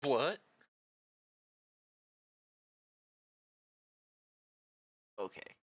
What? Okay.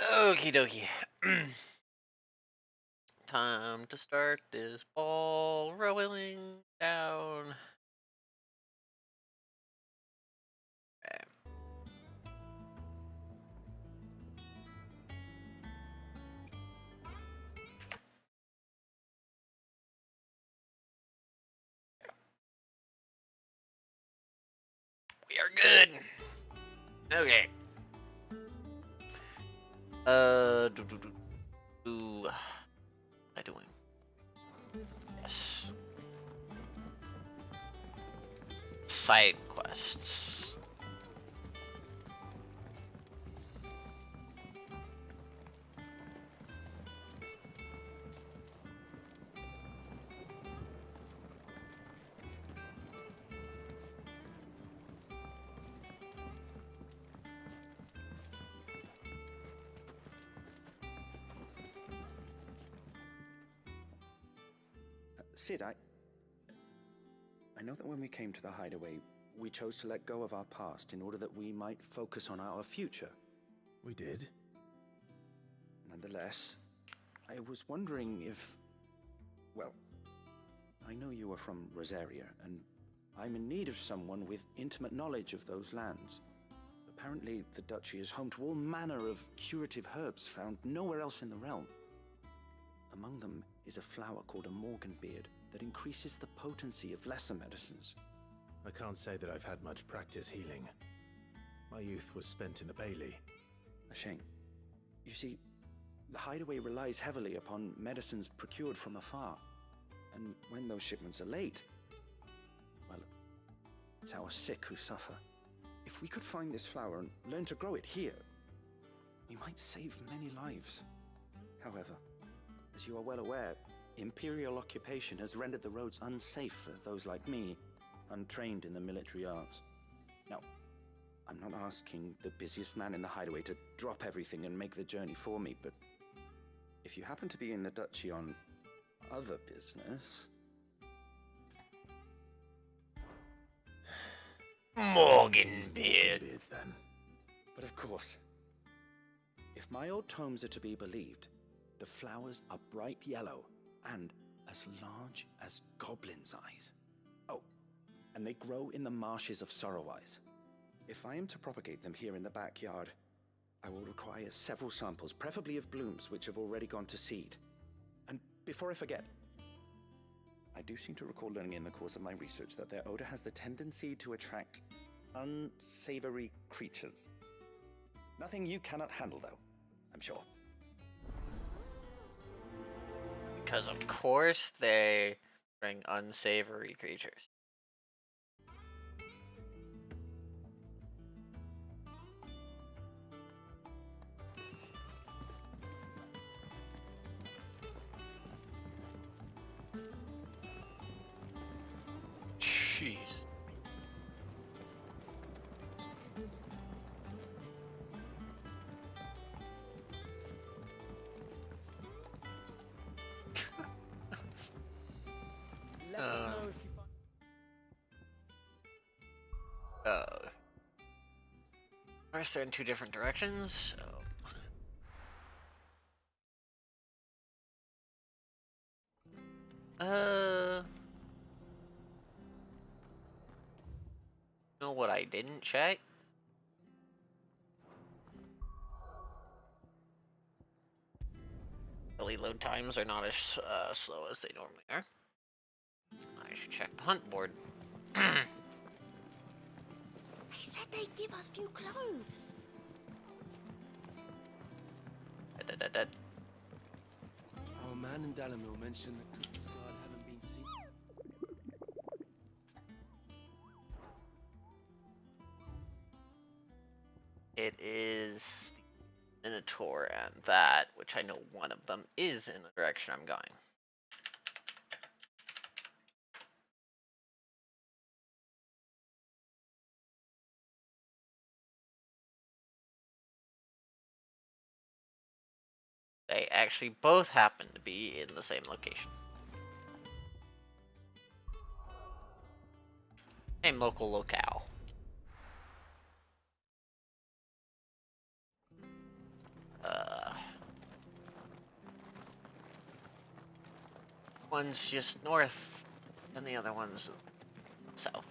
Okie dokie. Time to start this ball rolling down. Okay. We are good. Okay. What am I doing? Yes. Side quests. Sid, I know that when we came to the hideaway, we chose to let go of our past in order that we might focus on our future. We did? Nonetheless, I was wondering if... Well, I know you are from Rosaria, and I'm in need of someone with intimate knowledge of those lands. Apparently, the Duchy is home to all manner of curative herbs found nowhere else in the realm. Among them is a flower called a Morganbeard that increases the potency of lesser medicines. I can't say that I've had much practice healing. My youth was spent in the Bailey. A shame. You see, the hideaway relies heavily upon medicines procured from afar. And when those shipments are late, well, it's our sick who suffer. If we could find this flower and learn to grow it here, we might save many lives. However, as you are well aware, Imperial occupation has rendered the roads unsafe for those like me, untrained in the military arts. Now, I'm not asking the busiest man in the hideaway to drop everything and make the journey for me, but if you happen to be in the Duchy on other business... Morganbeard. Then. But of course, if my old tomes are to be believed, the flowers are bright yellow and as large as goblins' eyes. Oh, and they grow in the marshes of Sorrowise. If I am to propagate them here in the backyard, I will require several samples, preferably of blooms which have already gone to seed. And before I forget, I do seem to recall learning in the course of my research that their odor has the tendency to attract unsavory creatures. Nothing you cannot handle, though, I'm sure. Because of course they bring unsavory creatures. Jeez. Let us know if you find... First, they're in two different directions. So. Know what I didn't check? The load times are not as slow as they normally are. I should check the hunt board. They said they'd give us new clothes. Our man in Dalamil mentioned that Cooper's Guard haven't been seen. It is the Minotaur and that, which I know one of them is in the direction I'm going. They actually both happen to be in the same location. Same local locale. One's just north, and the other one's south.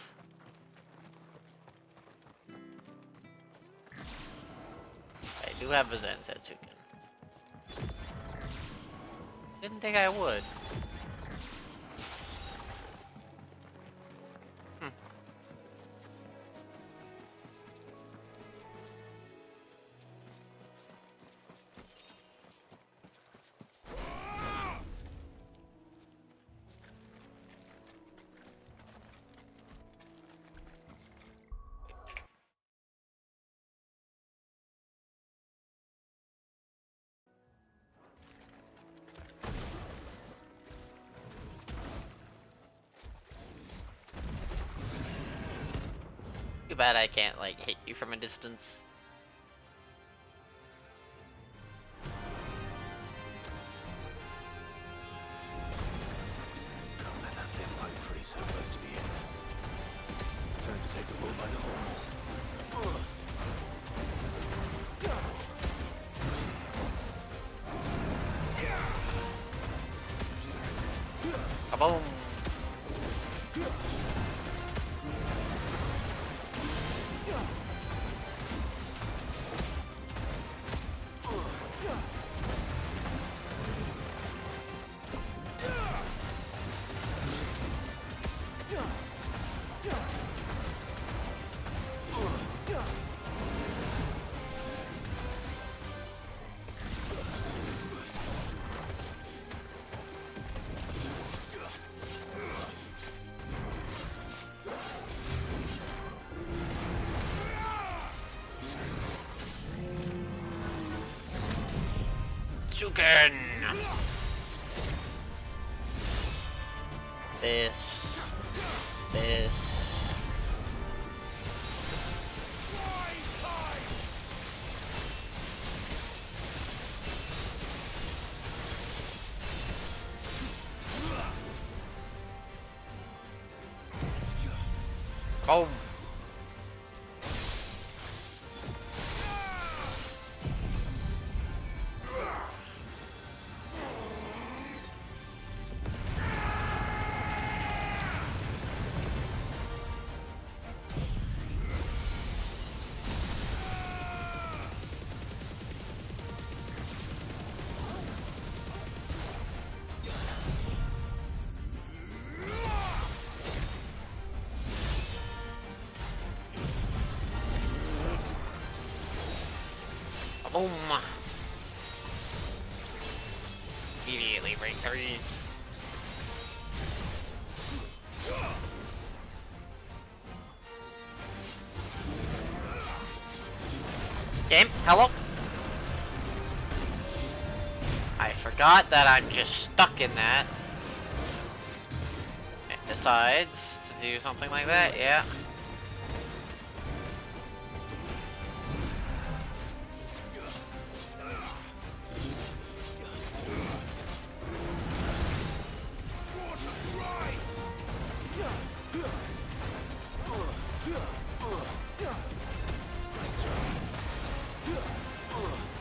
I do have a Zensetsuken. Didn't think I would. bad I can't like hit you from a distance. Can't let that thing bite free so close to the end. Time to take the bull by the horns. Kaboom! Chuken! This. Boom! Boom! Immediately break 3. Game, hello? I forgot that I'm just stuck in that. It decides to do something like that, yeah.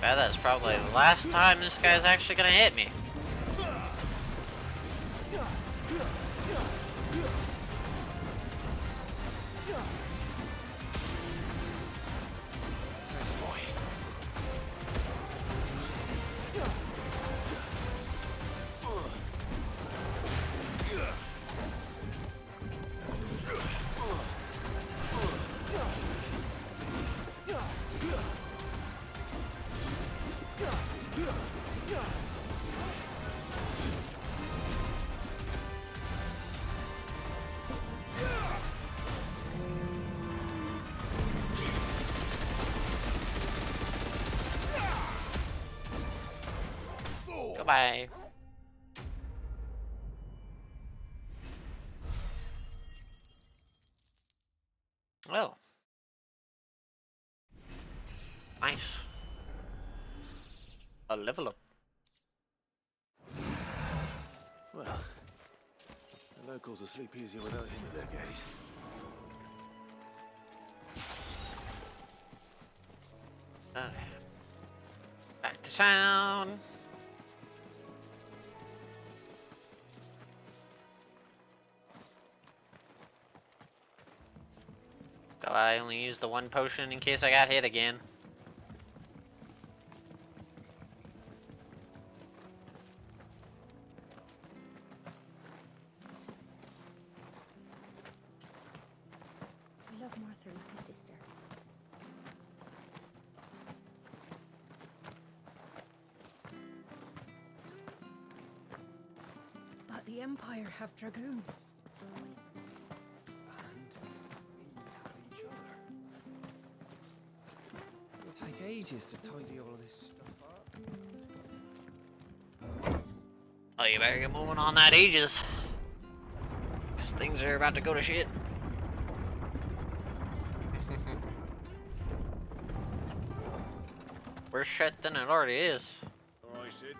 Bet that's probably the last time this guy's actually gonna hit me. Thanks, boy. Goodbye. Well. Nice. A level up. Well, the locals will sleep easier without him at their gate. Okay. Back to town. I only used the one potion in case I got hit again. I love Martha like a sister. But the Empire have dragoons. And we have each other. It'll take ages to tidy all of this stuff up. Oh, you better get moving on that ages. Because things are about to go to shit. worse shit than it already is. Alright, Sid.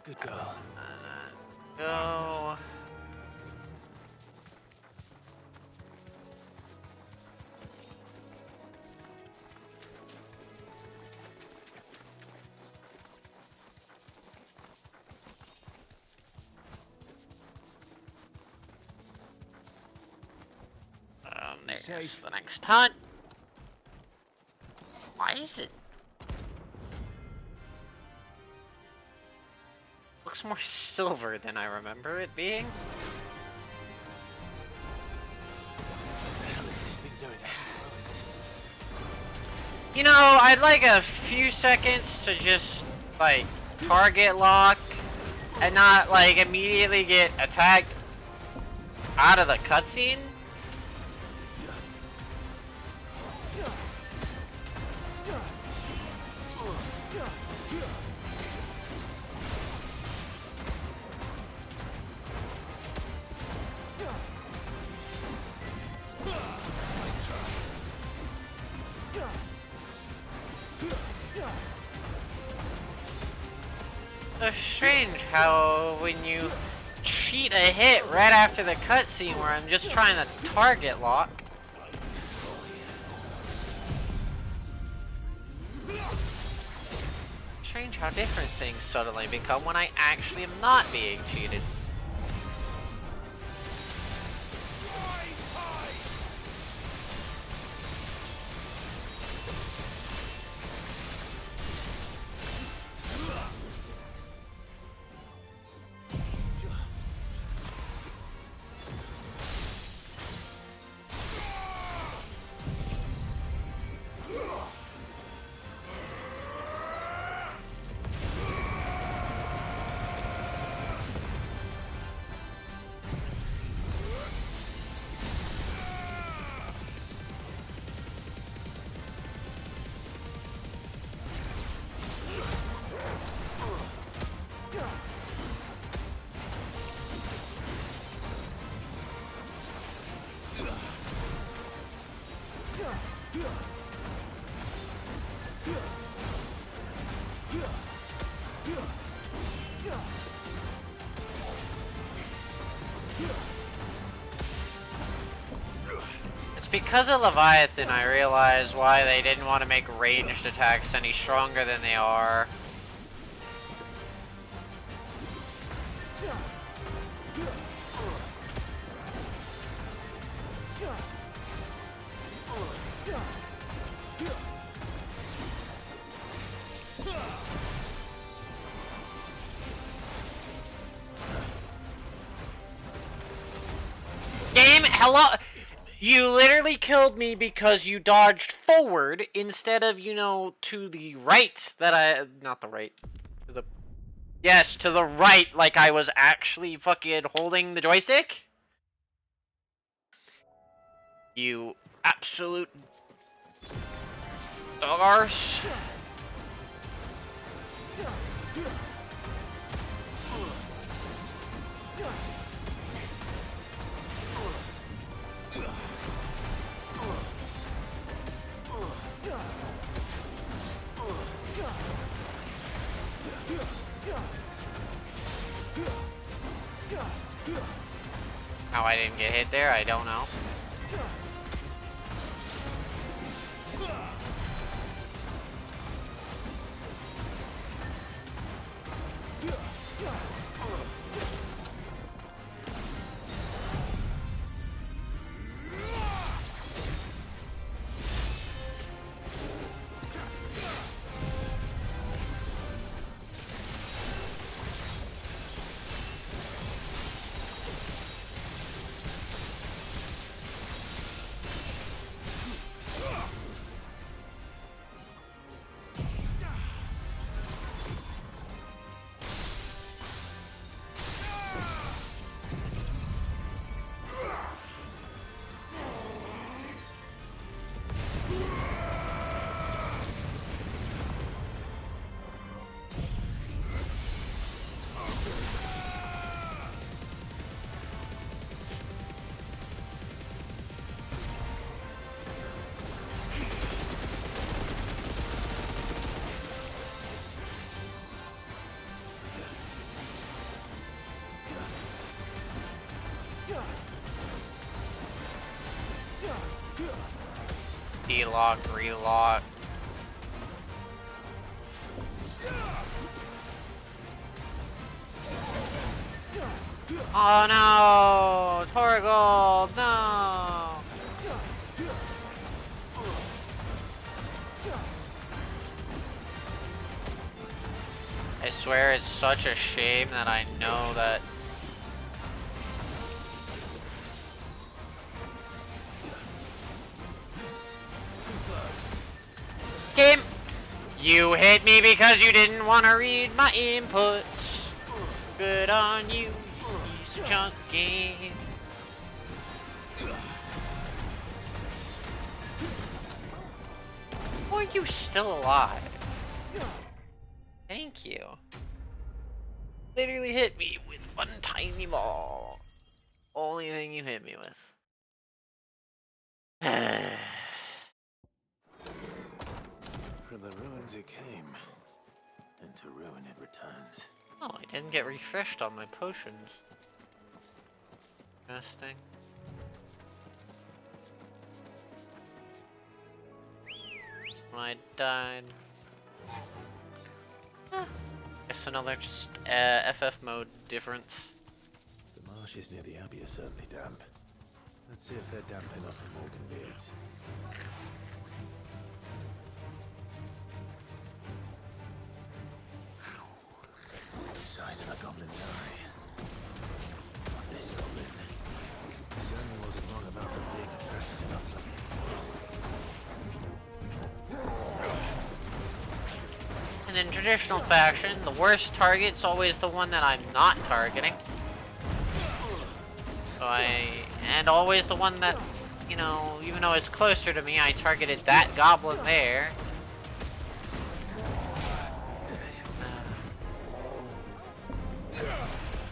Good girl. Go. There's Safe. the next hunt. Why is it? Looks more silver than I remember it being. What the hell is this thing doing? You know, I'd like a few seconds to just, like, target lock and not, like, immediately get attacked out of the cutscene. So strange how when you cheat a hit right after the cutscene where I'm just trying to target lock. Strange how different things suddenly become when I actually am not being cheated. It's because of Leviathan I realized why they didn't want to make ranged attacks any stronger than they are. Game, hello? You literally killed me because you dodged forward instead of, you know, to the right not the right. To the, yes, to the right, like I was actually fucking holding the joystick? You absolute dog arse. How I didn't get hit there, I don't know. relock, relock. Oh no! Torgold, no! I swear it's such a shame that I know that. Game! You hit me because you didn't want to read my inputs. Good on you, piece of junk game. How are you still alive? Thank you. Literally hit me with one tiny ball. Only thing you hit me with. From the ruins it came, and to ruin it returns. Oh, I didn't get refreshed on my potions. Interesting. When I died. Guess another just FF mode difference. The marshes near the Abbey are certainly damp. Let's see if they're damp enough for Morgan beards. The size of a goblin's eye. Not this goblin. Certainly wasn't wrong about them being attracted enough. And in traditional fashion, the worst target's always the one that I'm not targeting. So and always the one that, you know, even though it's closer to me, I targeted that goblin there.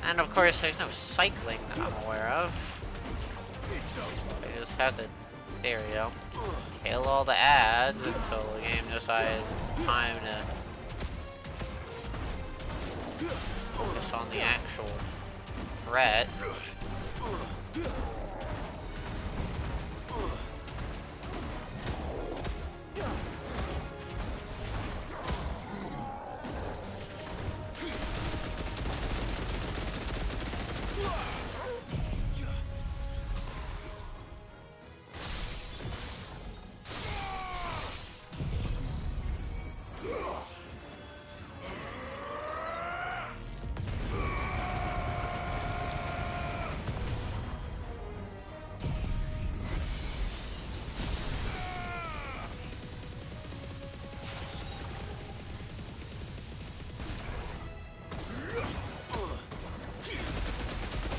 And of course, there's no cycling that I'm aware of. I just have to, there we go, kill all the ads until the game decides it's time to focus on the actual threat.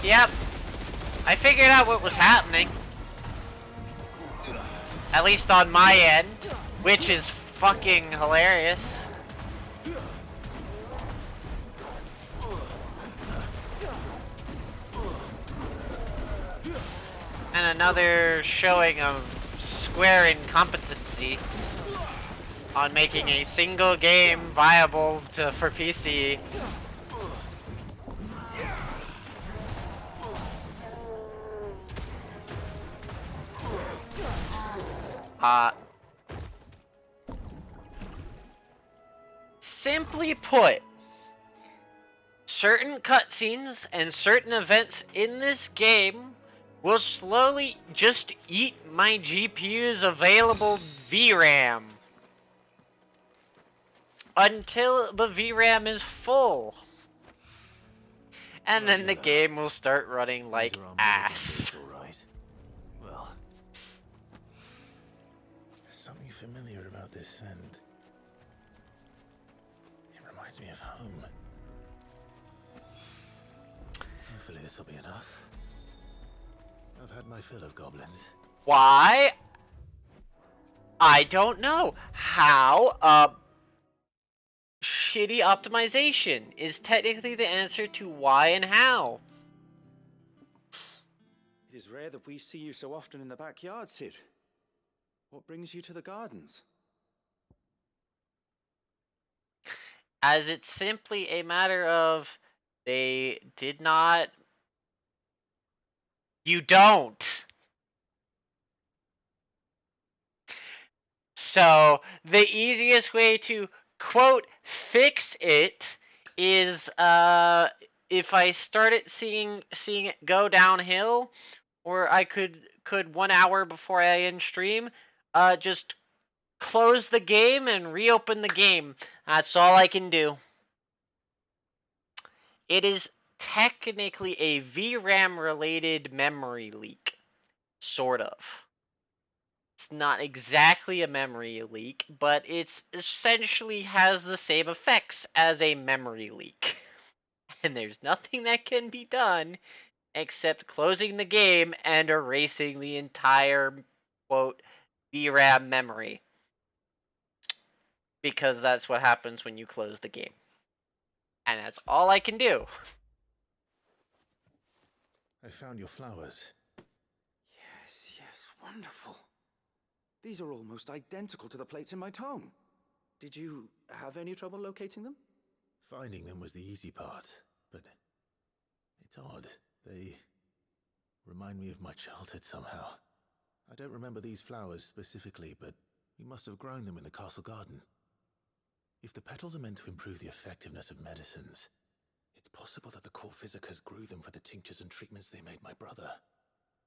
Yep. I figured out what was happening. At least on my end, which is fucking hilarious. And another showing of Square incompetency on making a single game viable for PC. Simply put, certain cutscenes and certain events in this game will slowly just eat my GPU's available VRAM until the VRAM is full. And then the game will start running like ass. Well, there's something familiar about this scent. It reminds me of home. Hopefully this will be enough. I've had my fill of goblins. Why? I don't know. How? Shitty optimization is technically the answer to why and how. It is rare that we see you so often in the backyard, Sid. What brings you to the gardens? As it's simply a matter of they did not. You don't. So the easiest way to quote fix it is if I started seeing it go downhill, or I could 1 hour before I end stream, just close the game and reopen the game. That's all I can do. It is technically a VRAM related memory leak, sort of. It's not exactly a memory leak, but it's essentially has the same effects as a memory leak. And there's nothing that can be done except closing the game and erasing the entire, quote, VRAM memory. Because that's what happens when you close the game. And that's all I can do. I found your flowers. Yes, wonderful. These are almost identical to the plates in my tome. Did you have any trouble locating them? Finding them was the easy part, but it's odd. They remind me of my childhood somehow. I don't remember these flowers specifically, but we must have grown them in the castle garden. If the petals are meant to improve the effectiveness of medicines, it's possible that the court physicers grew them for the tinctures and treatments they made my brother.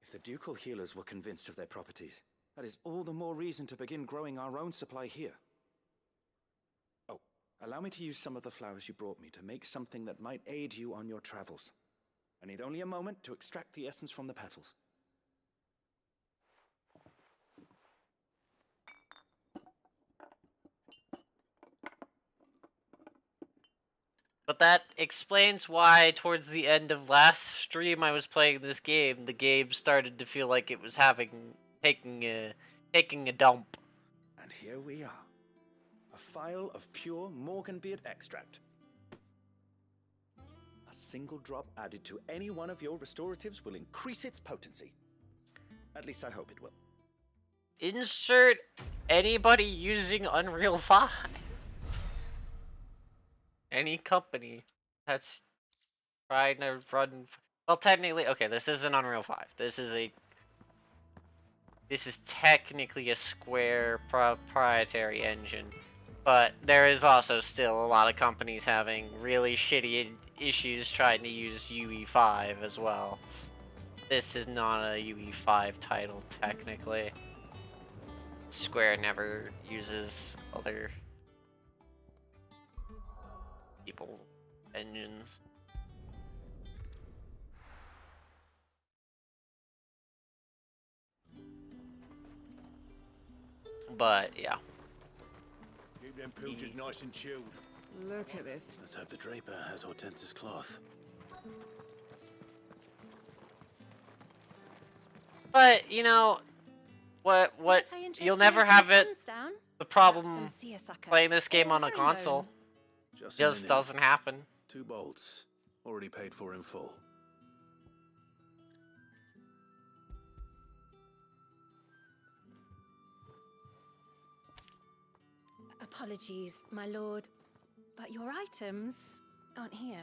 If the ducal healers were convinced of their properties, that is all the more reason to begin growing our own supply here. Oh, allow me to use some of the flowers you brought me to make something that might aid you on your travels. I need only a moment to extract the essence from the petals. But that explains why towards the end of last stream I was playing this game, the game started to feel like it was taking a dump. And here we are. A phial of pure Morganbeard extract. A single drop added to any one of your restoratives will increase its potency. At least I hope it will. Insert anybody using Unreal 5. Any company that's trying to run. Well, technically, okay, this isn't Unreal 5. This is technically a Square proprietary engine, but there is also still a lot of companies having really shitty issues trying to use UE5 as well. This is not a UE5 title technically. Square never uses other people engines. But yeah. Keep them pilchards nice and chilled. Look at this. Let's hope the draper has Hortense's cloth. But you know what you'll never have it. The problem playing this game on a console just doesn't happen. 2 bolts, already paid for in full. Apologies, my lord, but your items aren't here.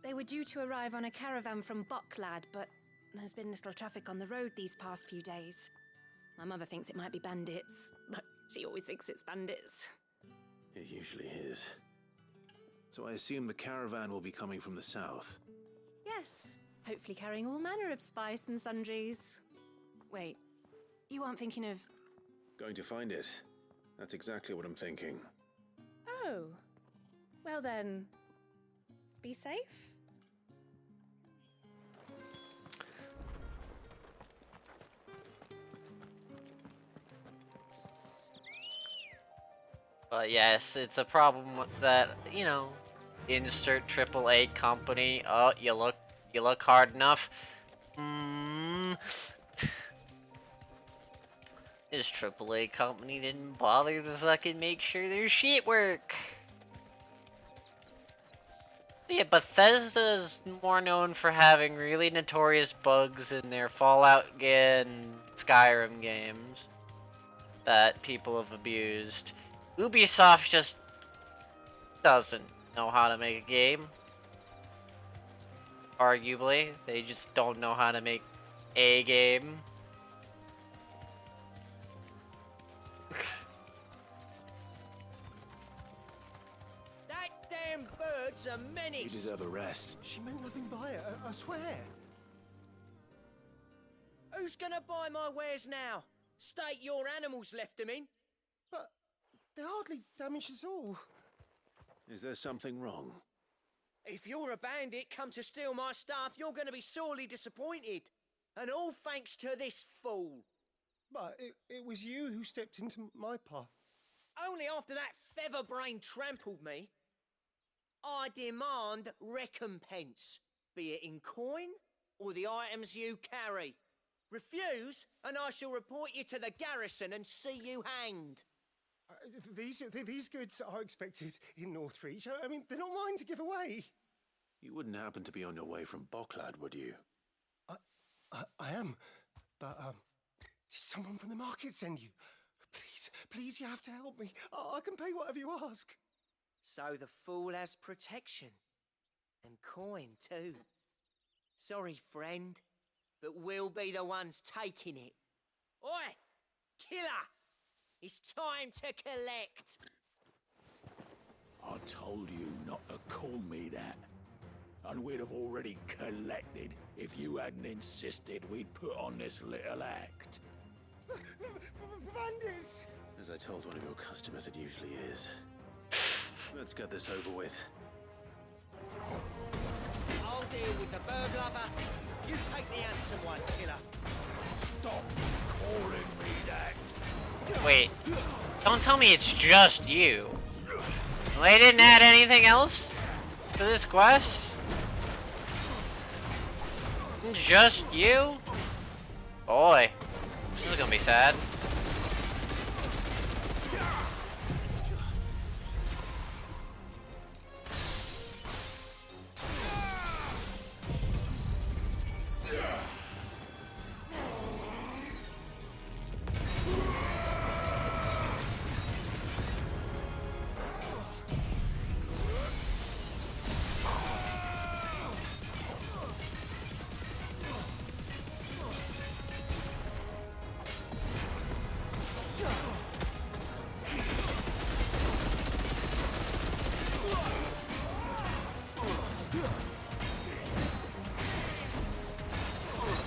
They were due to arrive on a caravan from Bocklad, but there's been little traffic on the road these past few days. My mother thinks it might be bandits, but she always thinks it's bandits. It usually is. So I assume the caravan will be coming from the south. Yes, hopefully carrying all manner of spice and sundries. Wait, you aren't thinking of... Going to find it. That's exactly what I'm thinking. Oh, well then, be safe. But yes, it's a problem that, you know, insert AAA company. Oh, you look hard enough. This AAA company didn't bother to fucking make sure their shit work. Yeah, Bethesda's more known for having really notorious bugs in their Fallout and Skyrim games that people have abused. Ubisoft just doesn't know how to make a game. Arguably, they just don't know how to make a game. damn bird's a menace. You deserve a rest. She meant nothing by it, I swear. Who's gonna buy my wares now? State your animals left them in. But they hardly damaged us all. Is there something wrong? If you're a bandit come to steal my stuff, you're gonna be sorely disappointed. And all thanks to this fool. But it was you who stepped into my path. Only after that feather-brain trampled me. I demand recompense, be it in coin or the items you carry. Refuse, and I shall report you to the garrison and see you hanged. These goods are expected in Northreach. I mean, they're not mine to give away. You wouldn't happen to be on your way from Bocklad, would you? I am, but did someone from the market send you? Please, you have to help me. I can pay whatever you ask. So the fool has protection. And coin, too. Sorry, friend, but we'll be the ones taking it. Oi! Killer! It's time to collect! I told you not to call me that. And we'd have already collected if you hadn't insisted we'd put on this little act. Bandits! As I told one of your customers, it usually is. Let's get this over with. I'll deal with the bird lover. You take the handsome one, killer. Stop calling me that. Wait, don't tell me it's just you. They didn't add anything else to this quest? Just you? Boy, this is gonna be sad.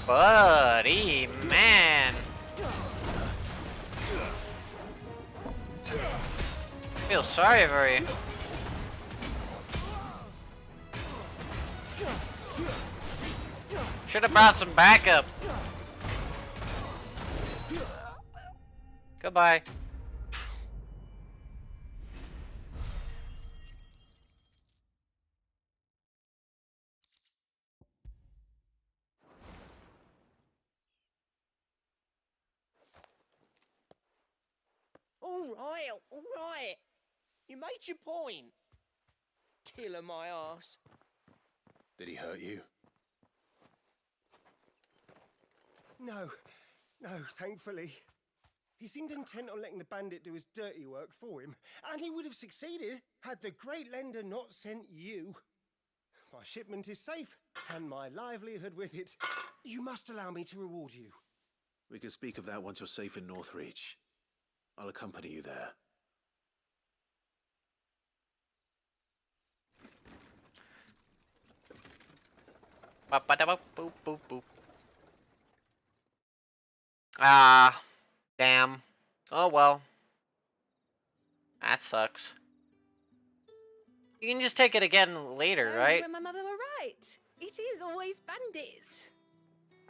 Buddy, man. I feel sorry for you. Should have brought some backup. Goodbye. All right. You made your point. Killer my ass. Did he hurt you? No, thankfully. He seemed intent on letting the bandit do his dirty work for him, and he would have succeeded had the great lender not sent you. My shipment is safe, and my livelihood with it. You must allow me to reward you. We can speak of that once you're safe in Northreach. I'll accompany you there. Boop, boop, boop. Ah, damn. Oh well. That sucks. You can just take it again later, So right? you and my mother were right. It is always bandits.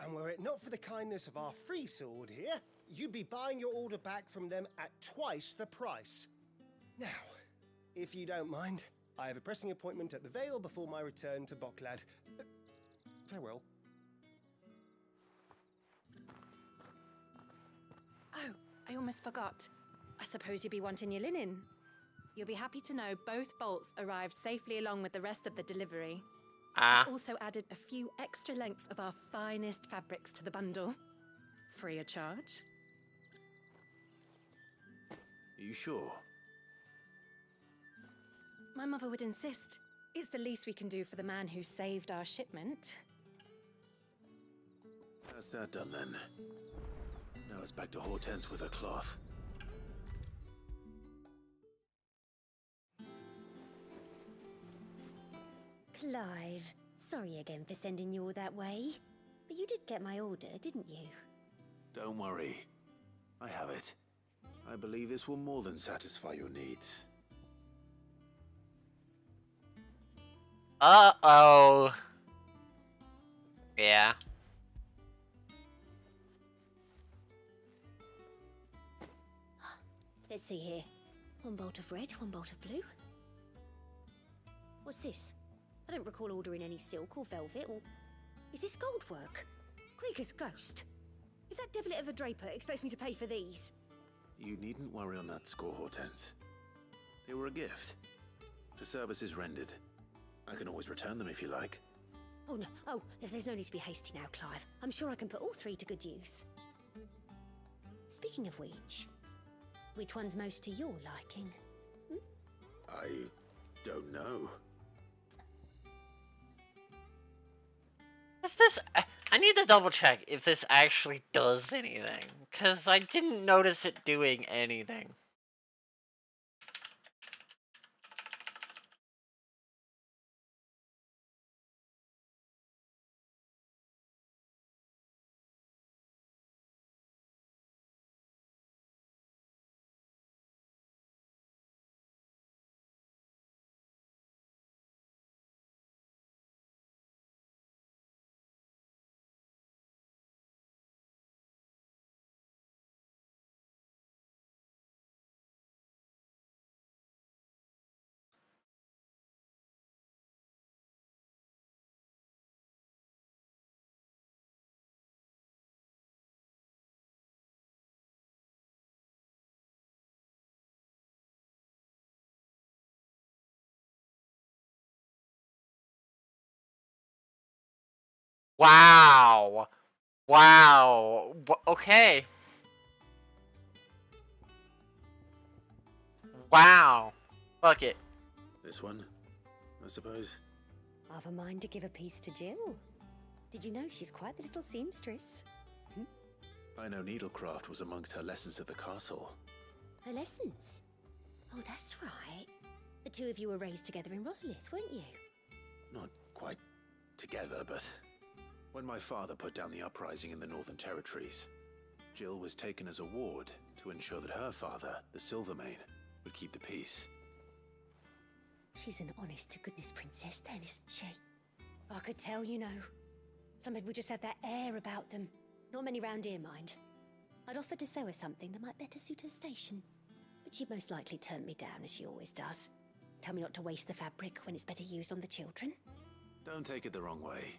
And were it not for the kindness of our free sword here, you'd be buying your order back from them at twice the price. Now, if you don't mind, I have a pressing appointment at the Vale before my return to Bocklad. Farewell. Oh, I almost forgot. I suppose you'll be wanting your linen. You'll be happy to know both bolts arrived safely along with the rest of the delivery. Ah. I've also added a few extra lengths of our finest fabrics to the bundle. Free of charge. Are you sure? My mother would insist. It's the least we can do for the man who saved our shipment. That's that done then. Now it's back to Hortense with her cloth. Clive, sorry again for sending you all that way. But you did get my order, didn't you? Don't worry. I have it. I believe this will more than satisfy your needs. Uh-oh. Yeah. Let's see here. One bolt of red, one bolt of blue. What's this? I don't recall ordering any silk or velvet, or... Is this gold work? Krieger's ghost. If that devilit of a draper expects me to pay for these... You needn't worry on that score, Hortense. They were a gift. For services rendered. I can always return them if you like. Oh no, oh, there's no need to be hasty now, Clive. I'm sure I can put all three to good use. Speaking of which one's most to your liking? I don't know. Is this... I need to double check if this actually does anything, because I didn't notice it doing anything. Wow. Wow. Okay. Wow. Fuck it. This one, I suppose. I've a mind to give a piece to Jill. Did you know she's quite the little seamstress? I know needlecraft was amongst her lessons at the castle. Her lessons? Oh, that's right. The two of you were raised together in Rosalith, weren't you? Not quite together, but... When my father put down the uprising in the Northern Territories, Jill was taken as a ward to ensure that her father, the Silvermane, would keep the peace. She's an honest-to-goodness princess then, isn't she? I could tell, you know. Some people just have that air about them. Not many round here, mind. I'd offered to sew her something that might better suit her station. But she'd most likely turn me down, as she always does. Tell me not to waste the fabric when it's better used on the children. Don't take it the wrong way.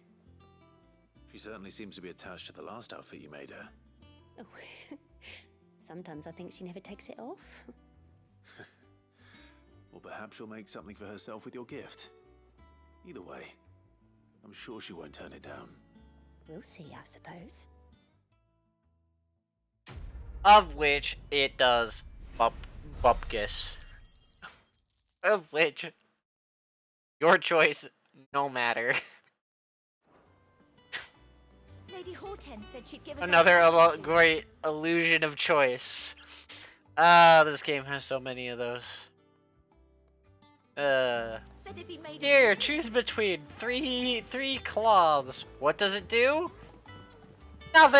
She certainly seems to be attached to the last outfit you made her. Oh, sometimes I think she never takes it off. Or perhaps she'll make something for herself with your gift. Either way, I'm sure she won't turn it down. We'll see, I suppose. Of which it does bupkis. Of which your choice, no matter. Lady Hortense said she'd give us Another a great illusion of choice. Ah, this game has so many of those. Said it'd be made Here, of... choose between three cloths. What does it do? Nothing!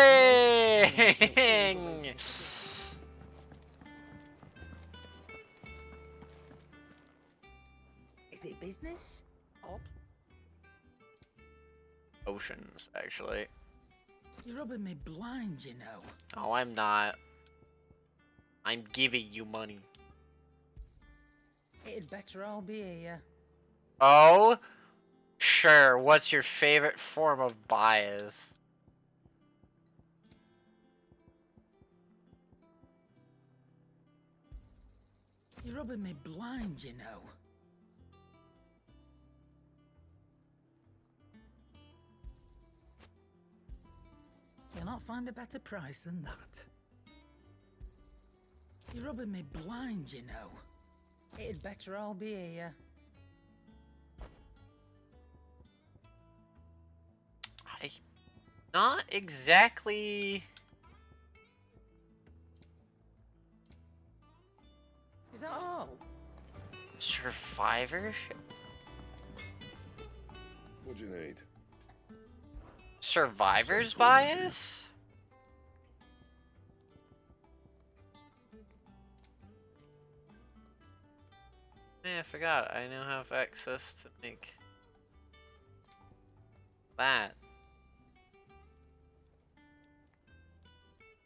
Is it business? Odd. Oceans, actually. You're rubbing me blind, you know. Oh, I'm not. I'm giving you money. It'd better all be here. Oh? Sure, what's your favorite form of bias? You're rubbing me blind, you know. You'll not find a better price than that. You're rubbing me blind, you know. It'd better all be here. Not exactly... Is that all? Survivorship? What do you need? Survivor's Same for you. bias? Yeah, I forgot. I now have access to make that.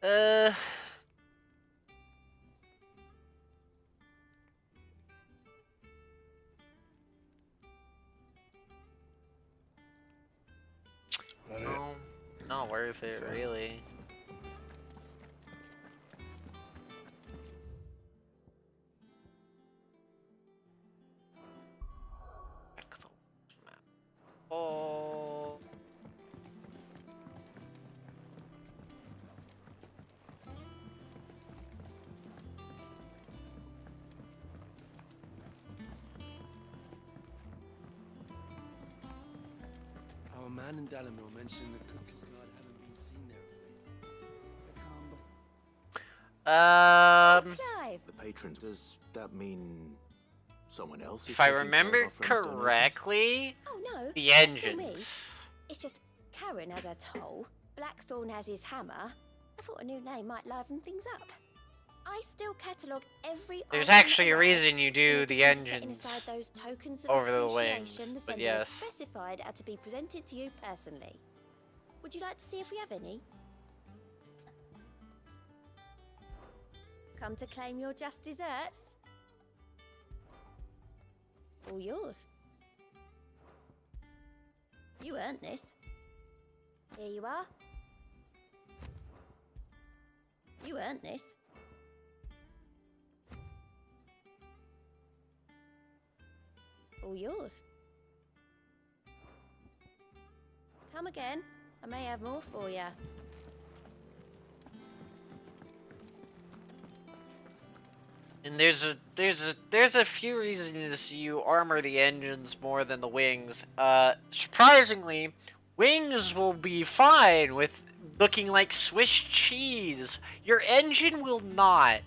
Uh. That it? No, not worth it, Fine. really. Oh. Our man in Dalamore mentioned the Cooker's Guard haven't been seen there of late. Clive! The patrons, does that mean someone else is If I taking care of remember our friend's donations? correctly, Oh no, the that's still me. engines. It's just Karen has her toll, Blackthorn has his hammer. I thought a new name might liven things up. I still catalogue every There's item actually that a arrives, reason you in do the addition to setting engines aside those tokens of over the appreciation wings, the but sender yes. has specified are to be presented to you personally. Would you like to see if we have any? Come to claim your just desserts? All yours. You earned this. Here you are. You earned this. All yours. Come again. I may have more for you. And there's a few reasons you armor the engines more than the wings. Surprisingly, wings will be fine with looking like Swiss cheese. Your engine will not.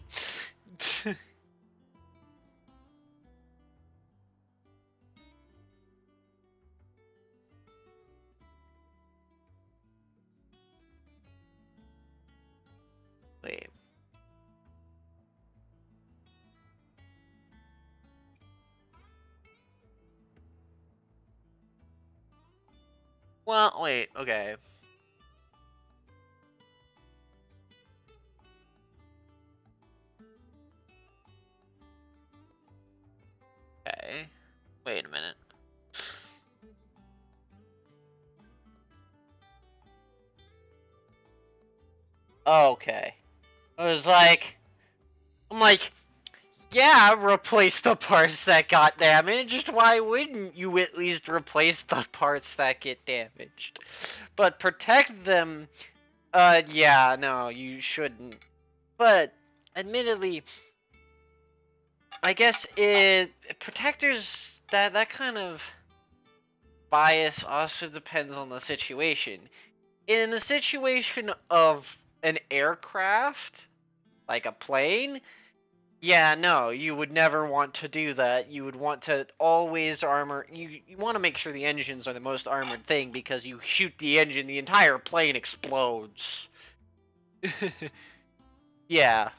Wait. Well, wait, okay. Okay. Wait a minute. Okay. I'm like, yeah, replace the parts that got damaged. Why wouldn't you at least replace the parts that get damaged? But protect them, yeah, no, you shouldn't. But, admittedly, I guess protectors, that kind of bias also depends on the situation. In the situation of an aircraft, like a plane, yeah, no, you would never want to do that. You would want to always armor. You want to make sure the engines are the most armored thing, because you shoot the engine, the entire plane explodes. Yeah.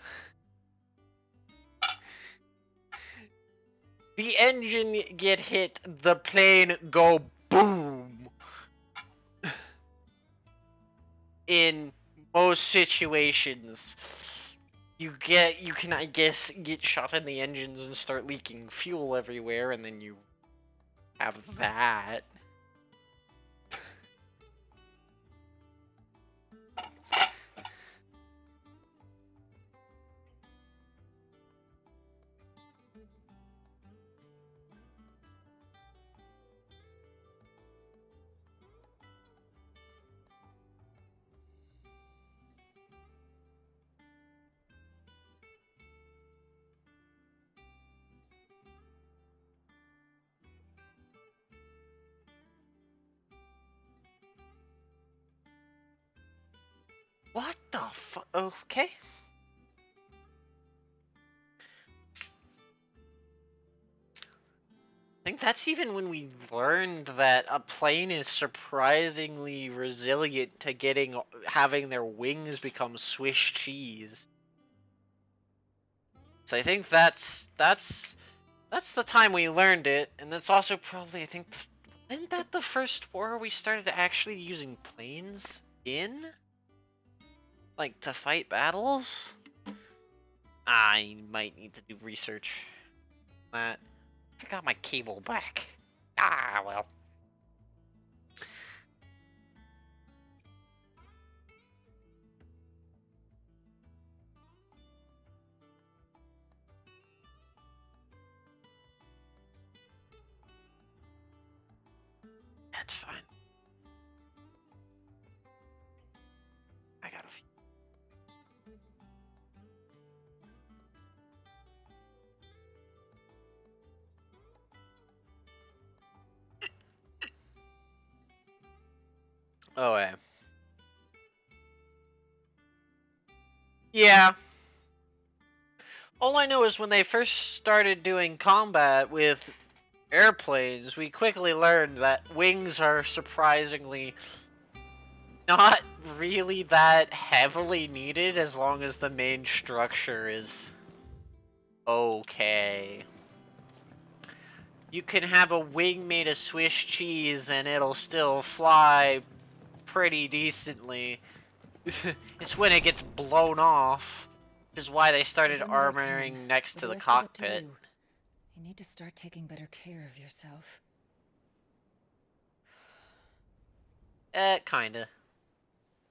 The engine get hit, the plane go boom. In most situations, you can, I guess, get shot in the engines and start leaking fuel everywhere, and then you have that. What the fuck? Okay. think that's even when we learned that a plane is surprisingly resilient to having their wings become Swiss cheese. So I think that's the time we learned it, and that's also probably, I think, isn't that the first war we started actually using planes in? Like, to fight battles? I might need to do research on that. I got my cable back. Ah, well. That's fine. I got a few. Oh, yeah. All I know is when they first started doing combat with airplanes, we quickly learned that wings are surprisingly not really that heavily needed as long as the main structure is okay. You can have a wing made of Swiss cheese and it'll still fly pretty decently. It's when it gets blown off, which is why they started armoring next to the cockpit. You need to start taking better care of yourself. Kinda.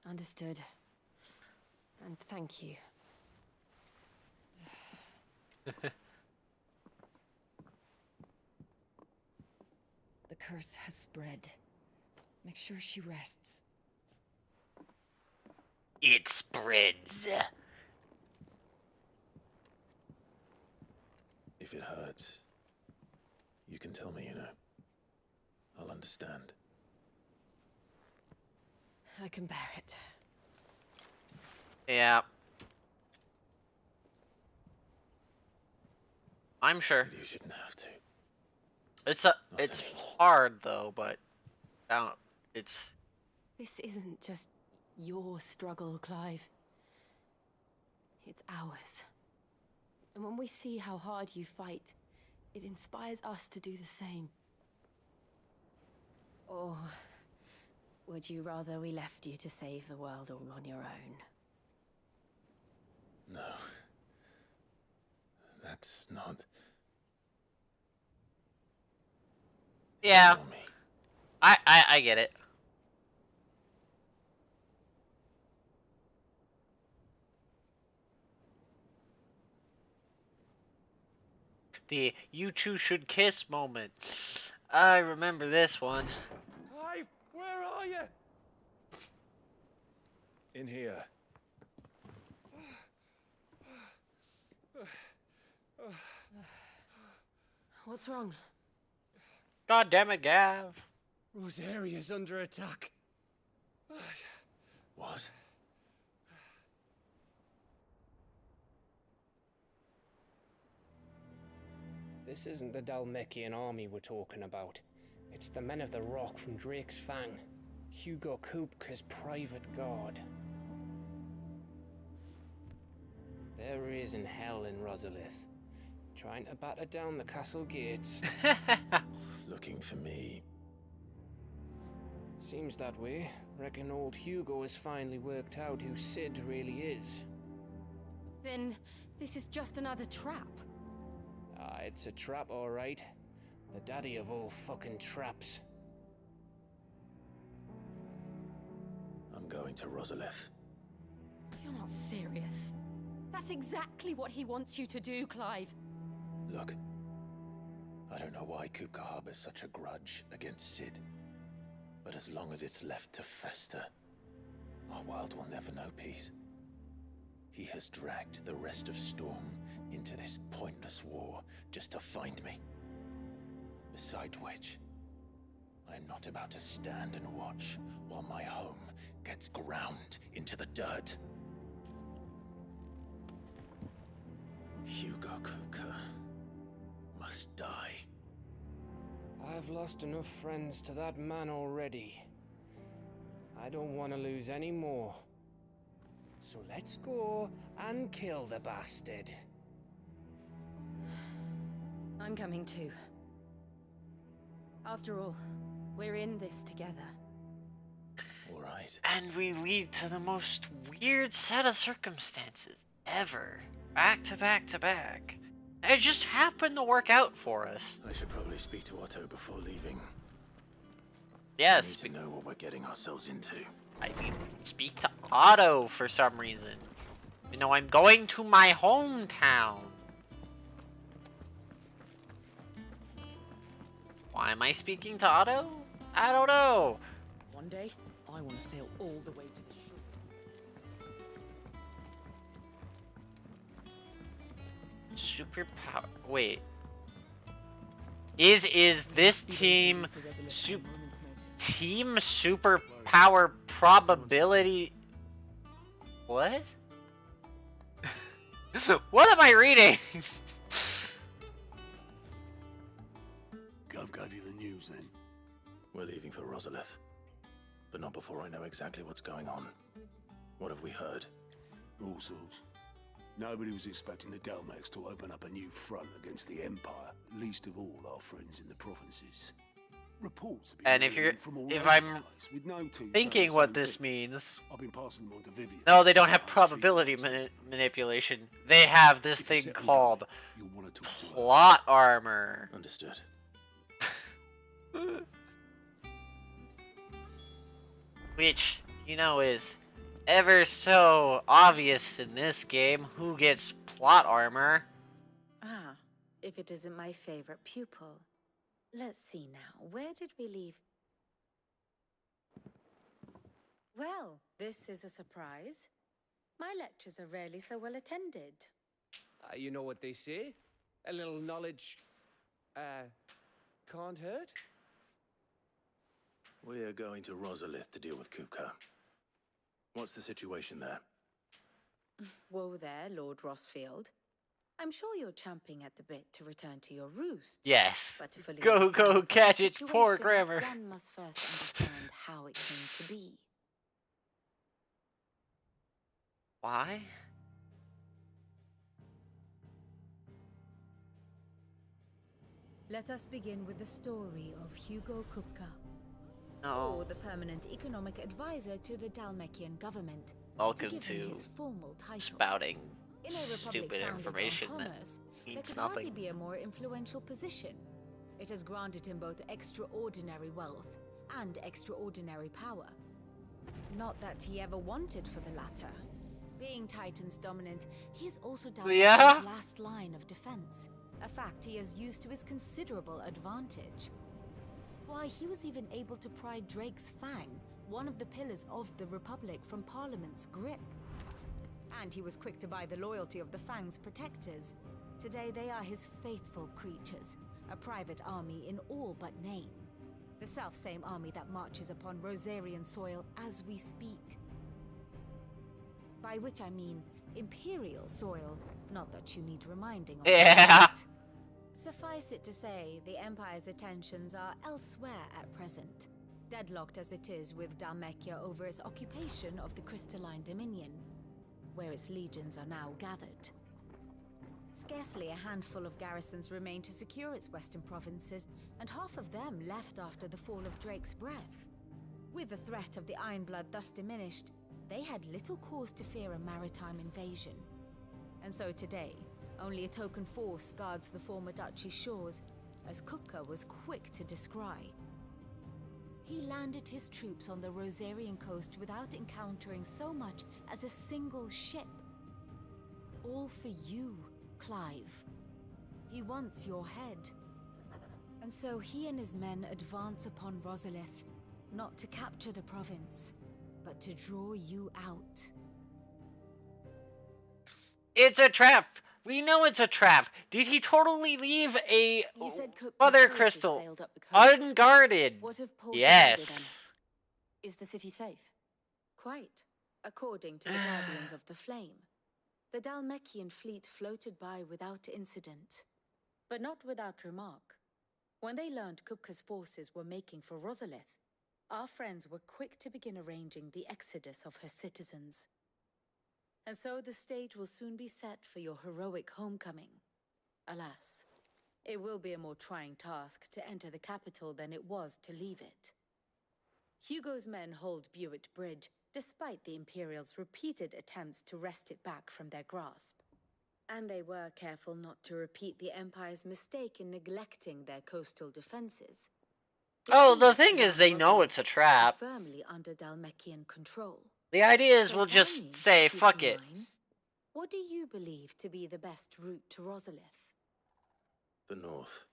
Understood. And thank you. The curse has spread. Make sure she rests. It spreads. If it hurts, you can tell me, you know. I'll understand. I can bear it. Yeah. I'm sure. You shouldn't have to. It's hard though, but it's. This isn't just your struggle, Clive. It's ours. And when we see how hard you fight, it inspires us to do the same. Or would you rather we left you to save the world all on your own? No. That's not... Yeah. I get it. The "you two should kiss" moment. I remember this one. Clive, where are you? In here. What's wrong? God damn it, Gav. Rosaria's under attack. What? This isn't the Dalmekian army we're talking about. It's the men of the Rock from Drake's Fang. Hugo Kupka's private guard. There he is in hell in Rosalith, trying to batter down the castle gates. Looking for me. Seems that way. Reckon old Hugo has finally worked out who Sid really is. Then this is just another trap. Ah, it's a trap, all right. The daddy of all fucking traps. I'm going to Rosalith. You're not serious. That's exactly what he wants you to do, Clive. Look, I don't know why Kupka harbors such a grudge against Sid. But as long as it's left to fester, our world will never know peace. He has dragged the rest of Storm into this pointless war just to find me. Besides which, I am not about to stand and watch while my home gets ground into the dirt. Hugo Kupka must die. I've lost enough friends to that man already. I don't want to lose any more. So let's go and kill the bastard. I'm coming too. After all, we're in this together. All right. And we lead to the most weird set of circumstances ever. Back to back to back. It just happened to work out for us. I should probably speak to Otto before leaving. Yes. We need to know what we're getting ourselves into. I mean, speak to Otto for some reason. You know, I'm going to my hometown. Why am I speaking to Otto? I don't know. One day, I want to sail all the way to the shore. Superpower. Wait. Is this team team superpower probability? What? What am I reading? Gov gave you the news then? We're leaving for Rosalith, but not before I know exactly what's going on. What have we heard? All sorts. Nobody was expecting the Dalmex to open up a new front against the Empire, least of all our friends in the provinces. Reports have been And rolling in from all if over I'm the place, with no two saying thinking the what same this thing. means. I've been passing them on to Vivian. No, they don't have She probability thinks manipulation. They have this if you thing set me called going, you'll want to talk to her. plot armor. Understood. Which, you know, is ever so obvious in this game. Who gets plot armor? Ah, if it isn't my favorite pupil. Let's see now, where did we leave? Well, this is a surprise. My lectures are rarely so well attended. You know what they say? A little knowledge, can't hurt? We're going to Rosalith to deal with Kupka. What's the situation there? Whoa there, Lord Rossfield. I'm sure you're champing at the bit to return to your roost. Yes. But to fully Go, understand go, the catch it, situation, poor grammar. One must first understand how it came to be. Why? Let us begin with the story of Hugo Kupka. No. Or the permanent economic advisor to the Dalmekian government. Welcome to give him to his formal title. spouting In a republic stupid founded on information that commerce, there means could hardly nothing. be a more influential position. It has granted him both extraordinary wealth and extraordinary power. Not that he ever wanted for the latter. Being Titan's dominant, he is also Yeah? his last line of defense, a fact he has used to his considerable advantage. Why, he was even able to pry Drake's Fang, one of the pillars of the Republic, from Parliament's grip. And he was quick to buy the loyalty of the Fang's protectors. Today they are his faithful creatures, a private army in all but name. The self-same army that marches upon Rosarian soil as we speak. By which I mean Imperial soil, not that you need reminding of Yeah. that. Suffice it to say, the Empire's attentions are elsewhere at present, deadlocked as it is with Dalmekia over its occupation of the Crystalline Dominion, where its legions are now gathered. Scarcely a handful of garrisons remain to secure its western provinces, and half of them left after the fall of Drake's Breath. With the threat of the Ironblood thus diminished, they had little cause to fear a maritime invasion. And so today, only a token force guards the former duchy's shores, as Kupka was quick to descry. He landed his troops on the Rosarian coast without encountering so much as a single ship. All for you, Clive. He wants your head. And so he and his men advance upon Rosalith, not to capture the province, but to draw you out. It's a trap! We know it's a trap! Did he totally leave a You said Kupka's mother forces crystal sailed up the coast. unguarded? What of Port Yes. then? Is the city safe? Quite, according to the Guardians of the Flame. The Dalmekian fleet floated by without incident, but not without remark. When they learned Kupka's forces were making for Rosalith, our friends were quick to begin arranging the exodus of her citizens. And so the stage will soon be set for your heroic homecoming. Alas, it will be a more trying task to enter the capital than it was to leave it. Hugo's men hold Buett Bridge, despite the Imperials' repeated attempts to wrest it back from their grasp. And they were careful not to repeat the Empire's mistake in neglecting their coastal defenses. The thing is, they know it's a trap. Firmly under Dalmekian control. The idea is So we'll tell just me, say, fuck it. Cupid, what do you believe to be the best route to Rosalith? The north.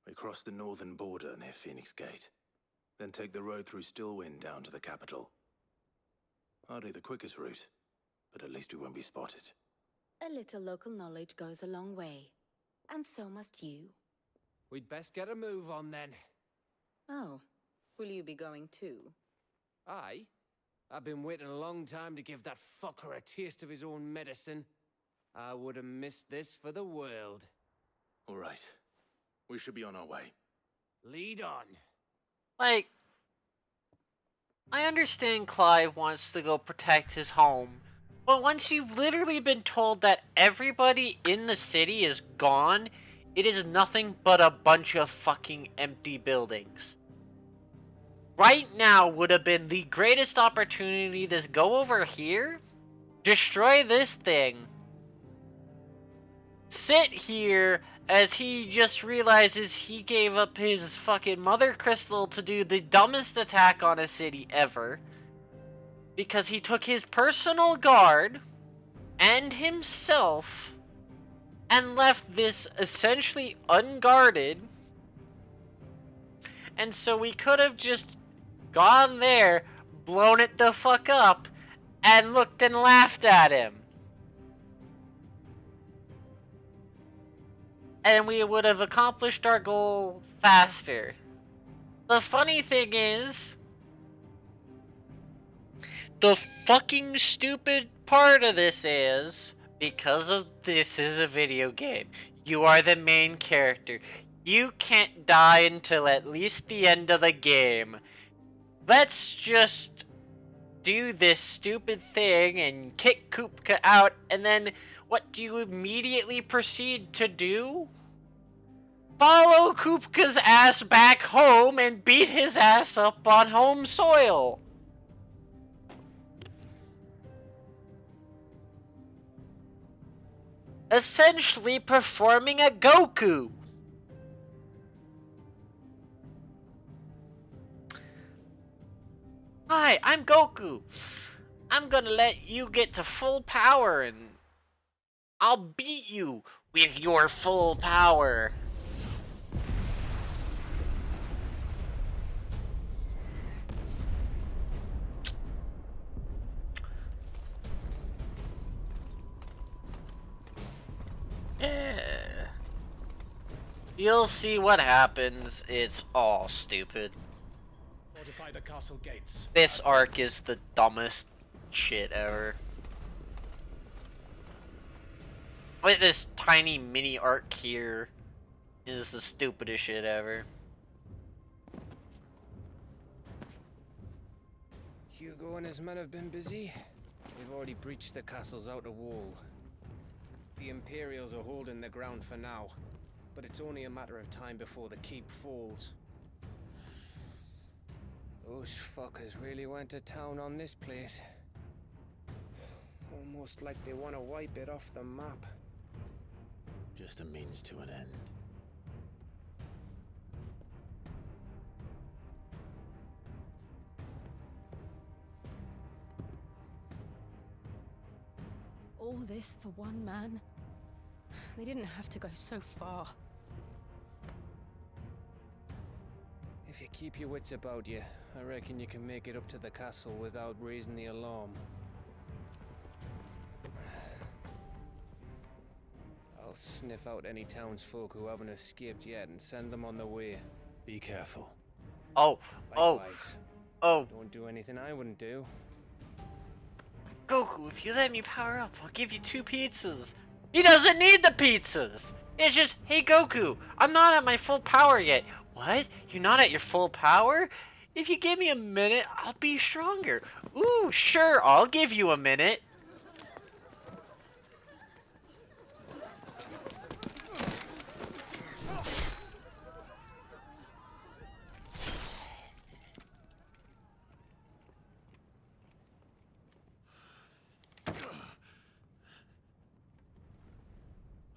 We cross the northern border near Phoenix Gate, then take the road through Stillwind down to the capital. Hardly the quickest route, but at least we won't be spotted. A little local knowledge goes a long way, and so must you. We'd best get a move on then. Oh, will you be going too? Aye. I've been waiting a long time to give that fucker a taste of his own medicine. I would have missed this for the world. All right. We should be on our way. Lead on. Like, I understand Clive wants to go protect his home, but once you've literally been told that everybody in the city is gone, it is nothing but a bunch of fucking empty buildings. Right now would have been the greatest opportunity to go over here, destroy this thing, sit here as he just realizes he gave up his fucking mother crystal to do the dumbest attack on a city ever, because he took his personal guard and himself and left this essentially unguarded. And so we could have just gone there, blown it the fuck up, and looked and laughed at him. And we would have accomplished our goal faster. The funny thing is, the fucking stupid part of this is, because of this is a video game, you are the main character. You can't die until at least the end of the game. Let's just do this stupid thing and kick Kupka out, and then what do you immediately proceed to do? Follow Kupka's ass back home and beat his ass up on home soil. Essentially performing a Goku. Hi, I'm Goku. I'm gonna let you get to full power and I'll beat you with your full power. You'll see what happens. It's all stupid. Fortify the castle gates. This arc is the dumbest shit ever. Like this tiny mini arc here is the stupidest shit ever. Hugo and his men have been busy. They've already breached the castle's outer wall. The Imperials are holding the ground for now, but it's only a matter of time before the keep falls. Those fuckers really went to town on this place. Almost like they want to wipe it off the map. Just a means to an end. All this for one man? They didn't have to go so far. If you keep your wits about you, I reckon you can make it up to the castle without raising the alarm. I'll sniff out any townsfolk who haven't escaped yet and send them on their way. Be careful. Likewise. Oh. Don't do anything I wouldn't do. Goku, if you let me power up, I'll give you 2 pizzas. He doesn't need the pizzas. It's just, hey Goku, I'm not at my full power yet. What? You're not at your full power? If you give me a minute, I'll be stronger. Ooh, sure, I'll give you a minute.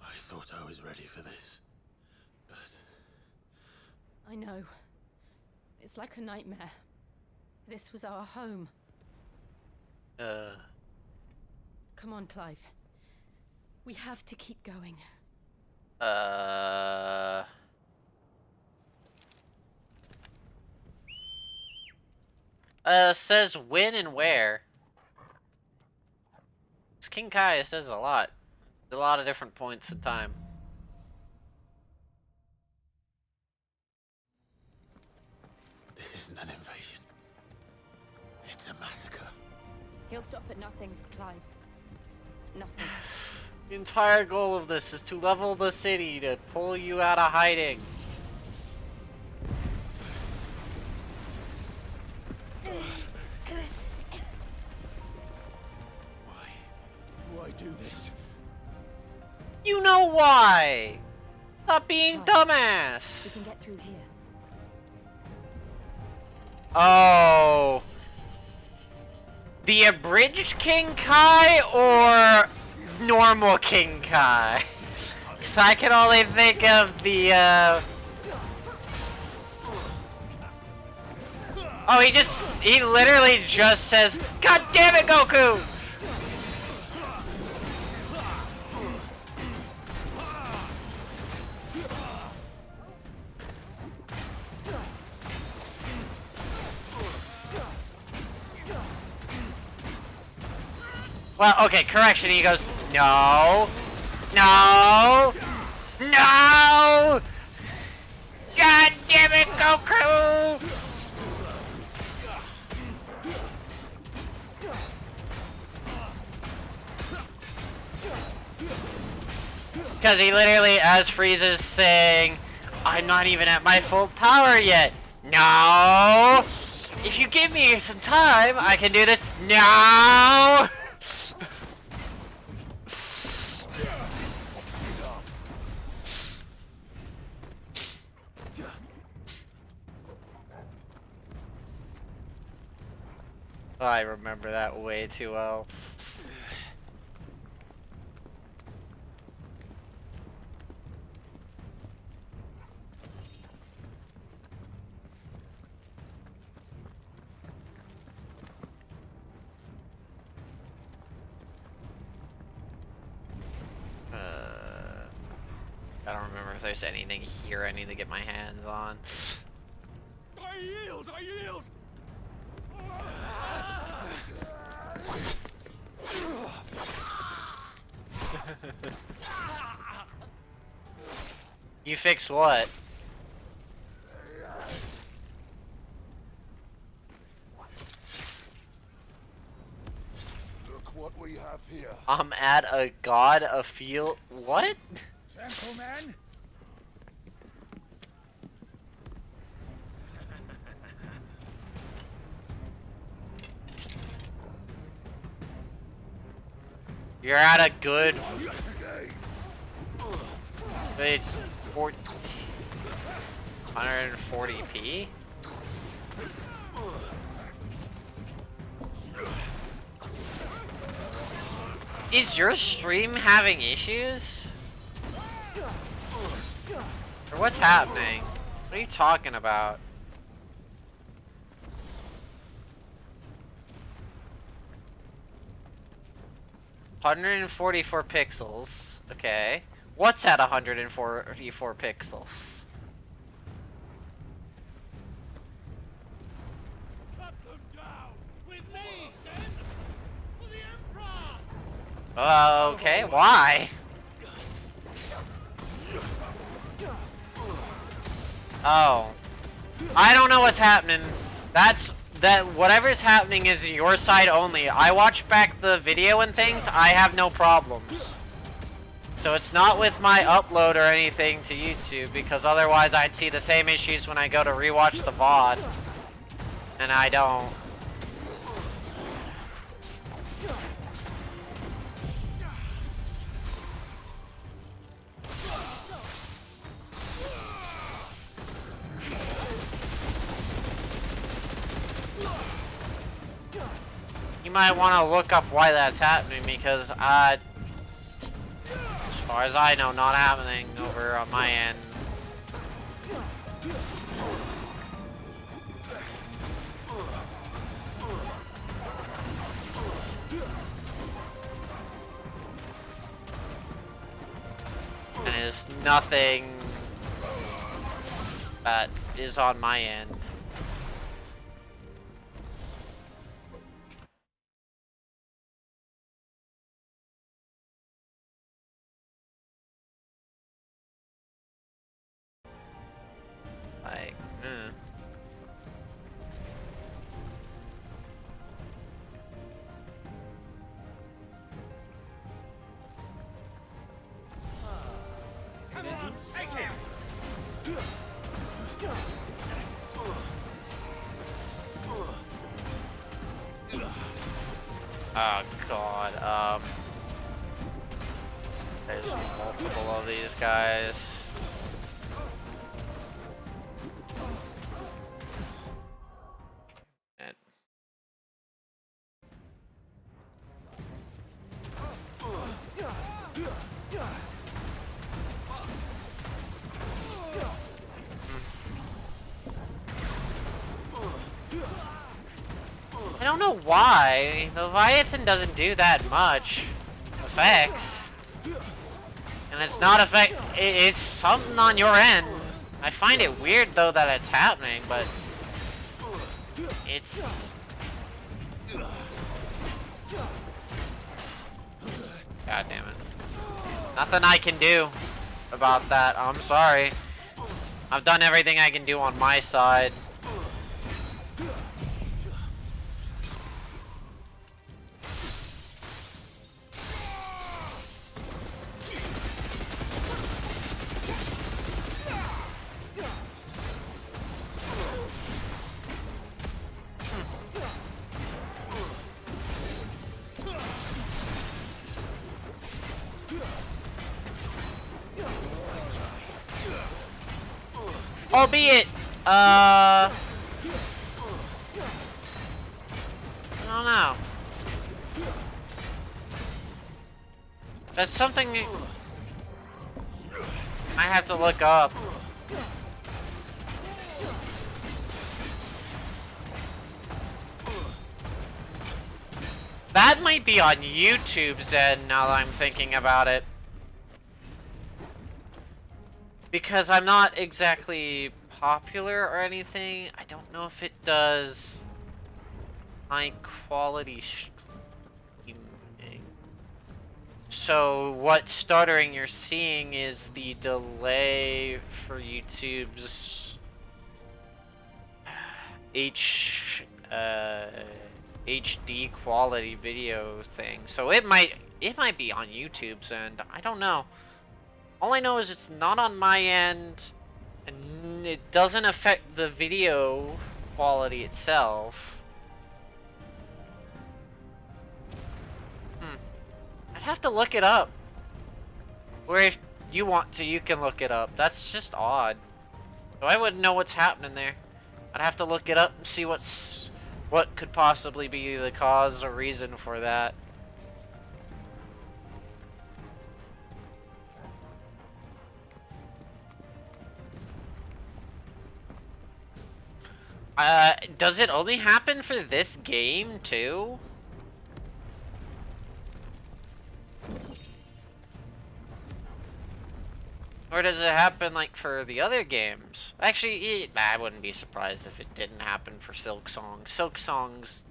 I thought I was ready for this, but... I know. It's like a nightmare. This was our home. Come on, Clive. We have to keep going. Says when and where. This King Kai says a lot. A lot of different points in time. This isn't an invasion. It's a massacre. He'll stop at nothing, Clive. Nothing. The entire goal of this is to level the city, to pull you out of hiding. Why do this? You know why! Stop being dumbass! We can get through here. Oh. The abridged King Kai or normal King Kai? Cause I can only think of the oh, he literally just says, God damn it, Goku! Well, okay, correction, he goes, no, no, no! God damn it, Goku! Because he literally, as Frieza's saying, I'm not even at my full power yet. No! If you give me some time, I can do this. No! I remember that way too well. I don't remember if there's anything here I need to get my hands on. I yield! I yield! You fix what? Look what we have here. I'm at a god of field. What? Gentlemen! You're at a good 140p? Is your stream having issues? Or what's happening? What are you talking about? $144 pixels. Okay. What's at 144 pixels? Cut them down! With me, then! For the Emperor! Okay, why? Oh. I don't know what's happening. Whatever's happening is your side only. I watch back the video and things, I have no problems. So it's not with my upload or anything to YouTube, because otherwise I'd see the same issues when I go to rewatch the VOD. And I don't. You might want to look up why that's happening, because as far as I know, not happening over on my end. And there's nothing that is on my end. Like, oh god, there's multiple of these guys. And I don't know why. The Leviathan doesn't do that much effects. And it's not it's something on your end. I find it weird though that it's happening, but it's... God damn it. Nothing I can do about that. I'm sorry. I've done everything I can do on my side. Albeit, I don't know. That's something I have to look up. That might be on YouTube's end now that I'm thinking about it. Because I'm not exactly popular or anything, I don't know if it does high quality streaming. So what stuttering you're seeing is the delay for YouTube's HD quality video thing. So it might be on YouTube's end. I don't know. All I know is it's not on my end, and it doesn't affect the video quality itself. I'd have to look it up. Or if you want to, you can look it up. That's just odd. So I wouldn't know what's happening there. I'd have to look it up and see what could possibly be the cause or reason for that. Does it only happen for this game, too? Or does it happen, like, for the other games? Actually, I wouldn't be surprised if it didn't happen for Silk Song. Silk Song's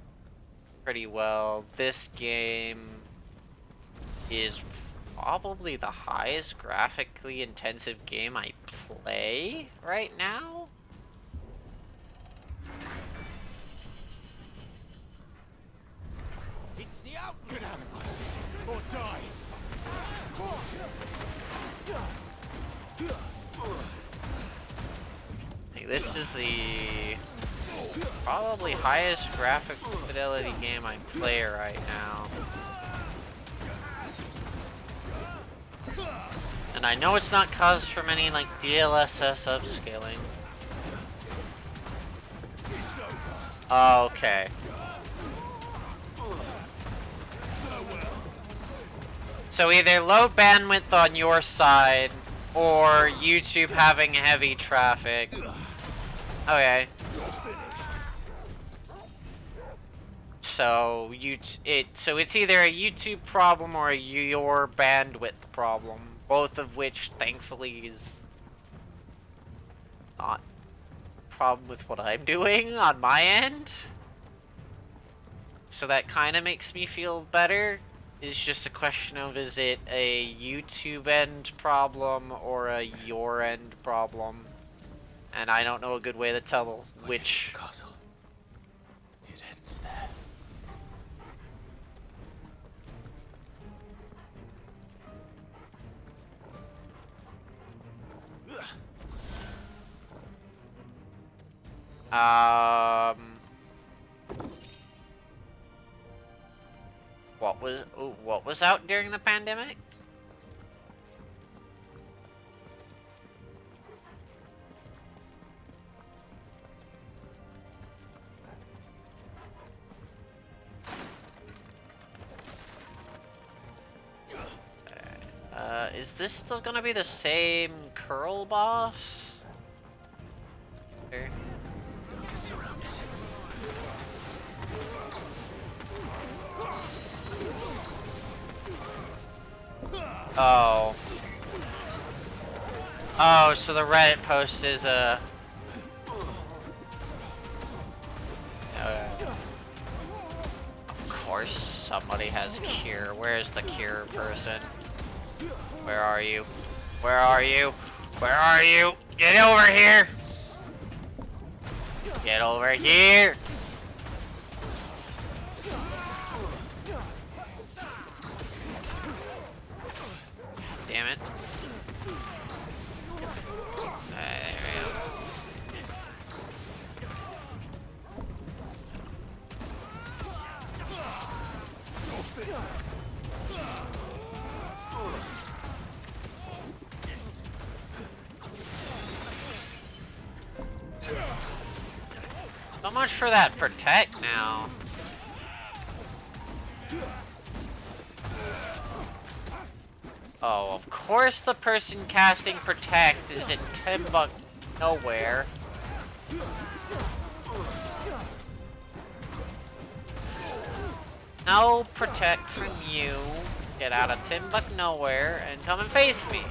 pretty well. This game is probably the highest graphically intensive game I play right now. It's the out! Get out of my city or die! Like, this is the probably highest graphic fidelity game I play right now. And I know it's not caused from any like DLSS upscaling. Okay. So either low bandwidth on your side, or YouTube having heavy traffic. Okay. So so it's either a YouTube problem or your bandwidth problem. Both of which, thankfully, is not a problem with what I'm doing on my end. So that kind of makes me feel better. It's just a question of, is it a YouTube end problem or a your end problem? And I don't know a good way to tell which. Castle. It ends there. What was out during the pandemic? Is this still gonna be the same curl boss? Here. Don't get surrounded. Oh. Oh, so the Reddit post is of course somebody has cure. Where's the cure person? Where are you? Where are you? Where are you? Get over here! Get over here! Damn it. There we go. So much for that protect now. Oh, of course the person casting protect is in Timbuk nowhere. No protect from you. Get out of Timbuk nowhere and come and face me.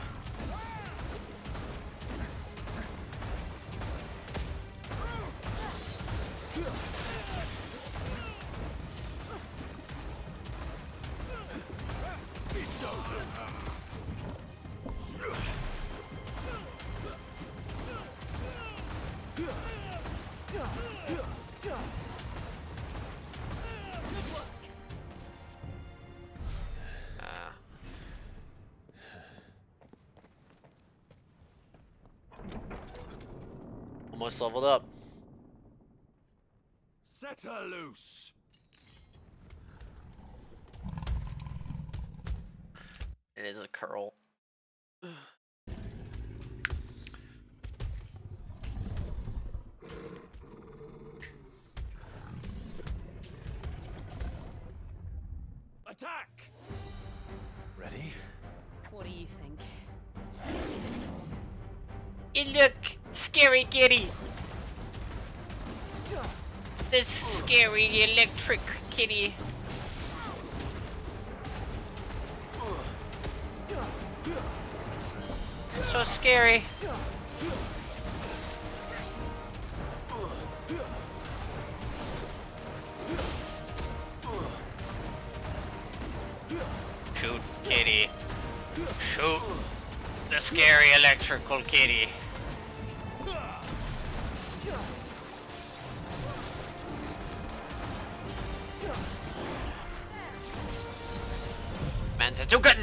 Almost leveled up. Set her loose. It is a curl. Attack! Ready? What do you think? Hey, look! Scary kitty! This scary electric kitty. So scary. Shoot, kitty. Shoot the scary electrical kitty. Man said, "Too good."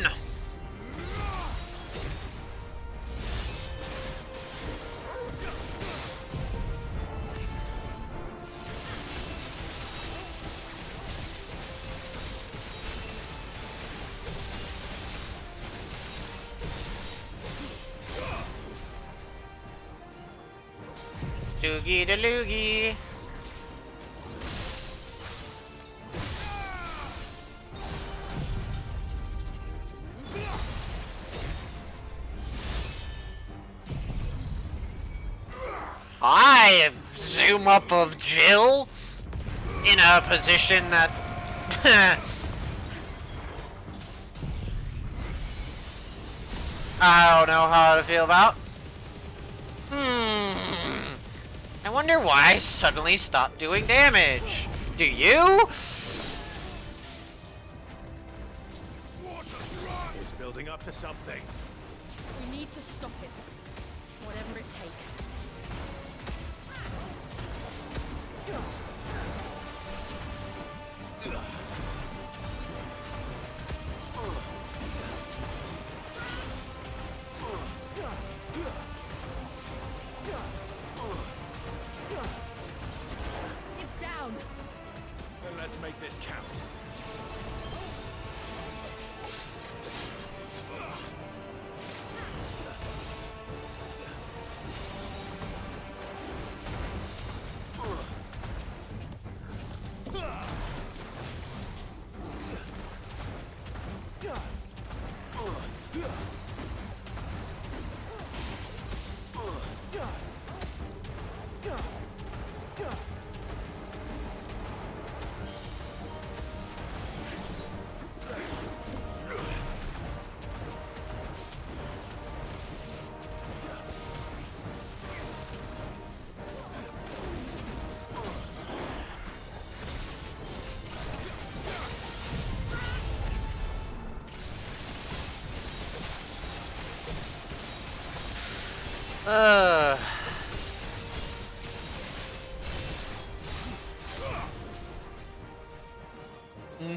Doogie da loogie. I zoom up of Jill in a position that I don't know how to feel about. I wonder why I suddenly stopped doing damage. Do you? It's building up to something. We need to stop it. Whatever it takes. It's down. Then let's make this count.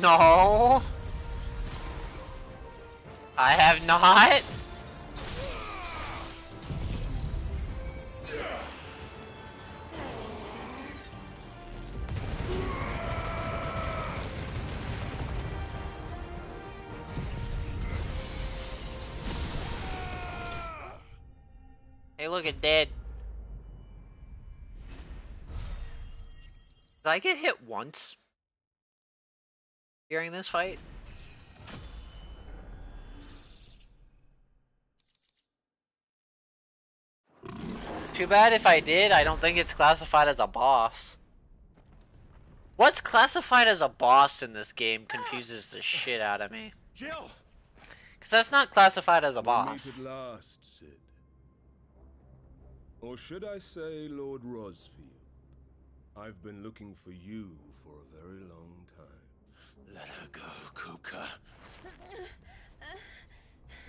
No. I have not. Hey, look at dead. Did I get hit once during this fight? Too bad if I did. I don't think it's classified as a boss. What's classified as a boss in this game confuses the shit out of me. Jill! Because that's not classified as a We boss. meet at last, Sid. Or should I say, Lord Rosfield? I've been looking for you for a very long time. Let her go, Kuka.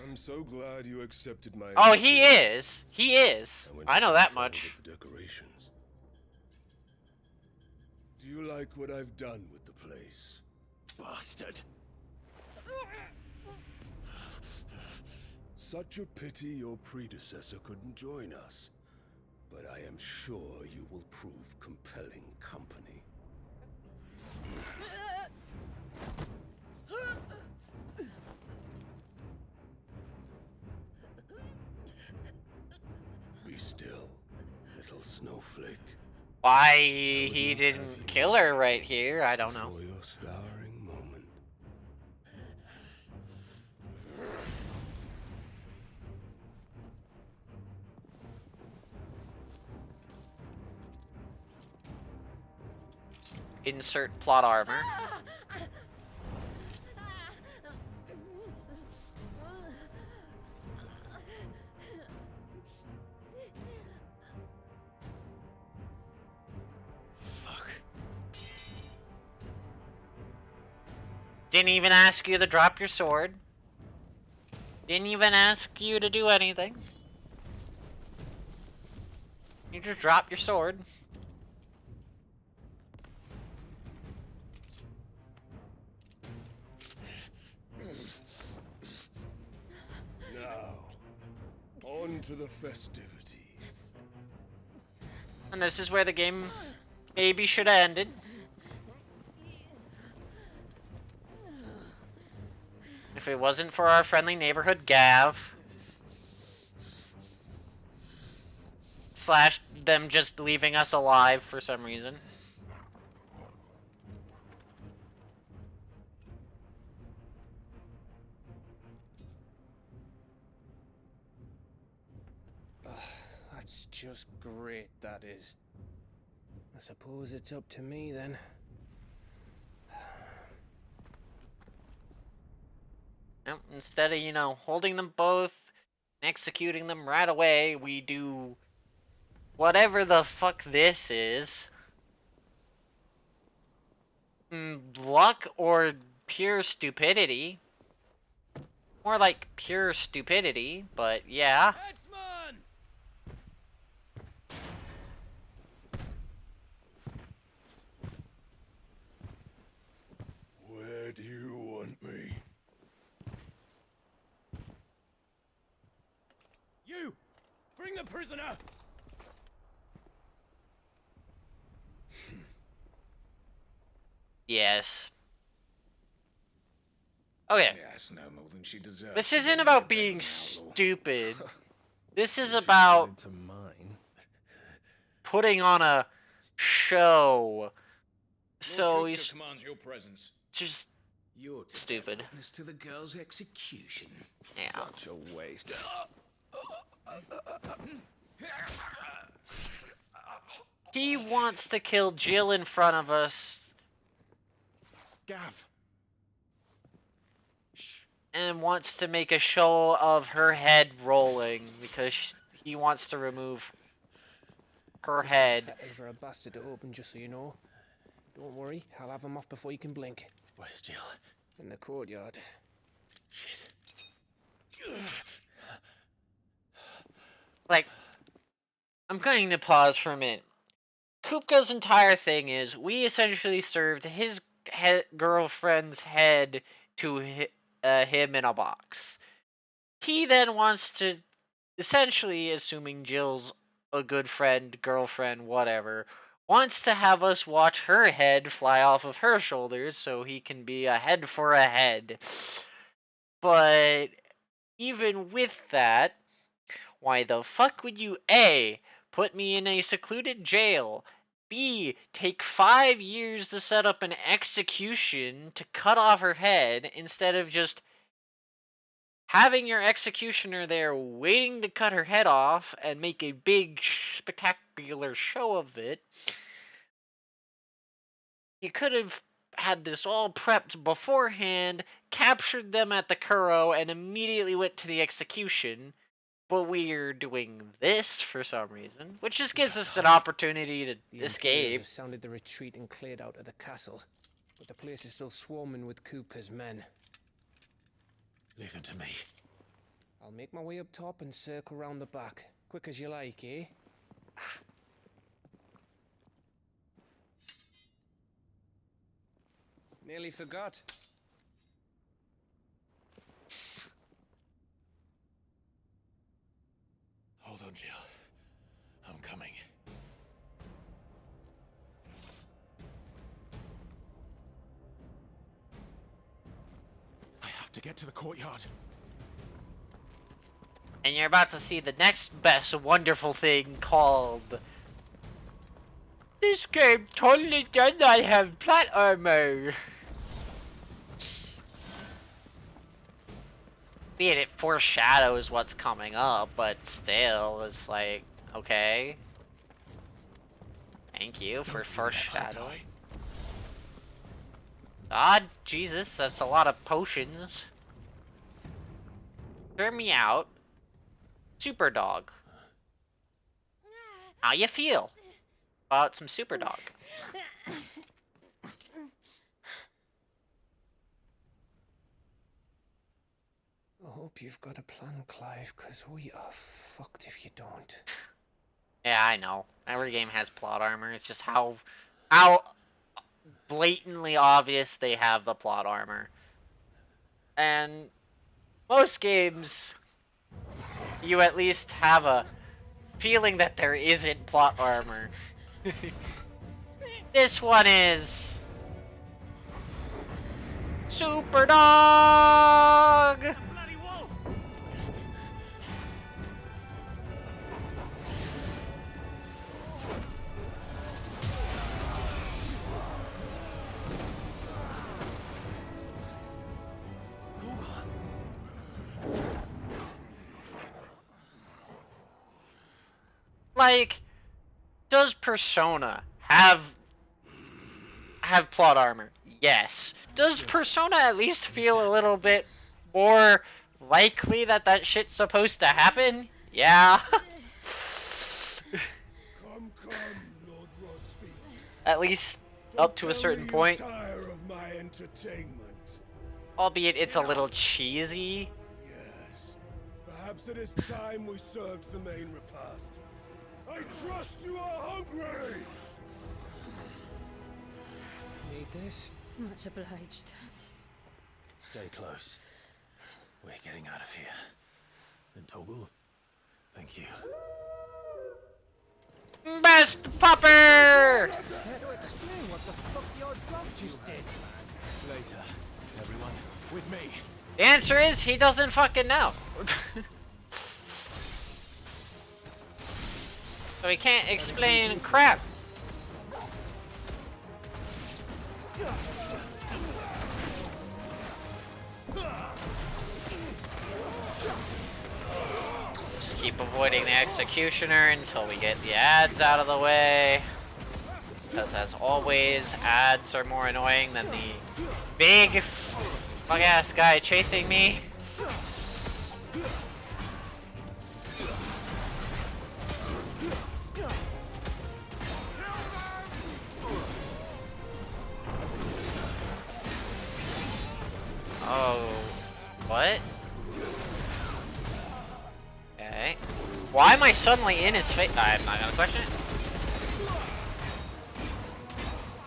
I'm so glad you accepted my Oh, he invitation. is. He is. went I to know some that trouble much. with the decorations. Do you like what I've done with the place? Bastard. Such a pity your predecessor couldn't join us. But I am sure you will prove compelling company. Be still, little snowflake. Why he didn't kill her right here, I don't know. For your starring moment. Insert plot armor. Fuck. Didn't even ask you to drop your sword. Didn't even ask you to do anything. You just drop your sword. Now, on to the festivities. And this is where the game maybe should have ended. If it wasn't for our friendly neighborhood Gav Slash them just leaving us alive for some reason. That's just great, that is. I suppose it's up to me then. Instead of, you know, holding them both, and executing them right away, we do whatever the fuck this is. Luck or pure stupidity. More like pure stupidity, but yeah. Headsman! Where do you want me? You! Bring the prisoner! Yes. Okay. Yes, no more than she deserves. This for isn't getting about into bed being with an outlaw. stupid. This is You should about get into mine. putting on a show. So Lord he's commands your presence. just You're to stupid. bear witness to the girl's execution. Yeah. Such a waste. He wants to kill Jill in front of us Gav. and wants to make a show of her head rolling because he wants to remove her head. Fetters are a bastard to open, just so you know. Don't worry, I'll have him off before you can blink. Where's Jill? In the courtyard. Shit. Like, I'm going to pause for a minute. Kupka's entire thing is we essentially served his girlfriend's head to him in a box. He then wants to, essentially, assuming Jill's a good friend, girlfriend, whatever, wants to have us watch her head fly off of her shoulders so he can be a head for a head. But even with that, why the fuck would you A, put me in a secluded jail, B, take 5 years to set up an execution to cut off her head instead of just having your executioner there waiting to cut her head off and make a big spectacular show of it? You could have had this all prepped beforehand, captured them at the Kuro, and immediately went to the execution. But we're doing this for some reason, which just gives us an opportunity to The escape. Imperials have sounded the retreat and cleared out of the castle, but the place is still swarming with Kupka's men. Leave them to me. I'll make my way up top and circle round the back. Quick as you like, eh? Nearly forgot. Hold on, Jill. I'm coming. I have to get to the courtyard. And you're about to see the next best wonderful thing called... This game totally does not have plot armor. Be it foreshadows what's coming up, but still, it's like, okay. Thank you for foreshadowing. God, Jesus, that's a lot of potions. Hear me out. Super Dog. How you feel about some Super Dog? I hope you've got a plan, Clive, because we are fucked if you don't. Yeah, I know. Every game has plot armor. It's just how blatantly obvious they have the plot armor. And most games, you at least have a feeling that there isn't plot armor. This one is Super Dog! like, does Persona have plot armor? Yes. Does Persona at least feel a little bit more likely that that shit's supposed to happen? Yeah. Come, Lord Rosfield. At least up to a certain point. Tire of my entertainment. Albeit it's a little cheesy. Yes. Perhaps it is time we served the main repast. I trust you are hungry! Need this? Much obliged. Stay close. We're getting out of here. And Toggle, thank you. Best pupper! Care to explain what the fuck your dog just did? Later, everyone, with me. The answer is he doesn't fucking know. So he can't explain crap. Just keep avoiding the executioner until we get the ads out of the way. Because as always, ads are more annoying than the big fuck-ass guy chasing me. Oh, what? Okay. Why am I suddenly in his face? I'm not gonna question it.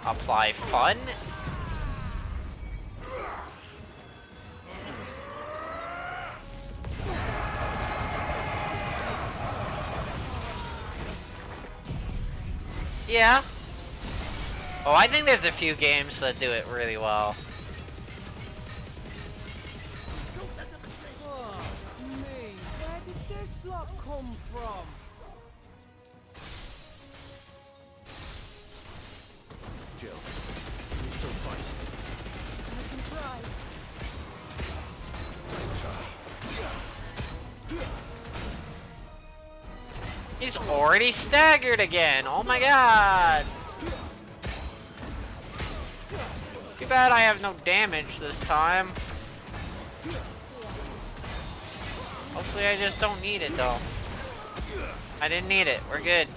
Apply fun. Yeah. Oh, I think there's a few games that do it really well. Where did this lot come from? Jill, can you still fight? I can try. Let's try. He's already staggered again. Oh my god. Too bad I have no damage this time. Hopefully I just don't need it though. I didn't need it. We're good.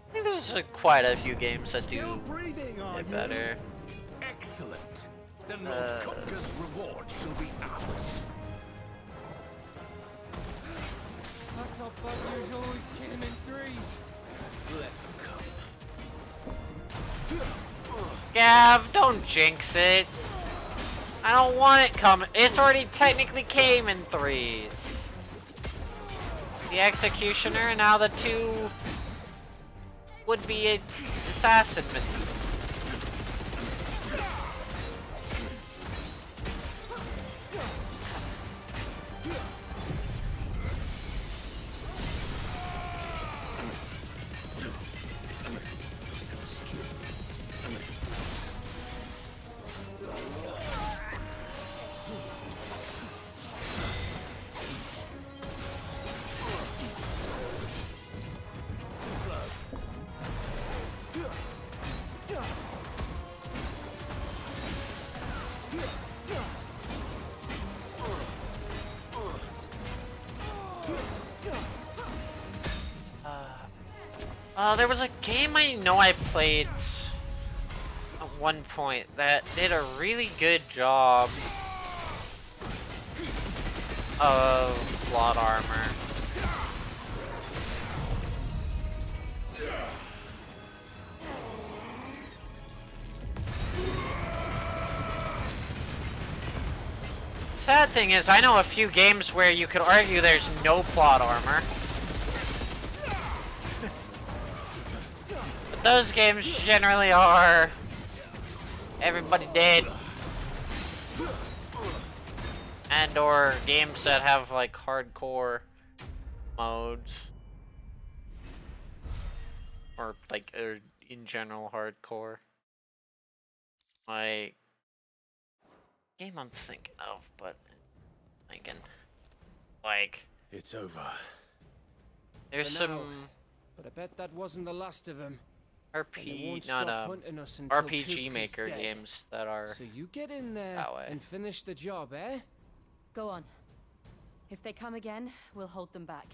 I think there's quite a few games that do it better. Excellent. Then Lord Kupka's reward shall be ours. I thought Buggy was always killing in threes. Let them come. Gav, don't jinx it. I don't want it coming. It's already technically came in threes. The executioner and now the two would-be assassin. There was a game I know I played at one point that did a really good job of plot armor. Sad thing is, I know a few games where you could argue there's no plot armor. But those games generally are everybody dead. And or games that have like hardcore modes. Or like in general hardcore. like game I'm thinking of, but thinking like It's over. there's For now. some But I bet that wasn't the last of them. And they won't RP, not stop hunting us until RPG Kupka's Maker dead. games that are So you get in there that way. and finish the job, eh? Go on. If they come again, we'll hold them back.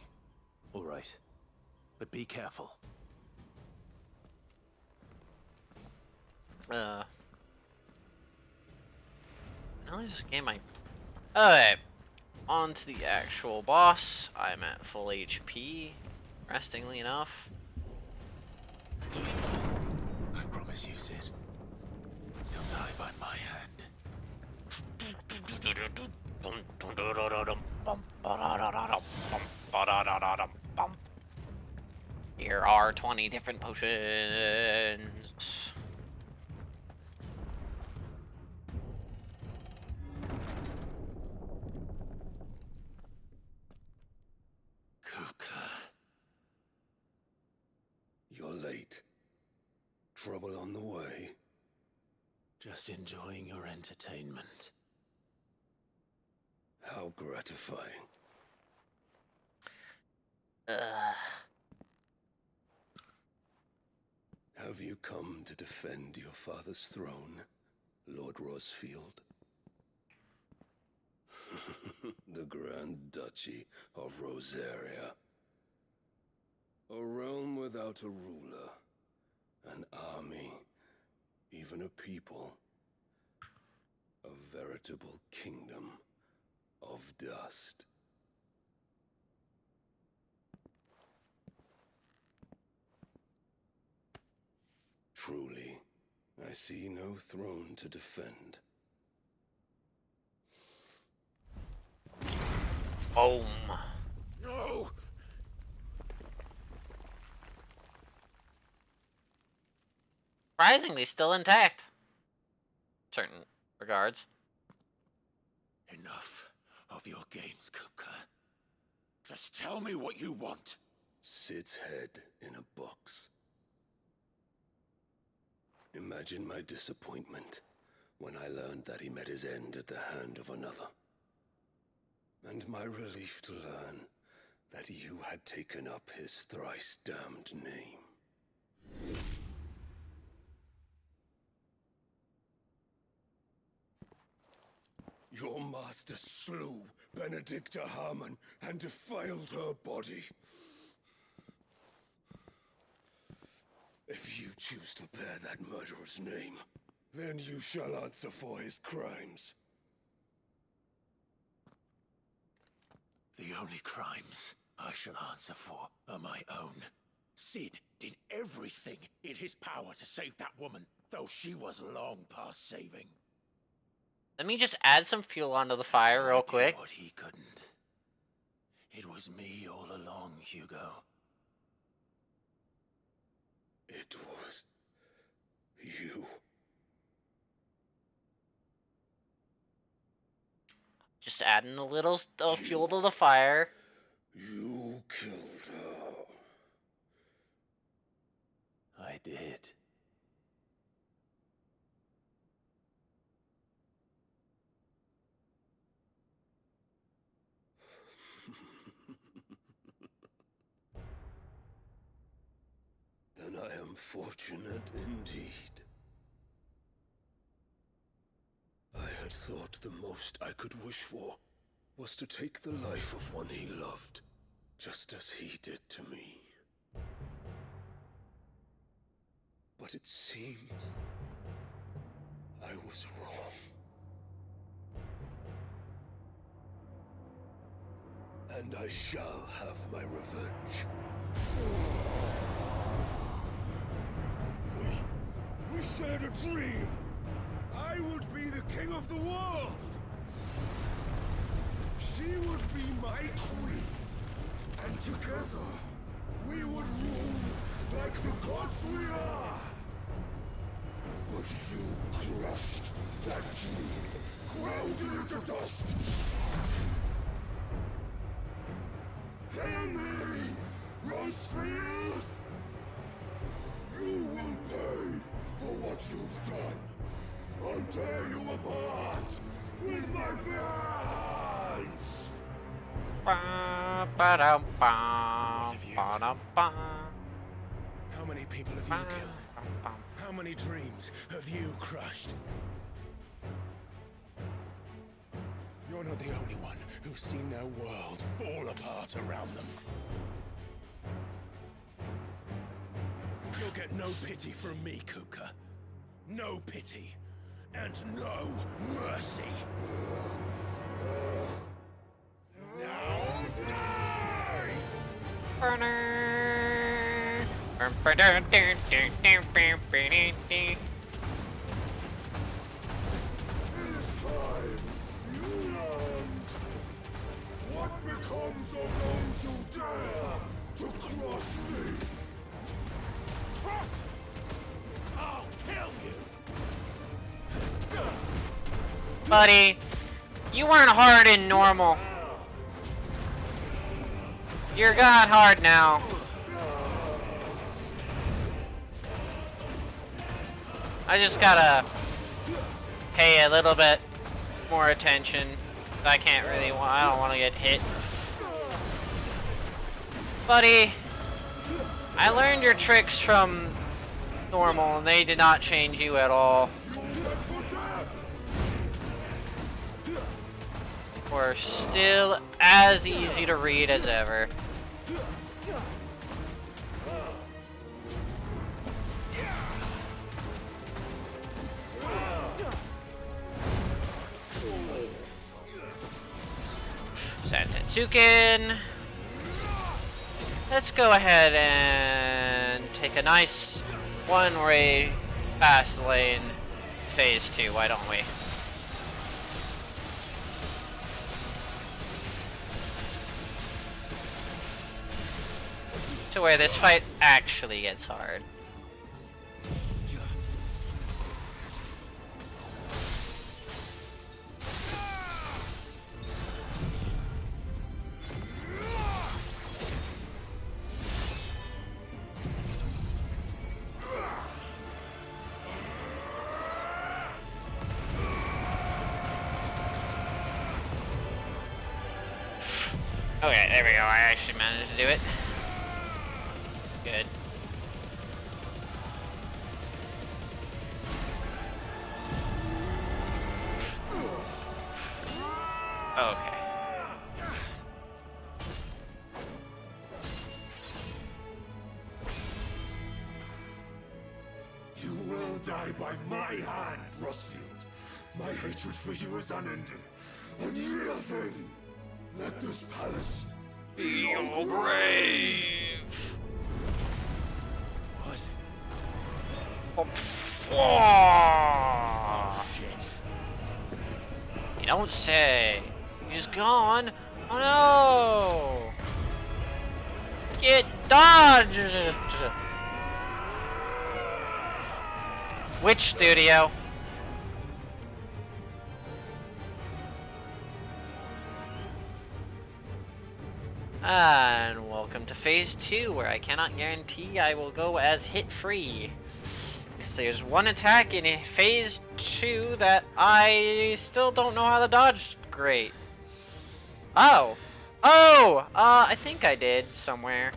All right. But be careful. Now there's a game I. Okay, on to the actual boss. I'm at full HP, interestingly enough. I promise you, Sid. You'll die by my hand. Here are 20 different potions. Kupka. You're late. Trouble on the way? Just enjoying your entertainment. How gratifying. Have you come to defend your father's throne, Lord Rosfield? The Grand Duchy of Rosaria. A realm without a ruler, an army, even a people. A veritable kingdom of dust. Truly, I see no throne to defend. Boom. No! Surprisingly, still intact. Certain regards. Enough of your games, Kupka. Just tell me what you want. Sid's head in a box. Imagine my disappointment when I learned that he met his end at the hand of another. And my relief to learn that you had taken up his thrice damned name. Your master slew Benedicta Harmon and defiled her body. If you choose to bear that murderer's name, then you shall answer for his crimes. The only crimes I shall answer for are my own. Sid did everything in his power to save that woman, though she was long past saving. Let me just add some fuel onto the fire real quick. What he couldn't. It was me all along, Hugo. It was you. Just adding a little fuel to the fire. You killed her. I did. Then I am fortunate indeed. I had thought the most I could wish for was to take the life of one he loved, just as he did to me. But it seems I was wrong. And I shall have my revenge. We shared a dream. I would be the king of the world. She would be my queen. And together, we would rule like the gods we are. But you crushed that dream, ground it into dust. Hear me, Rosefield! You will pay for what you've done. I'll tear you apart with my hands! How many people have you killed? How many dreams have you crushed? You're not the only one who's seen their world fall apart around them. You'll get no pity from me, Kuka. No pity. And no mercy. Now die! This time, you learned. What becomes of those who dare to cross me? Cross! I'll kill you! Buddy, you weren't hard in normal. You're god hard now. I just gotta pay a little bit more attention. I can't really I don't want to get hit. Buddy, I learned your tricks from normal and they did not change you at all. Or still as easy to read as ever. Sansetsuken. Let's go ahead and take a nice one-way fast lane phase 2, why don't we? To where this fight actually gets hard. Okay, there we go. I actually managed to do it. Good. Okay. You will die by my hand, Rosfield. My hatred for you is unending, unyielding. Let this palace be your grave. What? Oh, shit. You don't say. He's gone. Oh no! Get dodged! Which studio? And welcome to phase 2, where I cannot guarantee I will go as hit-free. Because there's one attack in phase 2 that I still don't know how to dodge great. Oh! Oh! I think I did somewhere.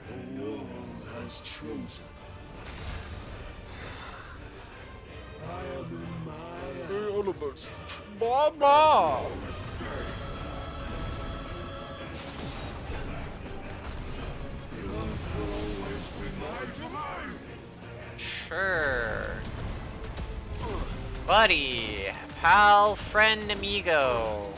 The world has chosen. I am in my element. Blah blah. The earth will always be my domain. Sure. Buddy, pal, friend, amigo.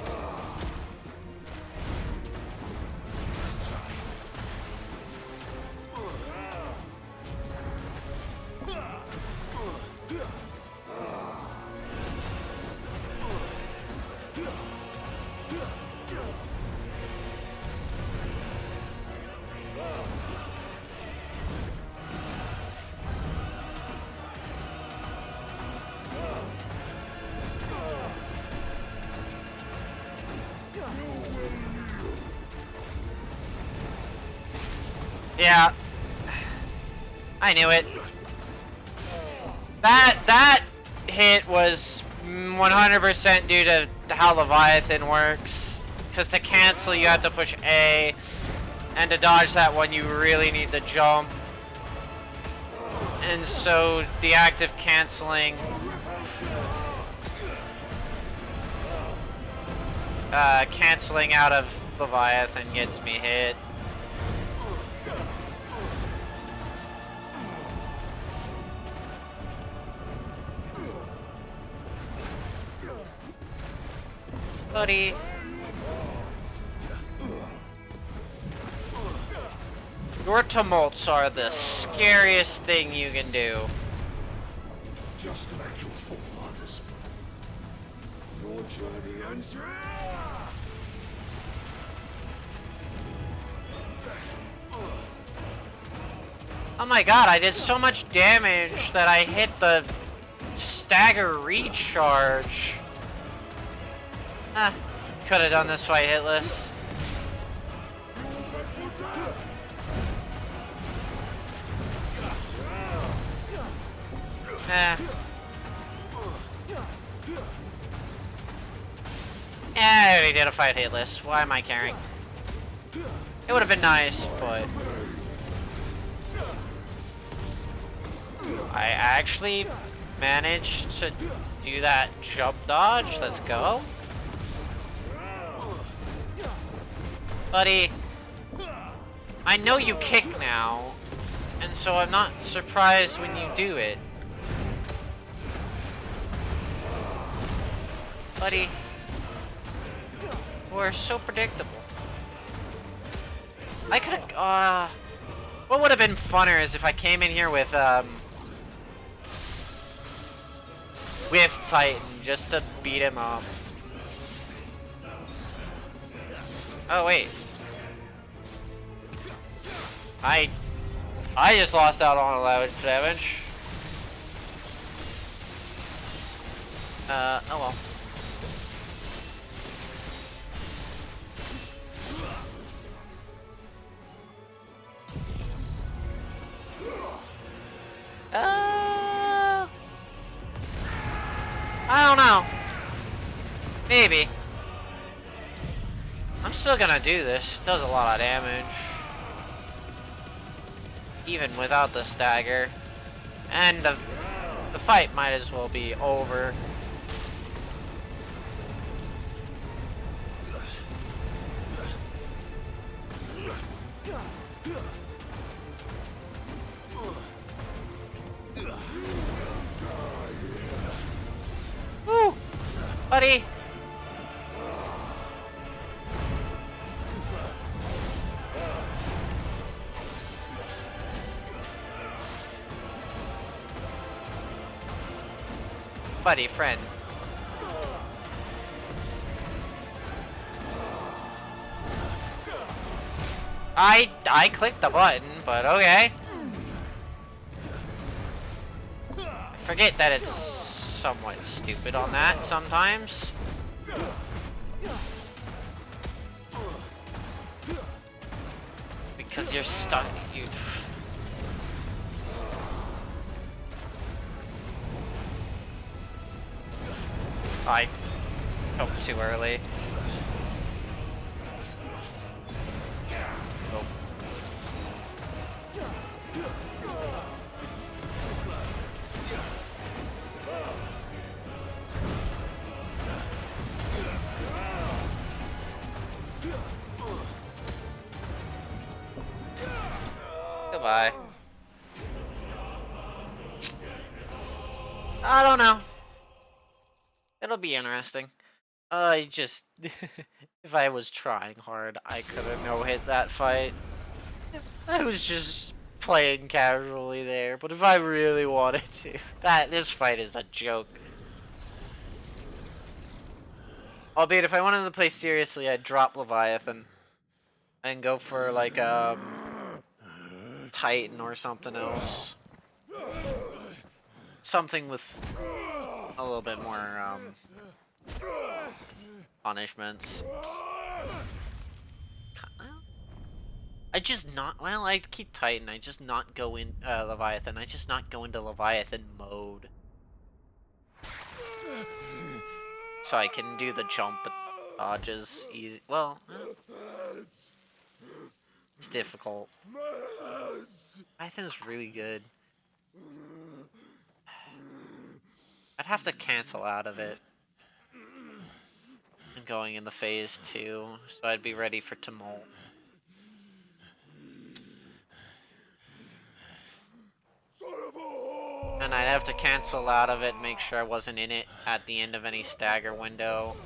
Yeah. I knew it. That hit was 100% due to how Leviathan works. Because to cancel, you have to push A. And to dodge that one, you really need to jump. And so, the active canceling... canceling out of Leviathan gets me hit. Buddy. Your tumults are the scariest thing you can do. Just like your forefathers. Your journey ends here. Oh my god, I did so much damage that I hit the stagger recharge. Ah, could have done this fight hitless. Eh. I already did a fight hitless. Why am I caring? It would have been nice, but... I actually managed to do that jump dodge. Let's go. Buddy, I know you kick now, and so I'm not surprised when you do it. Buddy, we're so predictable. I could've, what would have been funner is if I came in here with Titan, just to beat him up. Oh, wait. I just lost out on a lot of damage. Oh well. I don't know. Maybe. I'm still gonna do this. It does a lot of damage. Even without the stagger. And the fight might as well be over. Woo! Buddy! Buddy, friend. I clicked the button, but okay. I forget that it's somewhat stupid on that sometimes. Because you're stuck, you... I jumped too early. Oh. Goodbye. I don't know. It'll be interesting. I just... if I was trying hard, I could have no-hit that fight. I was just playing casually there, but if I really wanted to... this fight is a joke. Albeit, if I wanted to play seriously, I'd drop Leviathan. And go for, like, Titan or something else. Something with a little bit more, punishments. I just not, well, I keep Titan, I just not go in, Leviathan, I just not go into Leviathan mode. So I can do the jump dodges easy, well, it's difficult. Leviathan's really good. I'd have to cancel out of it. And going in the phase 2, so I'd be ready for Tumult. And I'd have to cancel out of it and make sure I wasn't in it at the end of any stagger window.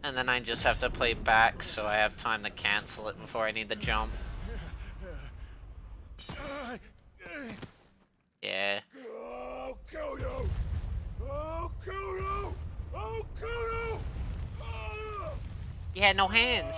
And then I just have to play back so I have time to cancel it before I need the jump. Yeah. I'll kill you! I'll kill you! I'll kill you! He had no hands.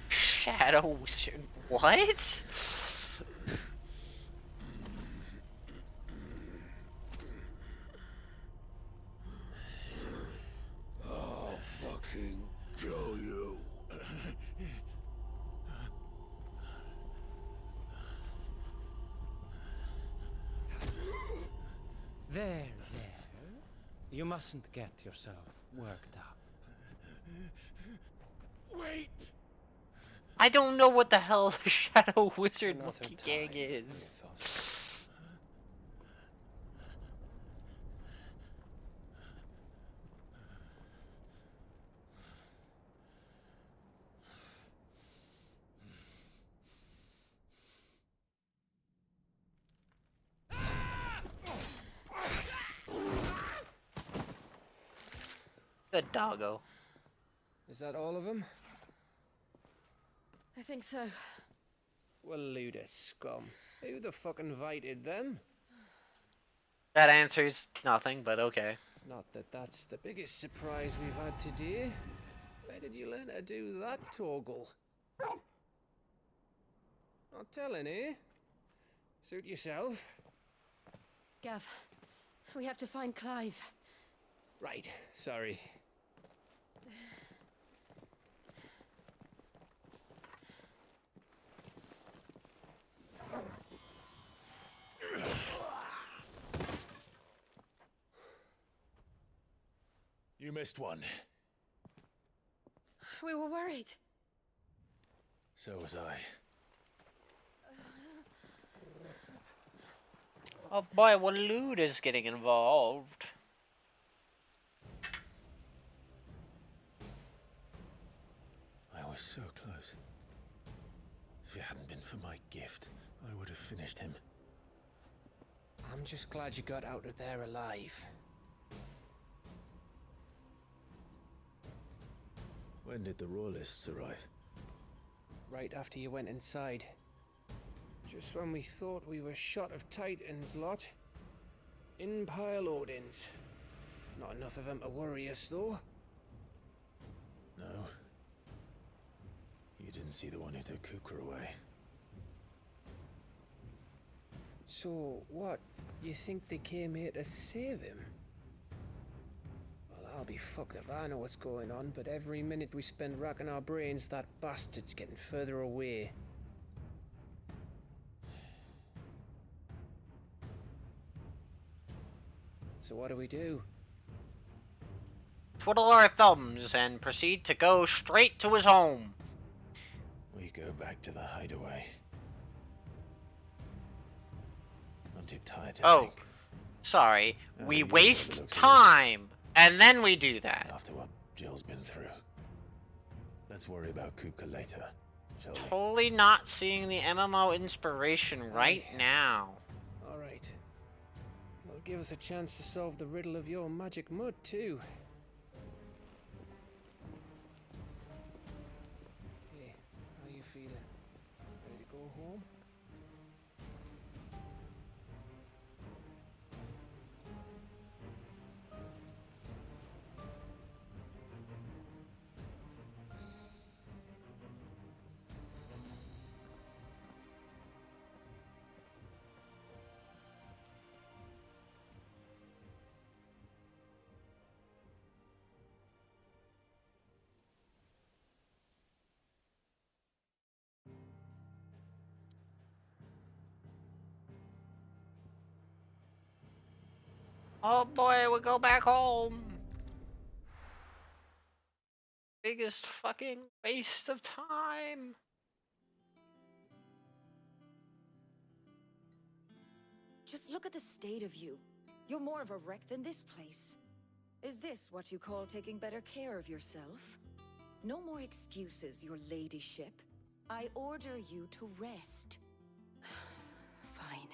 Shadow Wizard. What? I'll fucking kill you. There. You mustn't get yourself worked up. Wait! I don't know what the hell the Shadow Wizard monkey gang is. Good doggo. Is that all of them? I think so. Well, load of scum. Who the fuck invited them? That answers nothing, but okay. Not that that's the biggest surprise we've had today. Where did you learn to do that, Torgal? Not telling, eh? Suit yourself. Gav, we have to find Clive. Right, sorry. You missed one. We were worried. So was I. Oh boy, well, loot is getting involved. I was so close. If it hadn't been for my gift, I would have finished him. I'm just glad you got out of there alive. When did the Royalists arrive? Right after you went inside. Just when we thought we were shot of Titans lot. In pile Odins. Not enough of them to worry us, though. No. You didn't see the one who took Kukra away. So, what? You think they came here to save him? Well, I'll be fucked if I know what's going on, but every minute we spend racking our brains, that bastard's getting further away. So what do we do? Twiddle our thumbs and proceed to go straight to his home. We go back to the hideaway. I'm too tired to think. Sorry. We you know waste the looks of time, and then we do that. After what Jill's been through. Let's worry about Kuka later, shall we? Totally not seeing the MMO inspiration right now. Alright. It'll give us a chance to solve the riddle of your magic mud, too. Hey, how you feeling? Ready to go home? Oh boy, we go back home. Biggest fucking waste of time. Just look at the state of you. You're more of a wreck than this place. Is this what you call taking better care of yourself? No more excuses, your ladyship. I order you to rest. Fine.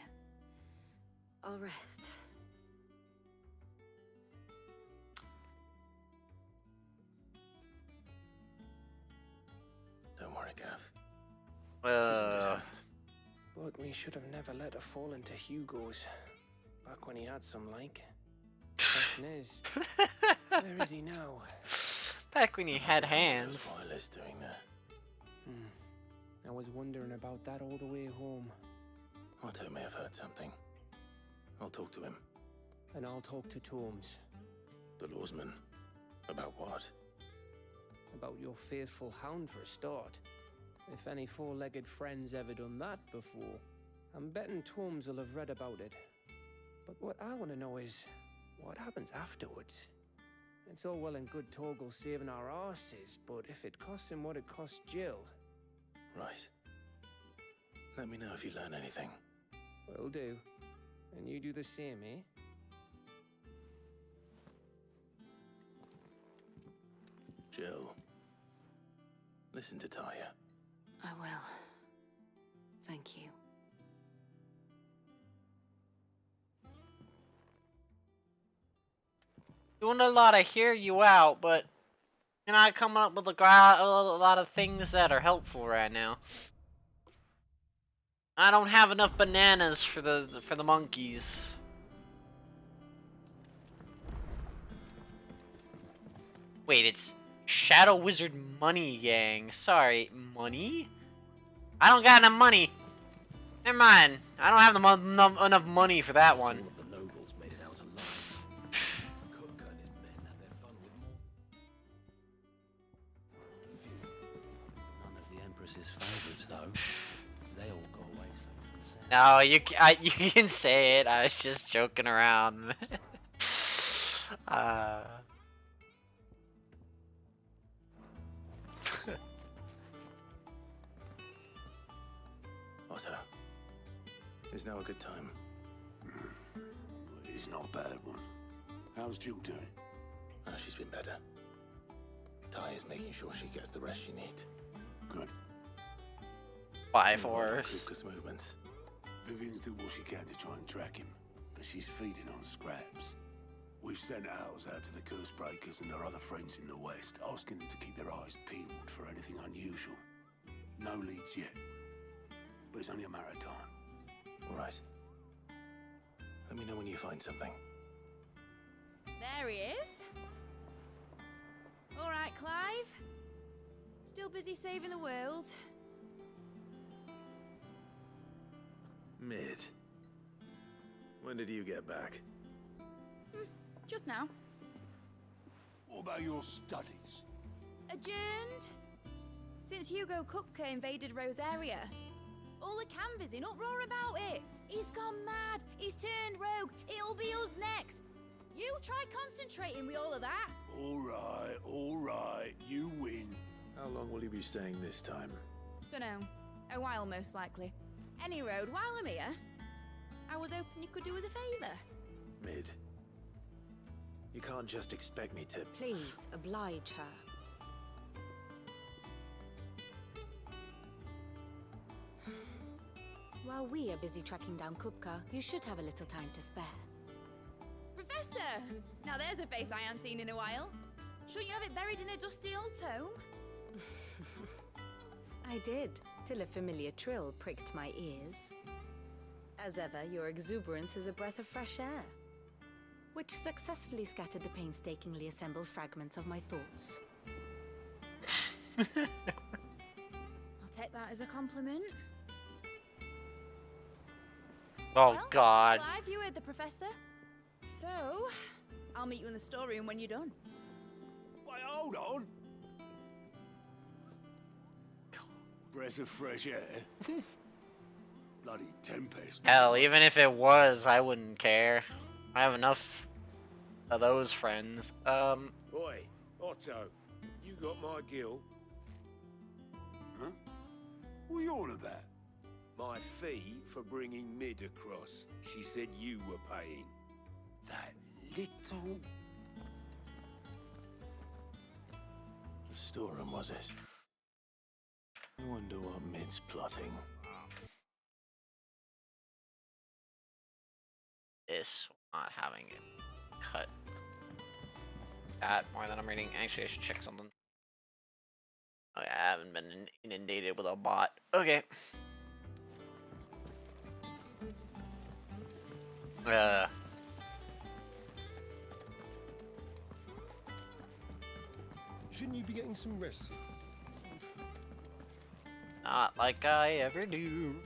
I'll rest. Don't worry, Gav. But we should have never let her fall into Hugo's. Back when he had some like. Question is, where is he now? Back when he had hands. Spoilers doing that. I was wondering about that all the way home. Otto may have heard something. I'll talk to him. And I'll talk to Tomes. The lawsman. About what? About your faithful hound for a start. If any four-legged friend's ever done that before, I'm betting Tomes will have read about it. But what I want to know is, what happens afterwards? It's all well and good Torgal saving our arses, but if it costs him what it cost Jill... Right. Let me know if you learn anything. Will do. And you do the same, eh? Jill. Listen to Taya. I will. Thank you. Doing a lot of hear you out, but you're not coming up with a lot of things that are helpful right now. I don't have enough bananas for the monkeys. Wait, it's Shadow Wizard Money Gang. Sorry, money? I don't got enough money. Never mind. I don't have enough money for that one. Favorites, though. They all go away. No, you can say it. I was just joking around. Otto, is now a good time? It's not a bad one. How's Jill doing? Oh, she's been better. Taya's making sure she gets the rest she needs. Good. By force. Lucas movements. Vivian's did what she can to try and track him, but she's feeding on scraps. We've sent ours out to the Cursebreakers and their other friends in the West, asking them to keep their eyes peeled for anything unusual. No leads yet, but it's only a matter of time. All right. Let me know when you find something. There he is. All right, Clive. Still busy saving the world. Mid. When did you get back? Just now. What about your studies? Adjourned. Since Hugo Kupka invaded Rosaria. All the canvassing in uproar about it. He's gone mad. He's turned rogue. It'll be us next. You try concentrating with all of that. All right, you win. How long will you be staying this time? Dunno. A while, most likely. Any road, while I'm here, I was hoping you could do us a favour. Mid. You can't just expect me to... Please, oblige her. While we are busy tracking down Kupka, you should have a little time to spare. Professor! Now there's a face I haven't seen in a while. Shouldn't you have it buried in a dusty old tome? I did, till a familiar trill pricked my ears. As ever, your exuberance is a breath of fresh air, which successfully scattered the painstakingly assembled fragments of my thoughts. I'll take that as a compliment. Oh, well, God. Clive, you heard the professor. So, I'll meet you in the storeroom when you're done. Wait, hold on. Breath of fresh air. Bloody tempest. Hell, even if it was, I wouldn't care. I have enough those friends. Oi, Otto, you got my gill? Huh? What are you on about? My fee for bringing Mid across. She said you were paying. That little... The storeroom, was it? I wonder what Mid's plotting. This not having it cut that more than I'm reading. Actually, I should check something. Okay, I haven't been inundated with a bot. Okay. Shouldn't you be getting some rest? Not like I ever do.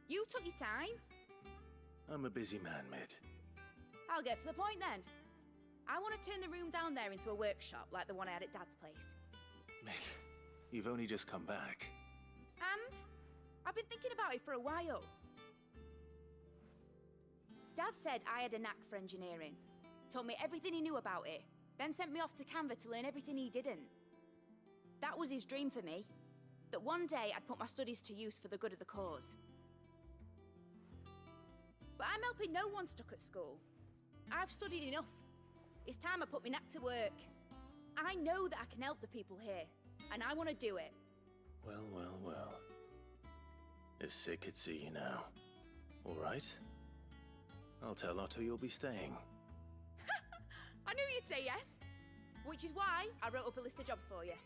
You took your time. I'm a busy man, Mid. I'll get to the point then. I want to turn the room down there into a workshop like the one I had at Dad's place. Mid, you've only just come back. And I've been thinking about it for a while. Dad said I had a knack for engineering. Told me everything he knew about it. Then sent me off to Canva to learn everything he didn't. That was his dream for me. That one day I'd put my studies to use for the good of the cause. But I'm helping no one stuck at school. I've studied enough. It's time I put my knack to work. I know that I can help the people here, and I want to do it. Well, well, well. If Sid could see you now. All right. I'll tell Otto you'll be staying. I knew you'd say yes. Which is why I wrote up a list of jobs for you.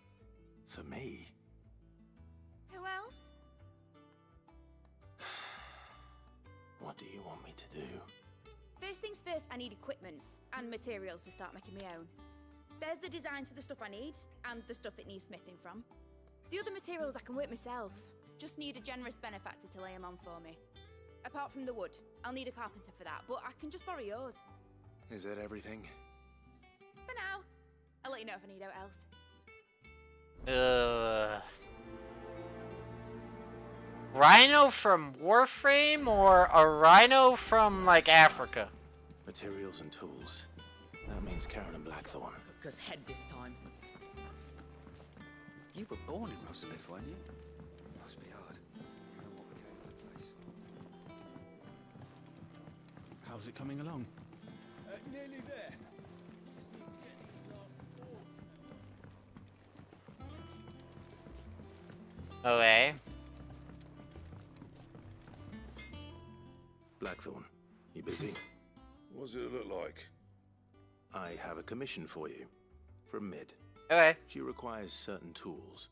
For me? Who else? What do you want me to do? First things first, I need equipment and materials to start making my own. There's the designs for the stuff I need and the stuff it needs smithing from. The other materials I can work myself. Just need a generous benefactor to lay them on for me. Apart from the wood, I'll need a carpenter for that, but I can just borrow yours. Is that everything? For now. I'll let you know if I need out else. Rhino from Warframe or a rhino from like Africa? Materials and tools. That means Karen and Blackthorn. Because head this time. You were born in Rosalith, weren't you? Must be hard. I don't know what became of the place. How's it coming along? Nearly there. Just need to get these last boards. Okay. Blackthorn, you busy? What does it look like? I have a commission for you. From Mid. Okay. She requires certain tools.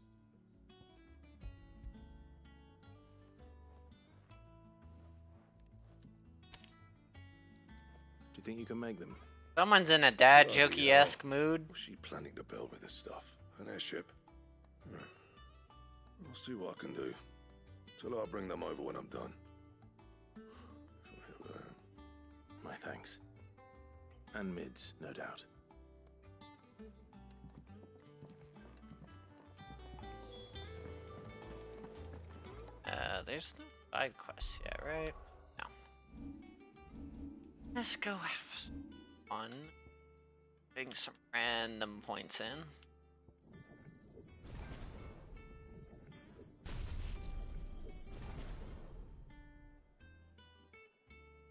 Do you think you can make them? Someone's in a dad jokey-esque mood. Was she planning to build with this stuff? An airship? I'll see what I can do. Tell her I'll bring them over when I'm done. My thanks. And Mid's, no doubt. There's no side quests yet, right? No. Let's go have some fun. Putting some random points in.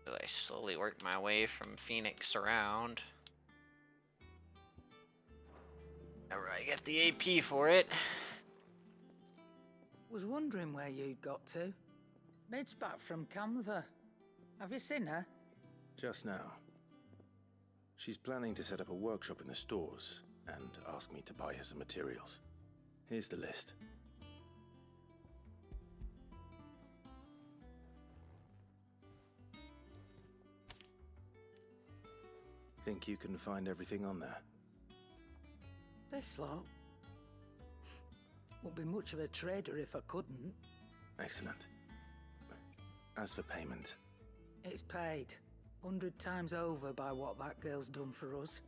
I slowly work my way from Phoenix around. Whenever I get the AP for it. Was wondering where you'd got to. Mid's back from Canva. Have you seen her? Just now. She's planning to set up a workshop in the stores and ask me to buy her some materials. Here's the list. Think you can find everything on there? This lot. Wouldn't be much of a trader if I couldn't. Excellent. As for payment... It's paid. 100 times over by what that girl's done for us.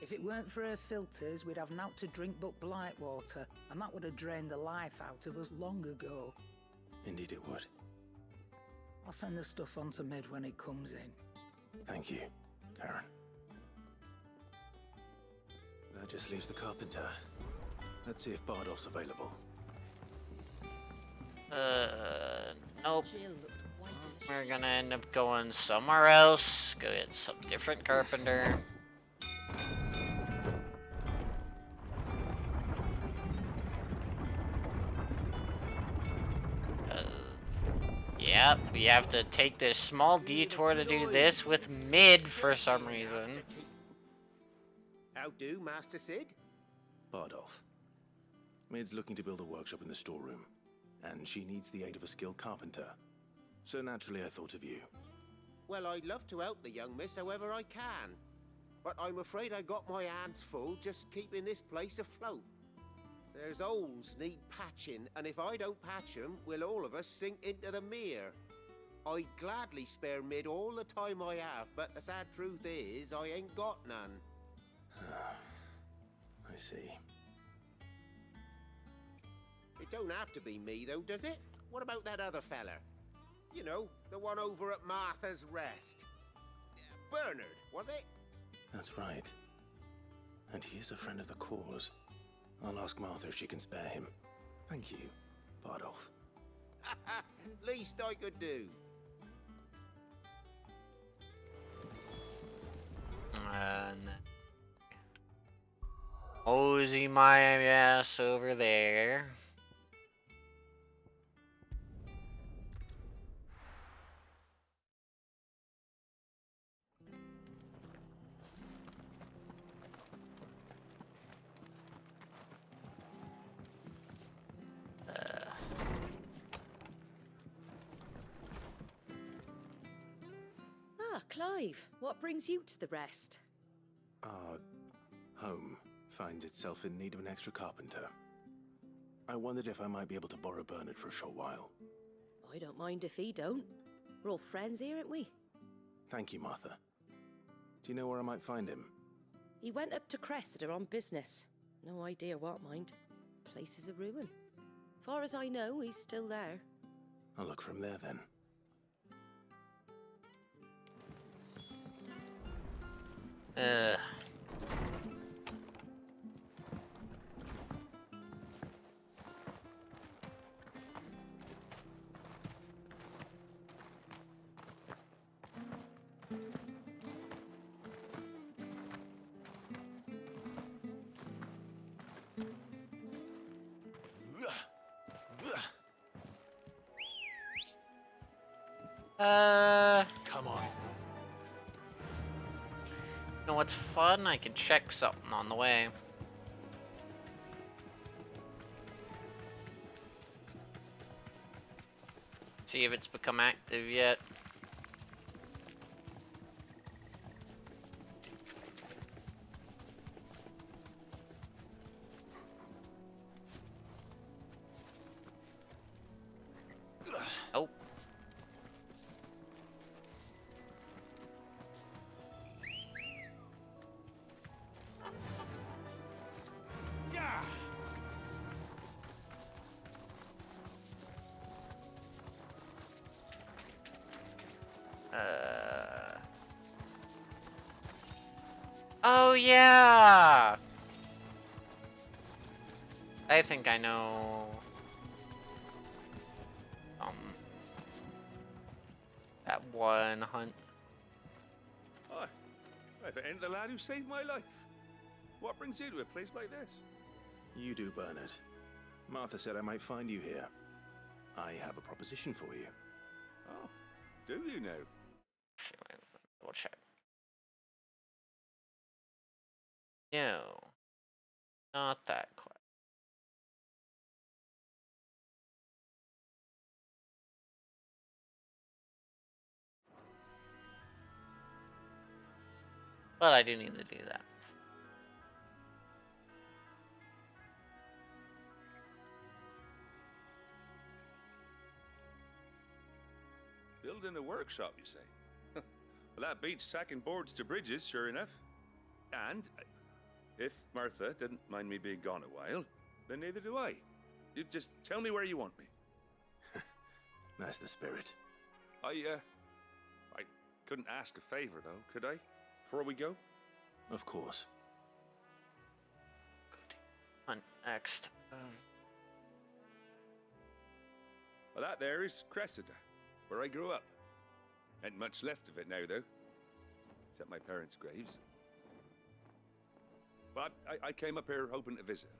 If it weren't for her filters, we'd have naught to drink but blight water, and that would have drained the life out of us long ago. Indeed it would. I'll send the stuff on to Mid when it comes in. Thank you, Karen. just leaves the carpenter. Let's see if Bardolph's available. Nope. We're gonna end up going somewhere else. Go get some different carpenter. Yep, we have to take this small detour to do this with Mid for some reason. How do, Master Sid? Bardolph. Mid's looking to build a workshop in the storeroom, and she needs the aid of a skilled carpenter. So naturally I thought of you. Well, I'd love to help the young miss however I can. But I'm afraid I got my hands full just keeping this place afloat. There's holes need patching, and if I don't patch them, we'll all of us sink into the mere. I'd gladly spare Mid all the time I have, but the sad truth is, I ain't got none. I see. It don't have to be me, though, does it? What about that other fella? You know, the one over at Martha's Rest. Bernard, was it? That's right. And he is a friend of the cause. I'll ask Martha if she can spare him. Thank you, Bardolph. Least I could do. Mosey my ass over there. Ah, Clive, what brings you to the Rest? Our home finds itself in need of an extra carpenter. I wondered if I might be able to borrow Bernard for a short while. I don't mind if he don't. We're all friends here, aren't we? Thank you, Martha. Do you know where I might find him? He went up to Cressida on business. No idea what, mind. Place is a ruin. Far as I know, he's still there. I'll look for him there then. Come on. You know what's fun? I can check something on the way. See if it's become active yet. Oh. Oh yeah! I think I know. That one hunt. Hi. If it ain't the lad who saved my life. What brings you to a place like this? You do, Bernard. Martha said I might find you here. I have a proposition for you. Oh, do you now? Double check. No, not that quest. But I do need to do that. Building a workshop, you say? Well, that beats tacking boards to bridges, sure enough. And if Martha didn't mind me being gone a while, then neither do I. You just tell me where you want me. That's the spirit. I couldn't ask a favor, though, could I? Before we go? Of course. next? Well, that there is Cressida, where I grew up. Ain't much left of it now, though. Except my parents' graves. But I came up here hoping to visit.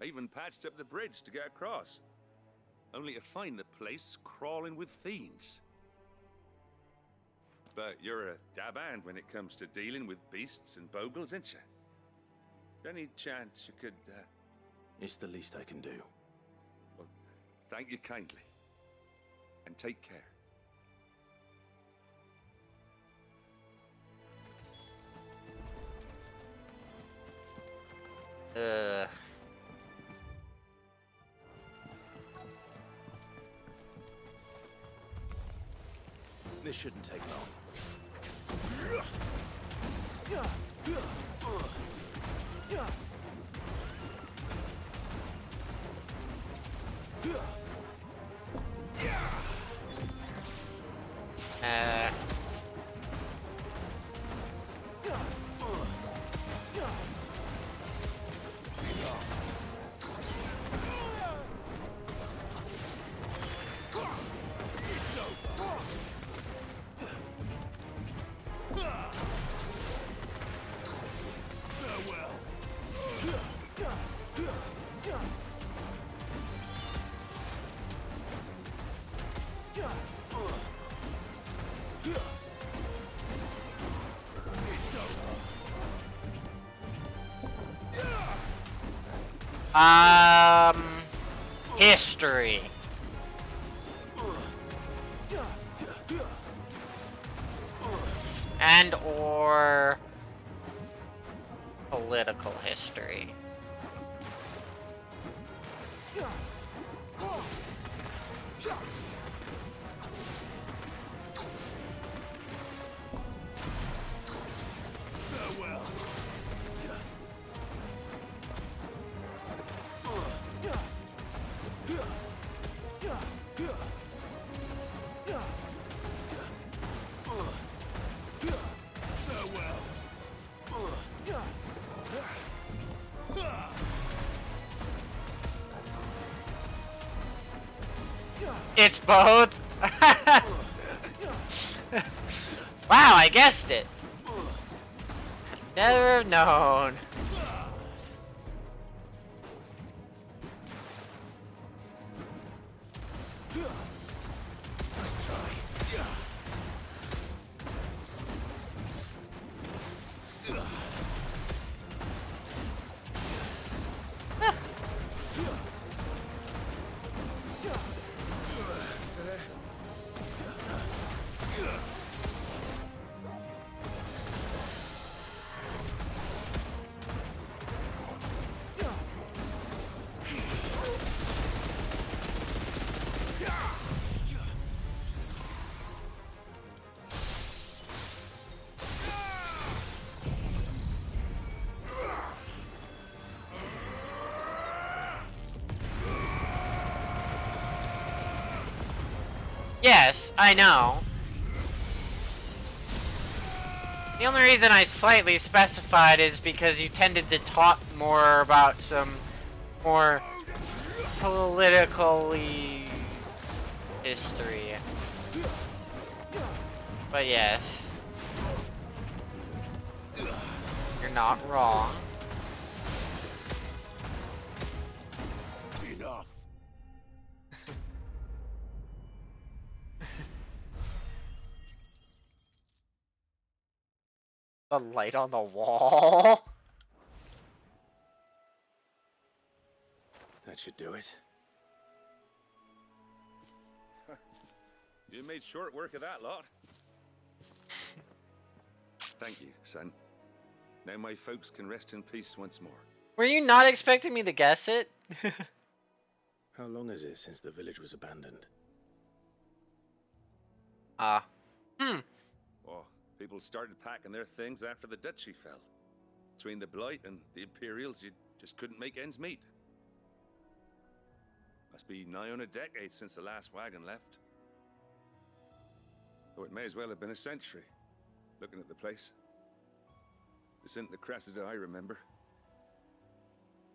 I even patched up the bridge to get across. Only to find the place crawling with fiends. But you're a dab hand when it comes to dealing with beasts and bogles, ain't you? Any chance you could, It's the least I can do. Well, thank you kindly. And take care. This shouldn't take long. History. And or political history. It's both. Wow, I guessed it. Never have known. Nice try. Yes, I know. The only reason I slightly specified is because you tended to talk more about some more politically history. But yes, you're not wrong. Enough. The light on the wall? That should do it. You made short work of that lot. Thank you, son. Now my folks can rest in peace once more. Were you not expecting me to guess it? How long is it since the village was abandoned? Well, people started packing their things after the duchy fell. Between the Blight and the Imperials, you just couldn't make ends meet. Must be nigh on a decade since the last wagon left. Though it may as well have been a century, looking at the place. This isn't the Cressida I remember.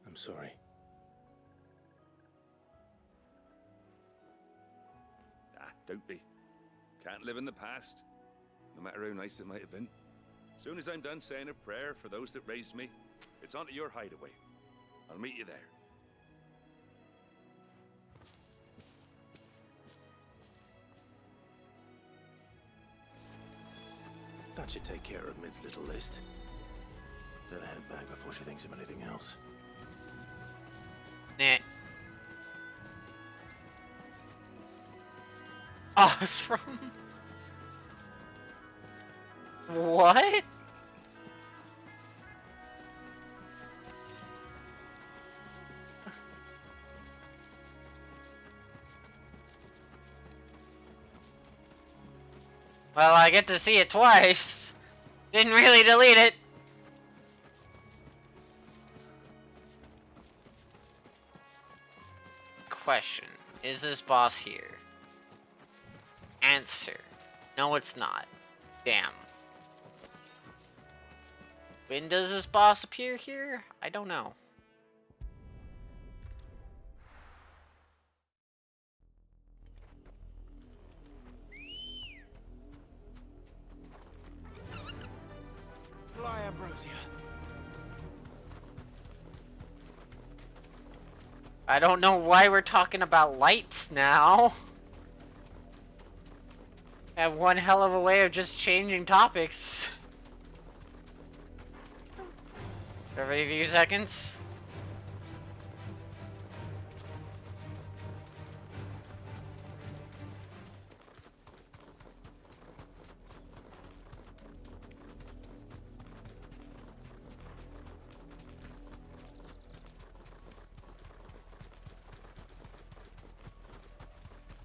I'm sorry. Don't be. Can't live in the past, no matter how nice it might have been. Soon as I'm done saying a prayer for those that raised me, it's onto your hideaway. I'll meet you there. That should take care of Mid's little list. Better head back before she thinks of anything else. Nah. Oh, it's from... What? Well, I get to see it twice. Didn't really delete it. Question. Is this boss here? Answer. No, it's not. Damn. When does this boss appear here? I don't know. Fly, Ambrosia. I don't know why we're talking about lights now. I have one hell of a way of just changing topics. Every few seconds.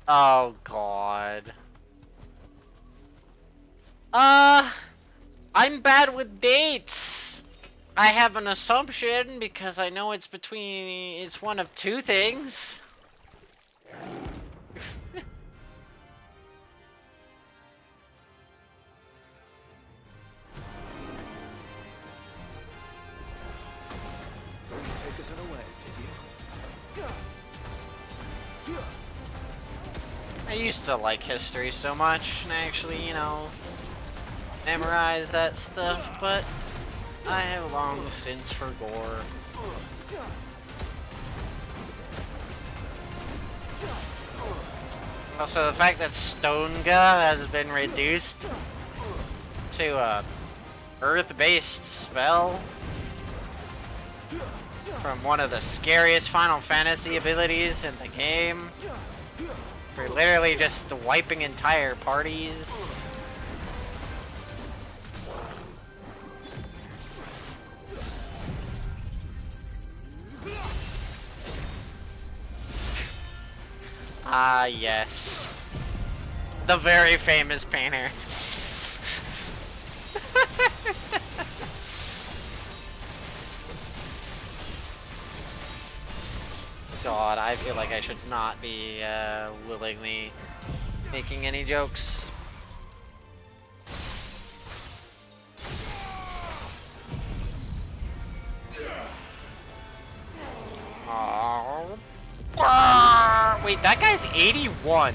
Oh god. I'm bad with dates. I have an assumption because I know it's one of two things. So you take us unawares, did you? I used to like history so much and actually, you know, memorize that stuff, but I have long since forgore. Also, the fact that Stonega has been reduced to a earth-based spell from one of the scariest Final Fantasy abilities in the game, for literally just wiping entire parties. Ah, yes. The very famous painter. God, I feel like I should not be willingly making any jokes. Oh. Wait, that guy's 81.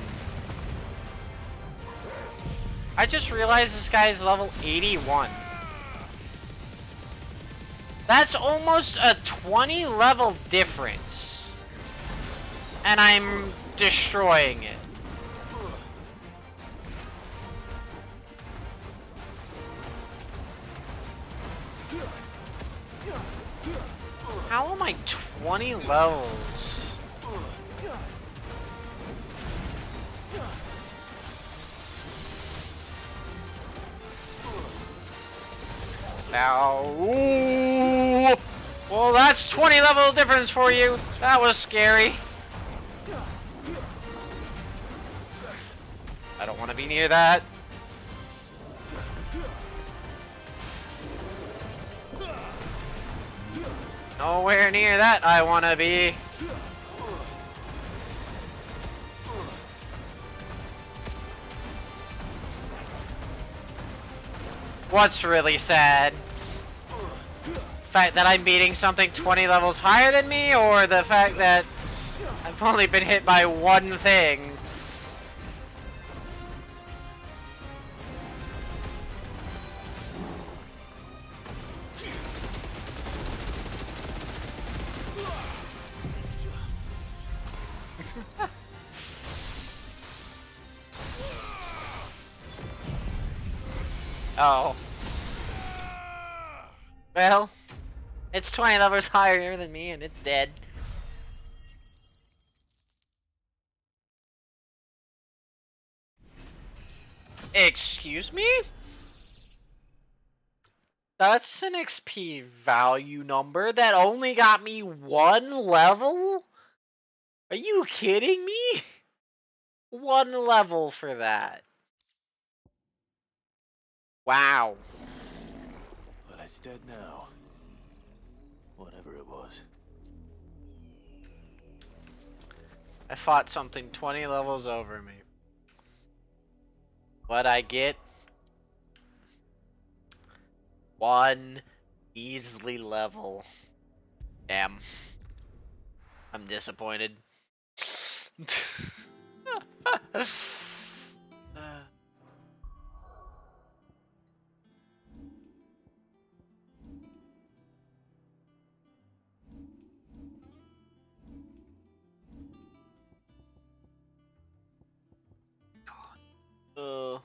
I just realized this guy is level 81. That's almost a 20 level difference. And I'm destroying it. How am I 20 levels? Now, ooh, well, that's 20 level difference for you. That was scary. I don't want to be near that. Nowhere near that I want to be. What's really sad? The fact that I'm beating something 20 levels higher than me, or the fact that I've only been hit by one thing? Oh. Well, it's 20 levels higher than me and it's dead. Excuse me? That's an XP value number that only got me 1 level? Are you kidding me? 1 level for that. Wow. Well, it's dead now. Whatever it was. I fought something 20 levels over me. What I get? 1 easily level. Damn. I'm disappointed. Uh.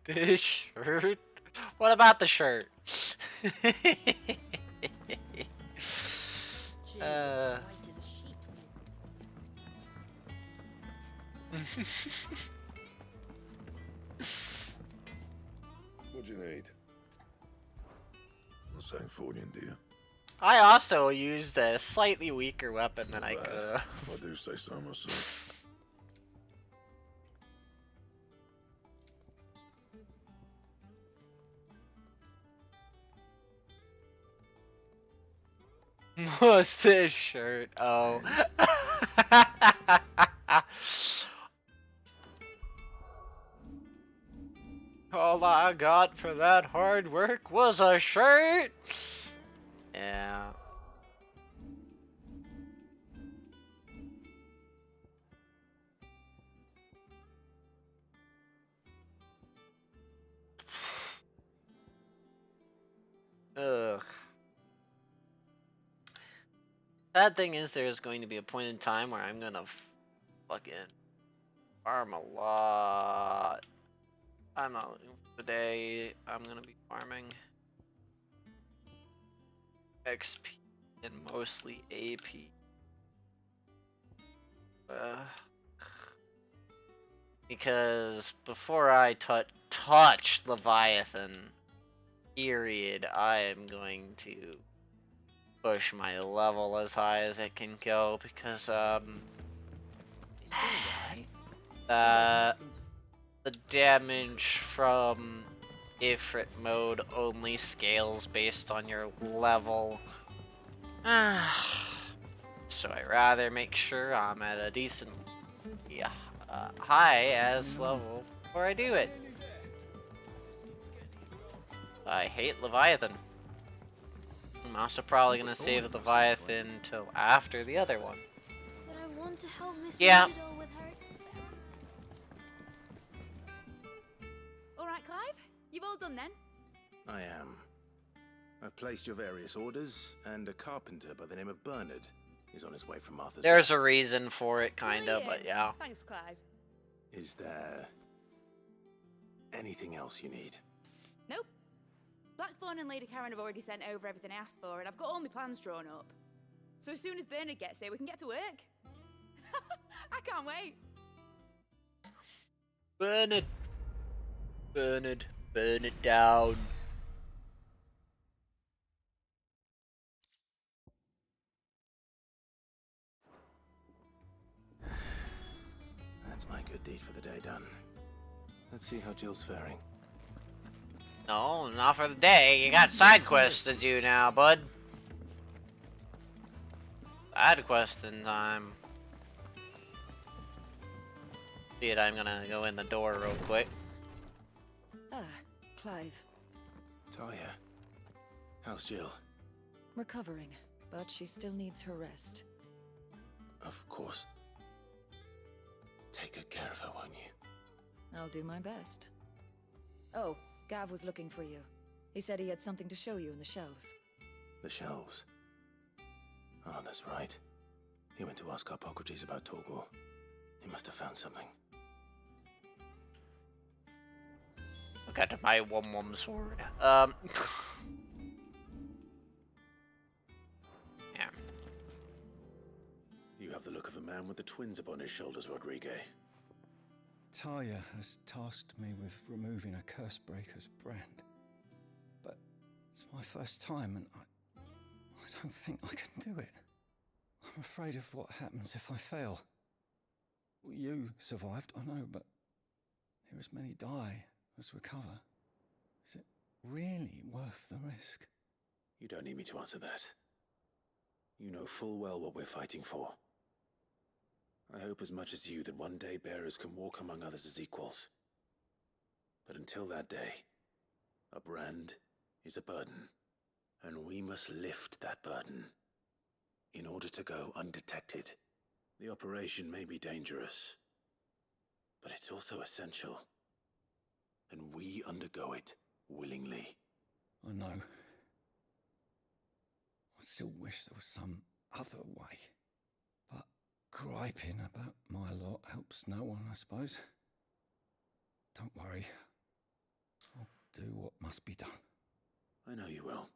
This shirt? What about the shirt? What do you need? Not saying Fordian, do you? I also used a slightly weaker weapon than I could. If I do say so myself. What's this shirt? Oh. All I got for that hard work was a shirt. Yeah. Ugh. Bad thing is there's going to be a point in time where I'm gonna fucking farm a lot. I'm not looking for today. I'm gonna be farming XP and mostly AP. Because before I touch Leviathan, period, I am going to push my level as high as it can go because the damage from FFmode only scales based on your level. So I rather make sure I'm at a decent high as level before I do it. I hate Leviathan. I'm also probably gonna save Leviathan till after the other one. But I want to help Miss Yeah. Mordor with her experiment. All right, Clive, you've all done then. I am. I've placed your various orders, and a carpenter by the name of Bernard is on his way from Martha's There's a Rest. reason for it, kinda, but yeah. Thanks, Clive. Is there anything else you need? Nope. Blackthorn and Lady Karen have already sent over everything I asked for, and I've got all my plans drawn up. So as soon as Bernard gets here, we can get to work. I can't wait. Bernard. Bernard. Burn it down. That's my good deed for the day done. Let's see how Jill's faring. No, not for the day. You got side quests to do now, bud. Side questing time. Shit, I'm gonna go in the door real quick. Ah, Clive. Talia, how's Jill? Recovering, but she still needs her rest. Of course. Take good care of her, won't you? I'll do my best. Oh, Gav was looking for you. He said he had something to show you in the shelves. The shelves. Oh, that's right. He went to ask Harpocrates about Torgor. He must have found something. Look at my wom sword. Yeah. You have the look of a man with the twins upon his shoulders, Rodrigue. Taya has tasked me with removing a Cursebreaker's brand. But it's my first time and I don't think I can do it. I'm afraid of what happens if I fail. You survived, I know, but there as many die as recover. Is it really worth the risk? You don't need me to answer that. You know full well what we're fighting for. I hope as much as you that one day bearers can walk among others as equals. But until that day, a brand is a burden, and we must lift that burden in order to go undetected. The operation may be dangerous, but it's also essential, and we undergo it willingly. I know. I still wish there was some other way. But griping about my lot helps no one, I suppose. Don't worry. I'll do what must be done. I know you will.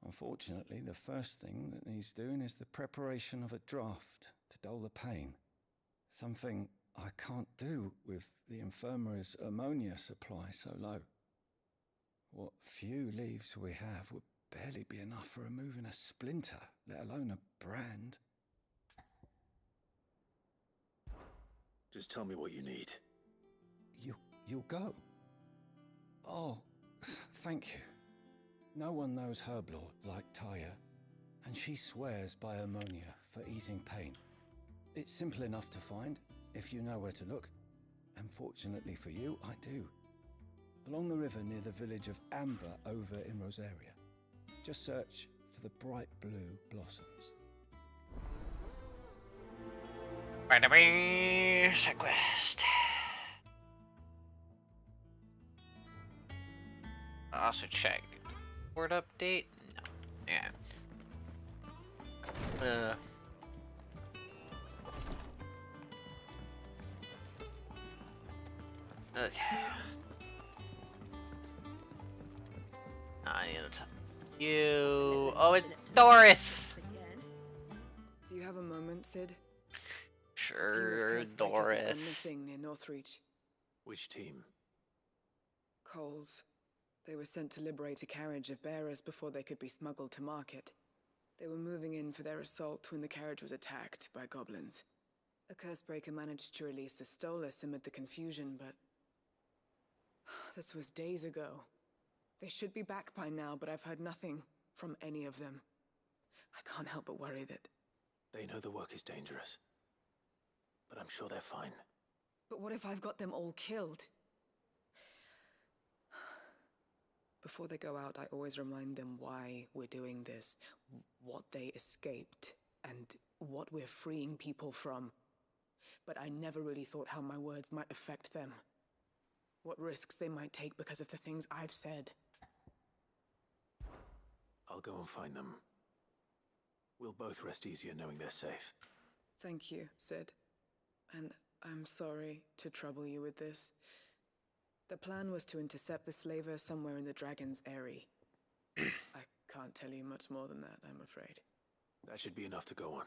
Unfortunately, the first thing that needs doing is the preparation of a draft to dull the pain. Something I can't do with the infirmary's ammonia supply so low. What few leaves we have would barely be enough for removing a splinter, let alone a brand. Just tell me what you need. You'll go? Oh, thank you. No one knows Herblord like Taya, and she swears by ammonia for easing pain. It's simple enough to find, if you know where to look. And fortunately for you, I do. Along the river near the village of Amber over in Rosaria. Just search for the bright blue blossoms. Side quest. Also check. Board update? No. Yeah. Okay. I need to talk to you. Oh, it's Doris! Do you have a moment, Sid? Sure, Team of Doris. has gone missing near Northreach. Which team? Coles. They were sent to liberate a carriage of bearers before they could be smuggled to market. They were moving in for their assault when the carriage was attacked by goblins. A Cursebreaker managed to release a Stolus amid the confusion, but this was days ago. They should be back by now, but I've heard nothing from any of them. I can't help but worry that... They know the work is dangerous, but I'm sure they're fine. But what if I've got them all killed? Before they go out, I always remind them why we're doing this, what they escaped, and what we're freeing people from. But I never really thought how my words might affect them. What risks they might take because of the things I've said. I'll go and find them. We'll both rest easier knowing they're safe. Thank you, Sid. And I'm sorry to trouble you with this. The plan was to intercept the slaver somewhere in the Dragon's Eyrie. I can't tell you much more than that, I'm afraid. That should be enough to go on.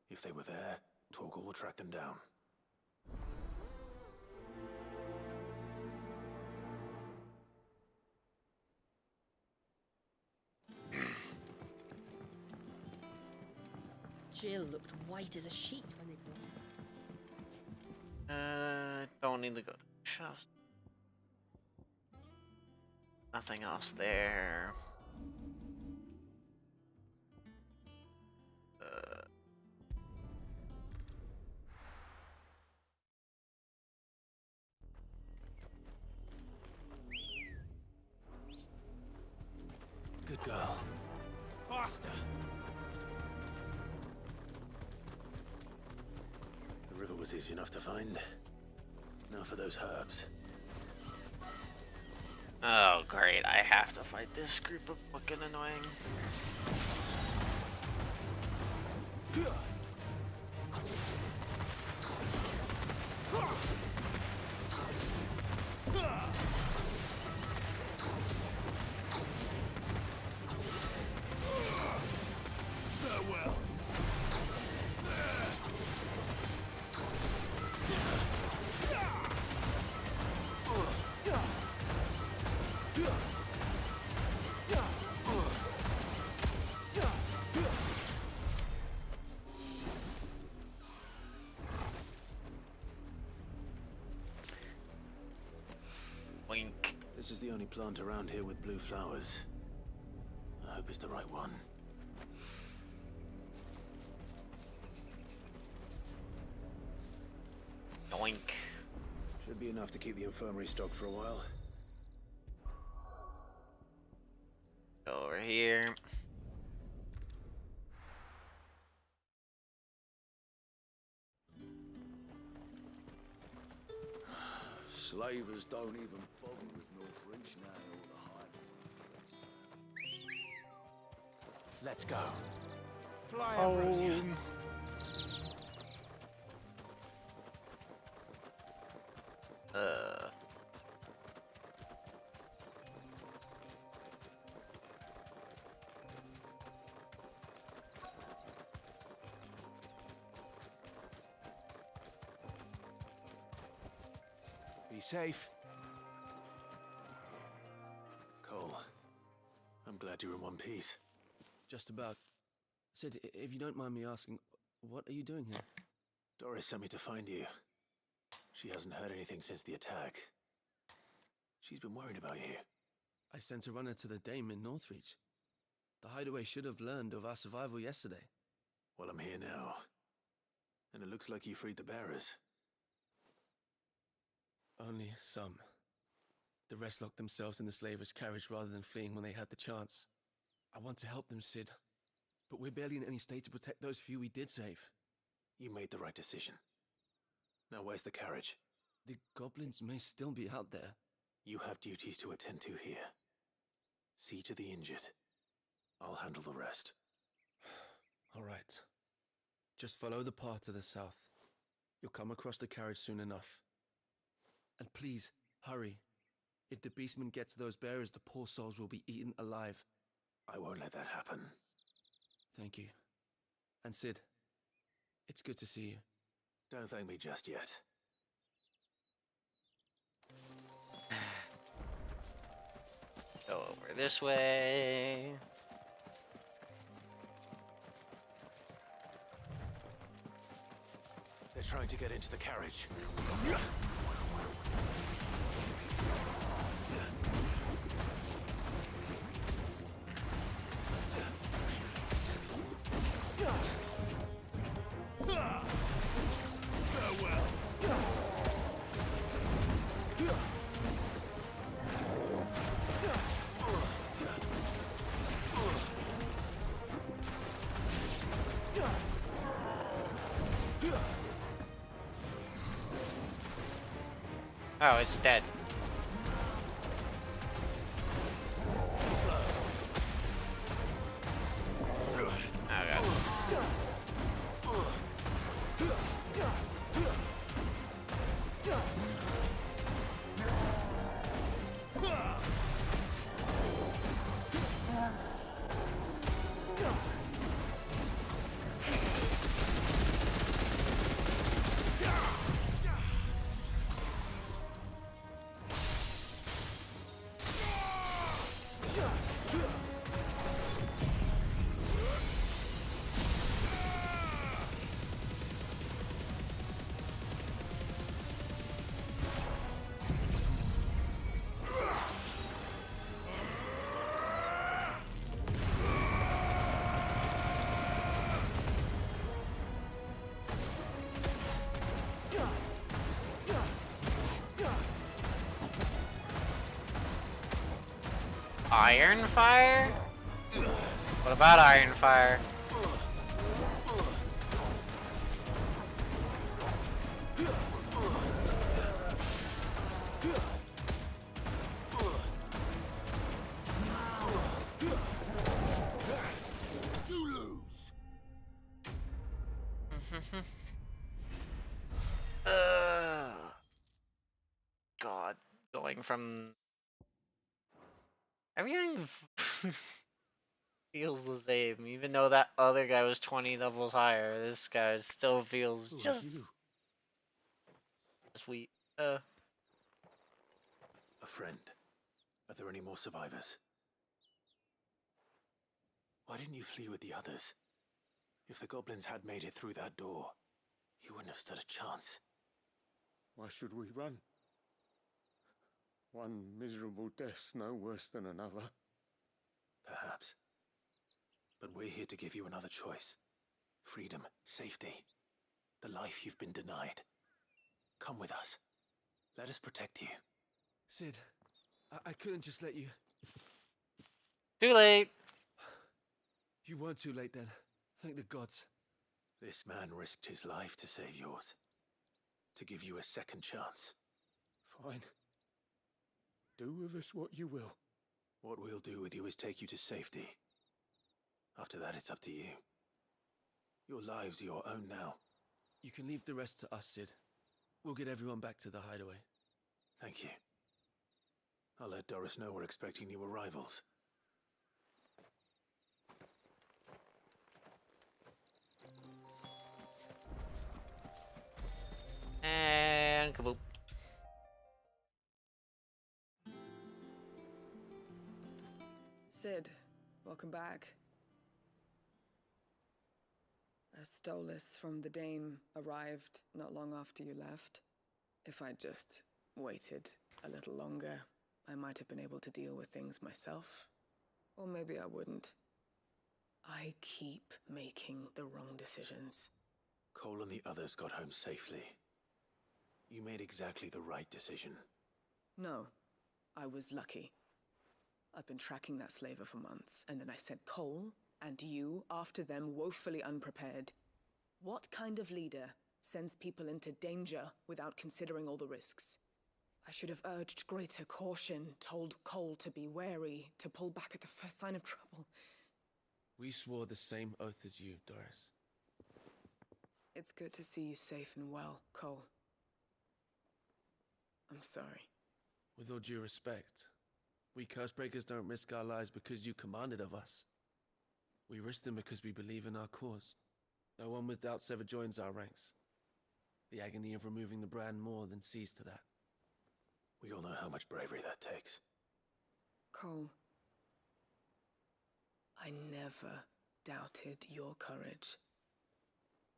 If they were there, Torgal will track them down. Jill looked white as a sheet when they brought her. Don't need to go to the chest. Nothing else there. Good girl. Faster! The river was easy enough to find. Now for those herbs. Oh, great. I have to fight this group of fucking annoying. is the only plant around here with blue flowers. I hope it's the right one. Doink. Should be enough to keep the infirmary stocked for a while. Over here. Slavers don't even bother with Northridge now, all the high. Let's go. Fly, Ambrosia. Be safe. Cole, I'm glad you're in one piece. Just about. Sid, if you don't mind me asking, what are you doing here? Doris sent me to find you. She hasn't heard anything since the attack. She's been worried about you. I sent a runner to the Dame in Northreach. The hideaway should have learned of our survival yesterday. Well, I'm here now. And it looks like you freed the bearers. Only some. The rest locked themselves in the slavers' carriage rather than fleeing when they had the chance. I want to help them, Sid. But we're barely in any state to protect those few we did save. You made the right decision. Now where's the carriage? The goblins may still be out there. You have duties to attend to here. See to the injured. I'll handle the rest. All right. Just follow the path to the south. You'll come across the carriage soon enough. And please, hurry. If the beastmen get to those bearers, the poor souls will be eaten alive. I won't let that happen. Thank you. And Sid, it's good to see you. Don't thank me just yet. Go over this way. They're trying to get into the carriage. Oh, it's dead. Iron Fire? What about Iron Fire? You lose. God, going from everything feels the same, even though that other guy was 20 levels higher. This guy still feels just sweet. A friend. Are there any more survivors? Why didn't you flee with the others? If the goblins had made it through that door, you wouldn't have stood a chance. Why should we run? One miserable death's no worse than another. Perhaps. But we're here to give you another choice. Freedom, safety, the life you've been denied. Come with us. Let us protect you. Sid, I couldn't just let you... Too late. You weren't too late then. Thank the gods. This man risked his life to save yours. To give you a second chance. Fine. Do with us what you will. What we'll do with you is take you to safety. After that, it's up to you. Your lives are your own now. You can leave the rest to us, Sid. We'll get everyone back to the hideaway. Thank you. I'll let Doris know we're expecting new arrivals. And kaboom. Sid, welcome back. A Stolas from the Dame arrived not long after you left. If I'd just waited a little longer, I might have been able to deal with things myself. Or maybe I wouldn't. I keep making the wrong decisions. Cole and the others got home safely. You made exactly the right decision. No, I was lucky. I've been tracking that slaver for months, and then I sent Cole and you after them woefully unprepared. What kind of leader sends people into danger without considering all the risks? I should have urged greater caution, told Cole to be wary, to pull back at the first sign of trouble. We swore the same oath as you, Doris. It's good to see you safe and well, Cole. I'm sorry. With all due respect, we Cursebreakers don't risk our lives because you commanded of us. We risk them because we believe in our cause. No one with doubts ever joins our ranks. The agony of removing the brand more than sees to that. We all know how much bravery that takes. Cole, I never doubted your courage.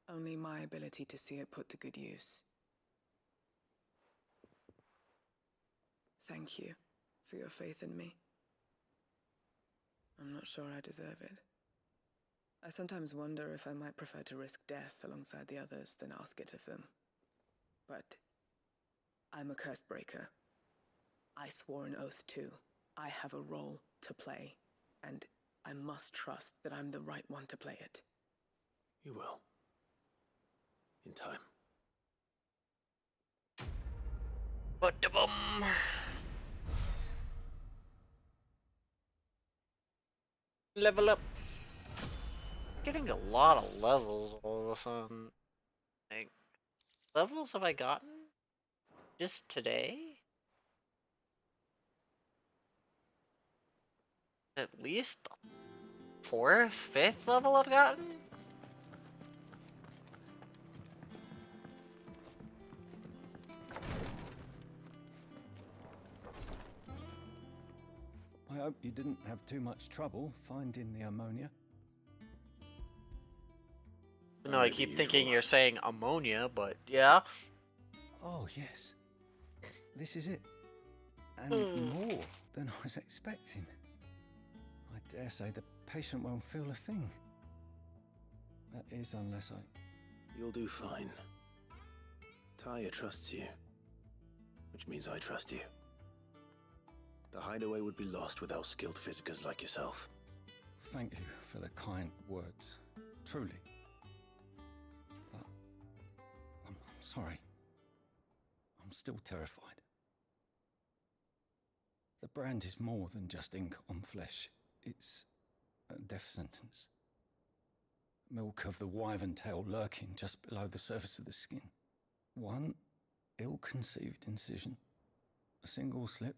Only my ability to see it put to good use. Thank you for your faith in me. I'm not sure I deserve it. I sometimes wonder if I might prefer to risk death alongside the others than ask it of them. But I'm a Cursebreaker. I swore an oath too. I have a role to play, and I must trust that I'm the right one to play it. You will. In time. Ba-da-bum. Level up. Getting a lot of levels all of a sudden. Like, levels have I gotten just today? At least the 4th, 5th level I've gotten? I hope you didn't have too much trouble finding the ammonia. No, I keep thinking you're saying ammonia, but yeah. Oh, yes. This is it. And more than I was expecting. I dare say the patient won't feel a thing. That is, unless I... You'll do fine. Taya trusts you. Which means I trust you. The hideaway would be lost without skilled physicers like yourself. Thank you for the kind words. Truly. But I'm sorry. I'm still terrified. The brand is more than just ink on flesh. It's a death sentence. Milk of the wyvern tail lurking just below the surface of the skin. One ill-conceived incision, a single slip,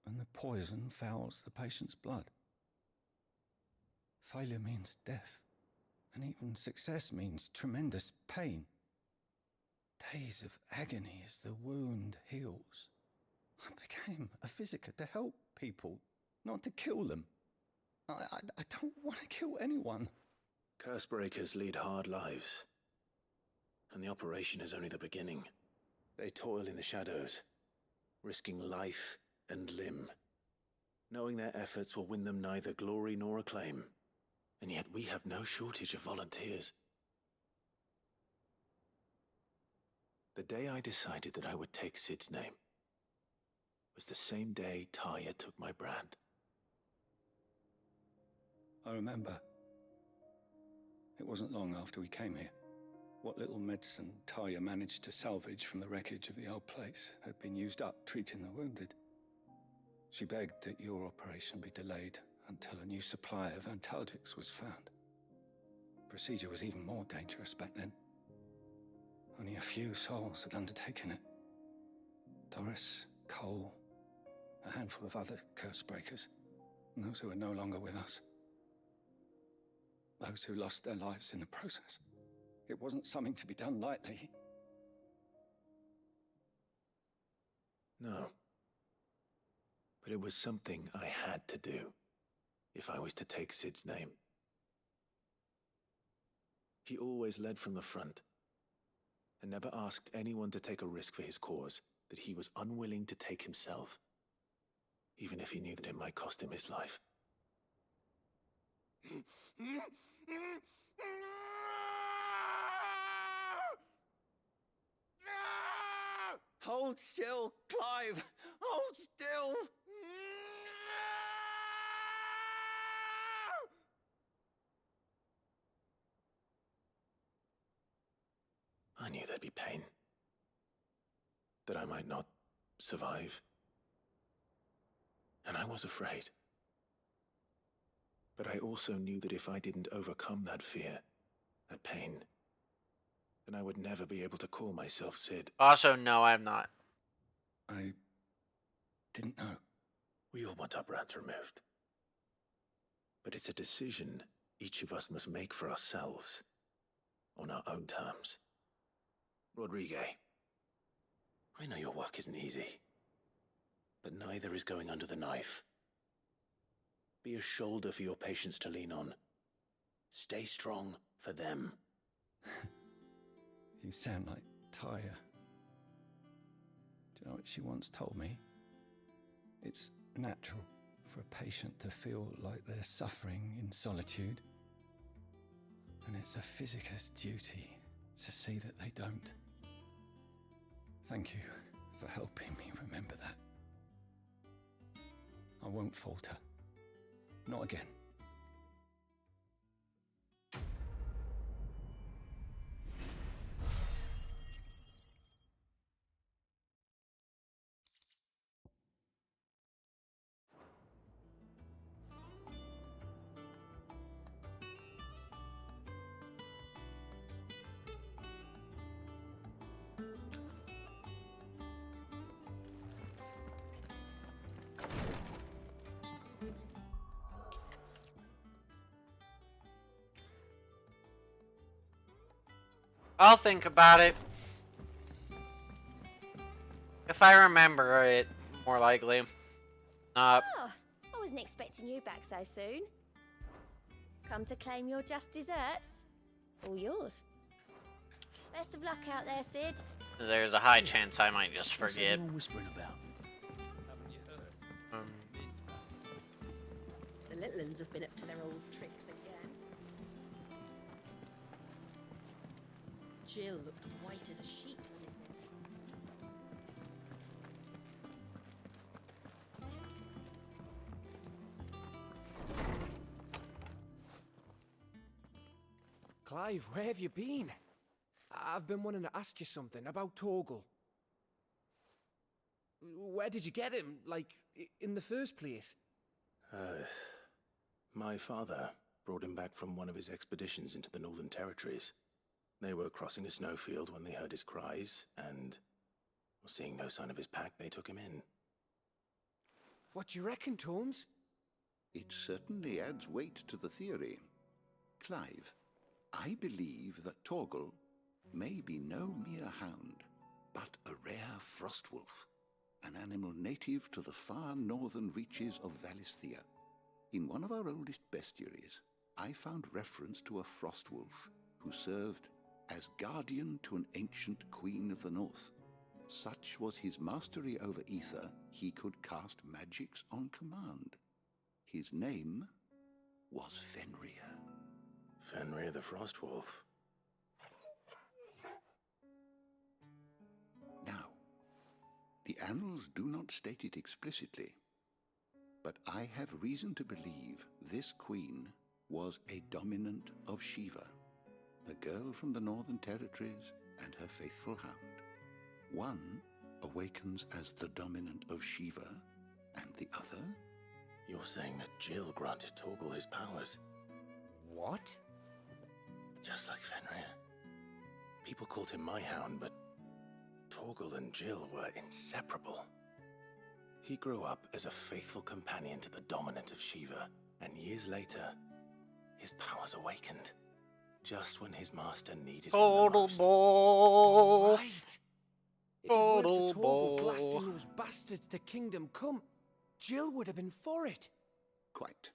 and the poison fouls the patient's blood. Failure means death, and even success means tremendous pain. Days of agony as the wound heals. I became a physiker to help people, not to kill them. I don't want to kill anyone. Cursebreakers lead hard lives. And the operation is only the beginning. They toil in the shadows, risking life and limb, knowing their efforts will win them neither glory nor acclaim. And yet we have no shortage of volunteers. The day I decided that I would take Sid's name was the same day Taya took my brand. I remember. It wasn't long after we came here. What little medicine Taya managed to salvage from the wreckage of the old place had been used up treating the wounded. She begged that your operation be delayed until a new supply of antalgics was found. Procedure was even more dangerous back then. Only a few souls had undertaken it. Doris, Cole, a handful of other curse breakers, and those who are no longer with us. Those who lost their lives in the process. It wasn't something to be done lightly. No. But it was something I had to do, if I was to take Sid's name. He always led from the front, and never asked anyone to take a risk for his cause that he was unwilling to take himself, even if he knew that it might cost him his life. Hold still, Clive! Hold still! I knew there'd be pain. That I might not survive. And I was afraid. But I also knew that if I didn't overcome that fear, that pain, then I would never be able to call myself Sid. Also, no, I'm not. I didn't know. We all want our brands removed. But it's a decision each of us must make for ourselves, on our own terms. Rodrigue, I know your work isn't easy, but neither is going under the knife. Be a shoulder for your patients to lean on. Stay strong for them. You sound like Taya. Do you know what she once told me? It's natural for a patient to feel like they're suffering in solitude. And it's a physicist's duty to see that they don't. Thank you for helping me remember that. I won't falter. Not again. I'll think about it. If I remember it, more likely. Oh, I wasn't expecting you back so soon. Come to claim your just desserts? All yours. Best of luck out there, Sid. There's a high chance I might just forget. What's everyone whispering about? Haven't you heard? The little uns have been up to their old tricks again. Jill looked white as a sheet when it hit Clive, where have you been? I've been wanting to ask you something about Torgal. Where did you get him, like, in the first place? My father brought him back from one of his expeditions into the Northern Territories. They were crossing a snowfield when they heard his cries, and seeing no sign of his pack, they took him in. What do you reckon, Tomes? It certainly adds weight to the theory. Clive, I believe that Torgal may be no mere hound, but a rare frostwolf, an animal native to the far northern reaches of Valisthea. In one of our oldest bestiaries, I found reference to a frostwolf who served as guardian to an ancient queen of the north. Such was his mastery over ether, he could cast magics on command. His name was Fenrir. Fenrir the Frostwolf. Now, the annals do not state it explicitly, but I have reason to believe this queen was a dominant of Shiva, a girl from the Northern Territories and her faithful hound. One awakens as the dominant of Shiva, and the other? You're saying that Jill granted Torgal his powers? What? Just like Fenrir. People called him my hound, but Torgal and Jill were inseparable. He grew up as a faithful companion to the dominant of Shiva, and years later, his powers awakened. Just when his master needed him the Total most. bull. Right. If it weren't Total for Torgal bull. blasting those bastards to Kingdom Come, Jill would have been for it. Quite.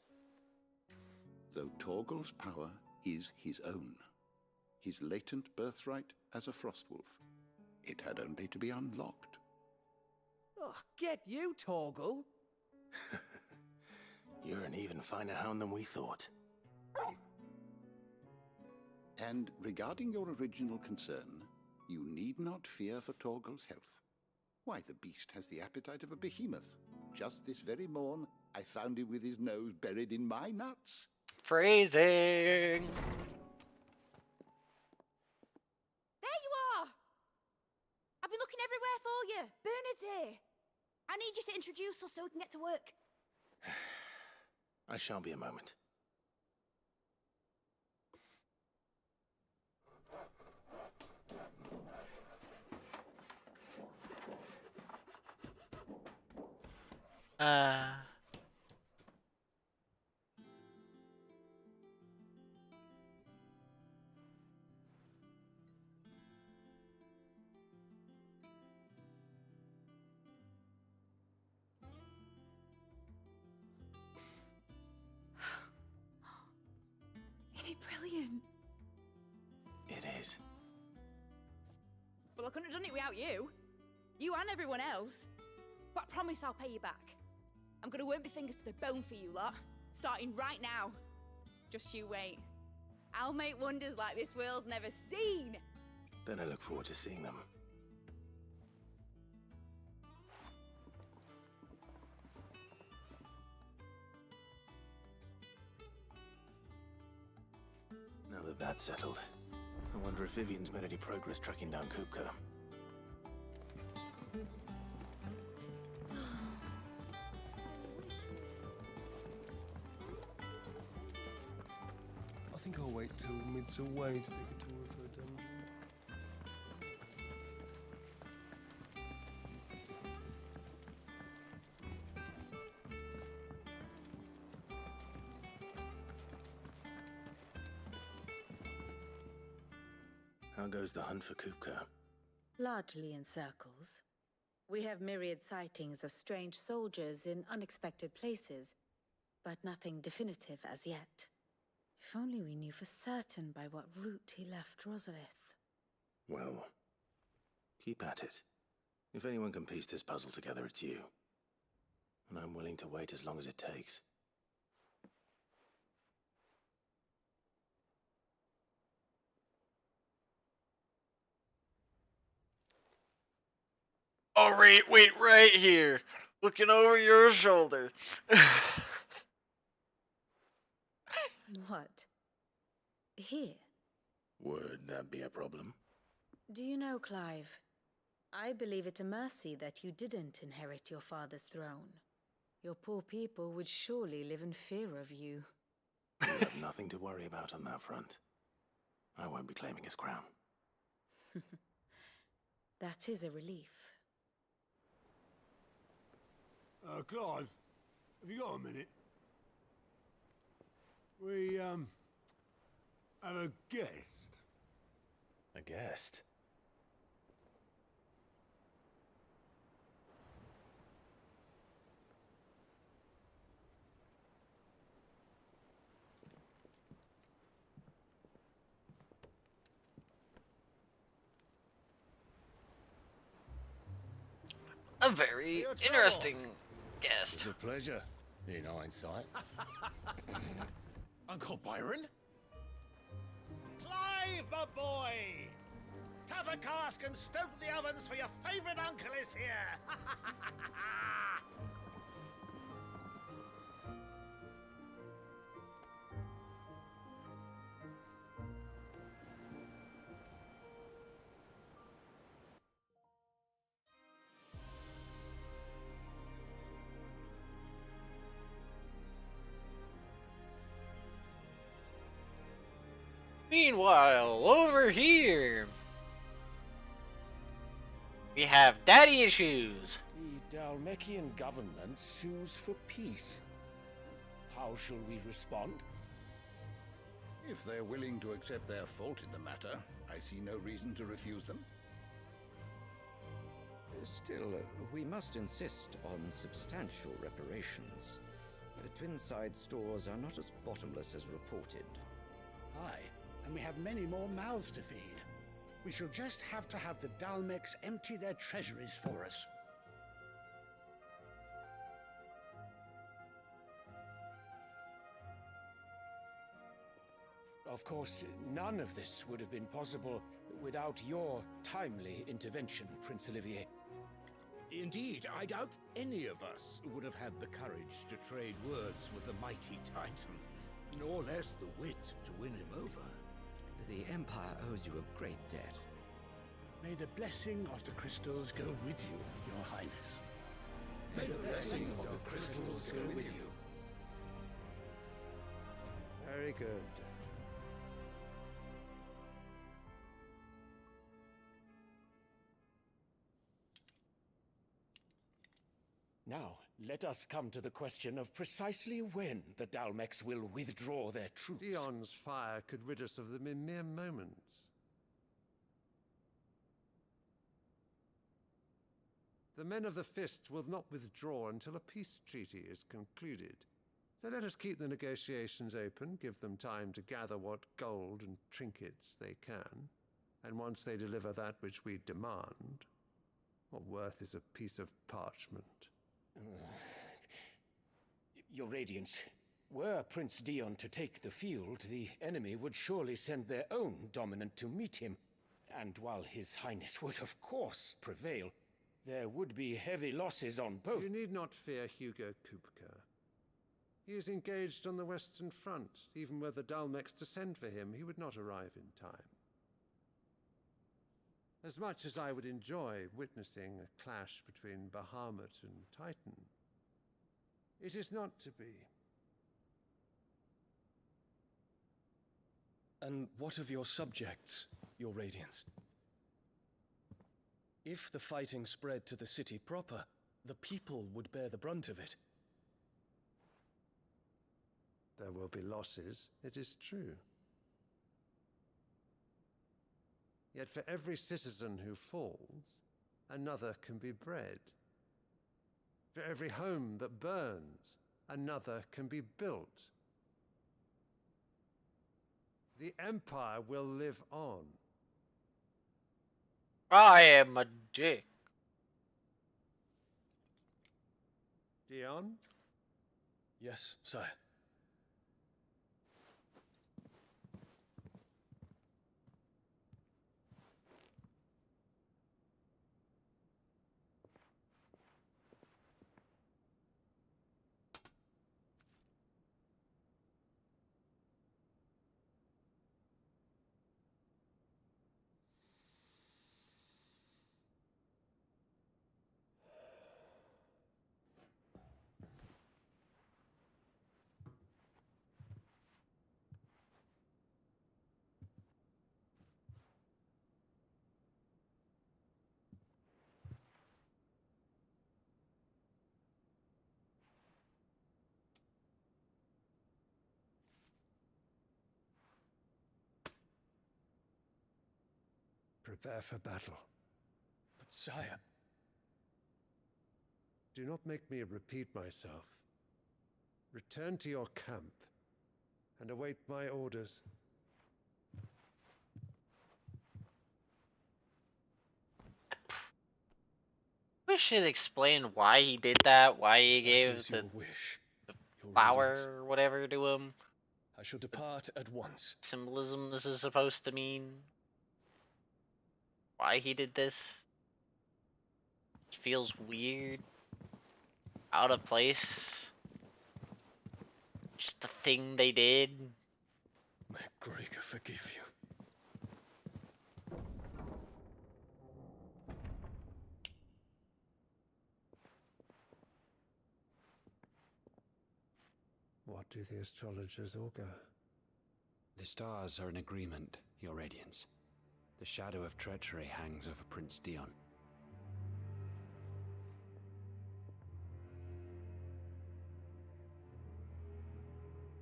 Though Torgal's power is his own, his latent birthright as a Frostwolf. It had only to be unlocked. Oh, get you, Torgal. You're an even finer hound than we thought. And regarding your original concern, you need not fear for Torgal's health. Why, the beast has the appetite of a behemoth. Just this very morn, I found him with his nose buried in my nuts. Phrasing. There you are! I've been looking everywhere for you. Bernard's here. I need you to introduce us so we can get to work. I shan't be a moment. Isn't it brilliant? It is. Well, I couldn't have done it without you. You and everyone else. But I promise I'll pay you back. I'm gonna work my fingers to the bone for you lot. Starting right now. Just you wait. I'll make wonders like this world's never seen. Then I look forward to seeing them. Now that that's settled, I wonder if Vivian's made any progress tracking down Kupka. I think I'll wait till mid's away to take a tour of her dungeon. How goes the hunt for Kupka? Largely in circles. We have myriad sightings of strange soldiers in unexpected places, but nothing definitive as yet. If only we knew for certain by what route he left Rosalith. Well, keep at it. If anyone can piece this puzzle together, it's you. And I'm willing to wait as long as it takes. Oh, wait right here. Looking over your shoulder. What? Here? Would that be a problem? Do you know, Clive? I believe it a mercy that you didn't inherit your father's throne. Your poor people would surely live in fear of you. We have nothing to worry about on that front. I won't be claiming his crown. That is a relief. Clive, have you got a minute? We, have a guest. A guest? A very interesting guest. It's a pleasure, in hindsight. Uncle Byron? Clive, my boy! Tap a cask and stoke the ovens, for your favourite uncle is here! Meanwhile, over here, we have daddy issues. The Dalmekian government sues for peace. How shall we respond? If they're willing to accept their fault in the matter, I see no reason to refuse them. Still, we must insist on substantial reparations. Twinside stores are not as bottomless as reported. Aye, and we have many more mouths to feed. We shall just have to have the Dalmex empty their treasuries for us. Of course, none of this would have been possible without your timely intervention, Prince Olivier. Indeed, I doubt any of us would have had the courage to trade words with the mighty Titan, nor less the wit to win him over. The Empire owes you a great debt. May the blessing of the crystals go with you, Your Highness. May the blessing of the crystals go with you. Very good. Now, let us come to the question of precisely when the Dalmex will withdraw their troops. Dion's fire could rid us of them in mere moments. The men of the Fist will not withdraw until a peace treaty is concluded. So let us keep the negotiations open, give them time to gather what gold and trinkets they can, and once they deliver that which we demand, what worth is a piece of parchment? Your Radiance, were Prince Dion to take the field, the enemy would surely send their own dominant to meet him. And while His Highness would of course prevail, there would be heavy losses on both. You need not fear Hugo Kupka. He is engaged on the Western Front. Even were the Dalmex to send for him, he would not arrive in time. As much as I would enjoy witnessing a clash between Bahamut and Titan, it is not to be. And what of your subjects, Your Radiance? If the fighting spread to the city proper, the people would bear the brunt of it. There will be losses, it is true. Yet for every citizen who falls, another can be bred. For every home that burns, another can be built. The Empire will live on. I am a dick. Dion? Yes, sire. Prepare for battle. But sire... Do not make me repeat myself. Return to your camp and await my orders. wish it explained why he did that, why he gave the flower or whatever to him. I shall depart at once. Symbolism this is supposed to mean. Why he did this. It feels weird. Out of place. Just the thing they did. May Gregor forgive you. What do the astrologers augur? The stars are in agreement, Your Radiance. The shadow of treachery hangs over Prince Dion.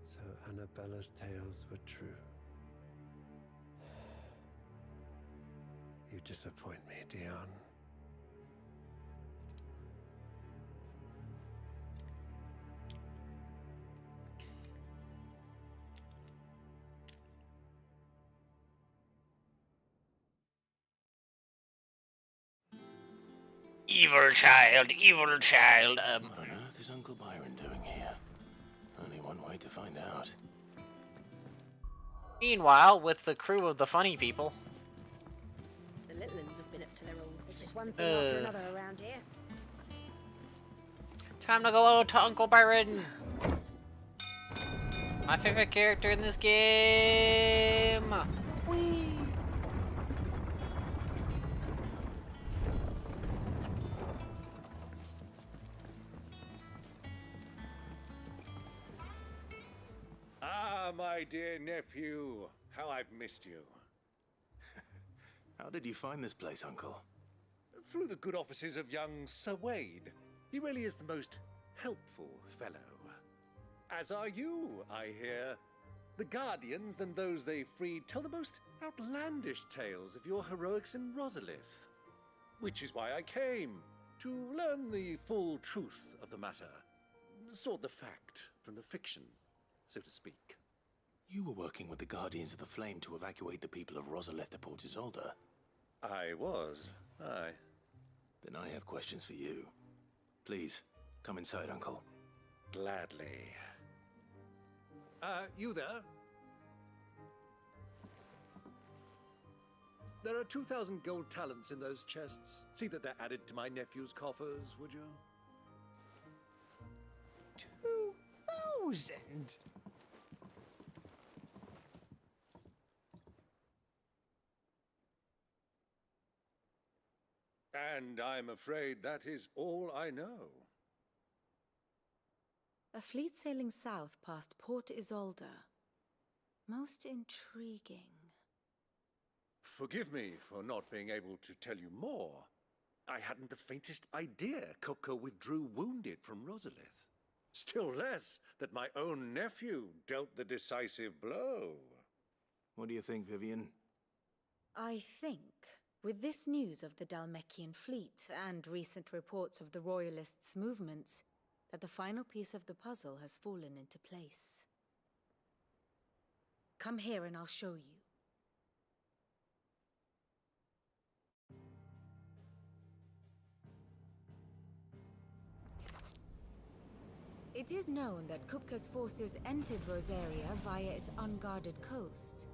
So Annabella's tales were true. You disappoint me, Dion. Evil child, evil child. What on earth is Uncle Byron doing here? Only one way to find out. Meanwhile, with the crew of the funny people. The little ones have been up to their own. It's just one thing after another around here. Time to go out to Uncle Byron. My favorite character in this game. Whee! Ah, my dear nephew, how I've missed you. How did you find this place, Uncle? Through the good offices of young Sir Wade. He really is the most helpful fellow. As are you, I hear. The Guardians and those they freed tell the most outlandish tales of your heroics in Rosalith. Which is why I came, to learn the full truth of the matter. Sort the fact from the fiction, so to speak. You were working with the Guardians of the Flame to evacuate the people of Rosalith to Port Isolde. I was, aye. Then I have questions for you. Please, come inside, Uncle. Gladly. You there? There are 2,000 gold talents in those chests. See that they're added to my nephew's coffers, would you? 2,000? And I'm afraid that is all I know. A fleet sailing south past Port Isolde. Most intriguing. Forgive me for not being able to tell you more. I hadn't the faintest idea Kupka withdrew wounded from Rosalith. Still less that my own nephew dealt the decisive blow. What do you think, Vivian? I think, with this news of the Dalmekian fleet and recent reports of the Royalists' movements, that the final piece of the puzzle has fallen into place. Come here and I'll show you. It is known that Kupka's forces entered Rosaria via its unguarded coast.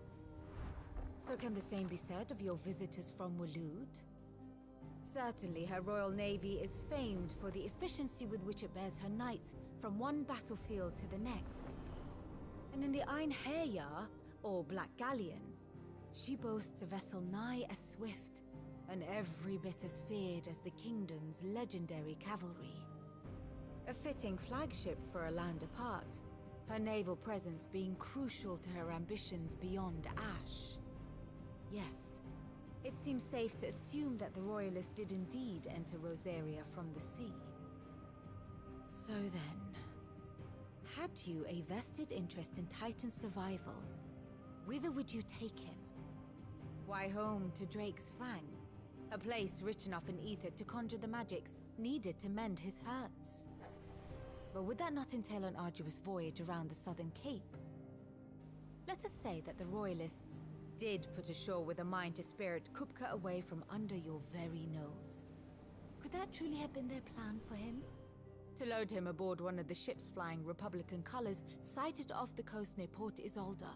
So can the same be said of your visitors from Waloed? Certainly her Royal Navy is famed for the efficiency with which it bears her knights from one battlefield to the next. And in the Einherjar, or Black Galleon, she boasts a vessel nigh as swift, and every bit as feared as the kingdom's legendary cavalry. A fitting flagship for a land apart, her naval presence being crucial to her ambitions beyond Ash. Yes, it seems safe to assume that the Royalists did indeed enter Rosaria from the sea. So then, had you a vested interest in Titan's survival, whither would you take him? Why, home to Drake's Fang, a place rich enough in ether to conjure the magics needed to mend his hurts. But would that not entail an arduous voyage around the southern cape? Let us say that the Royalists did put ashore with a mind to spirit Kupka away from under your very nose. Could that truly have been their plan for him? To load him aboard one of the ships flying Republican colors sighted off the coast near Port Isolde.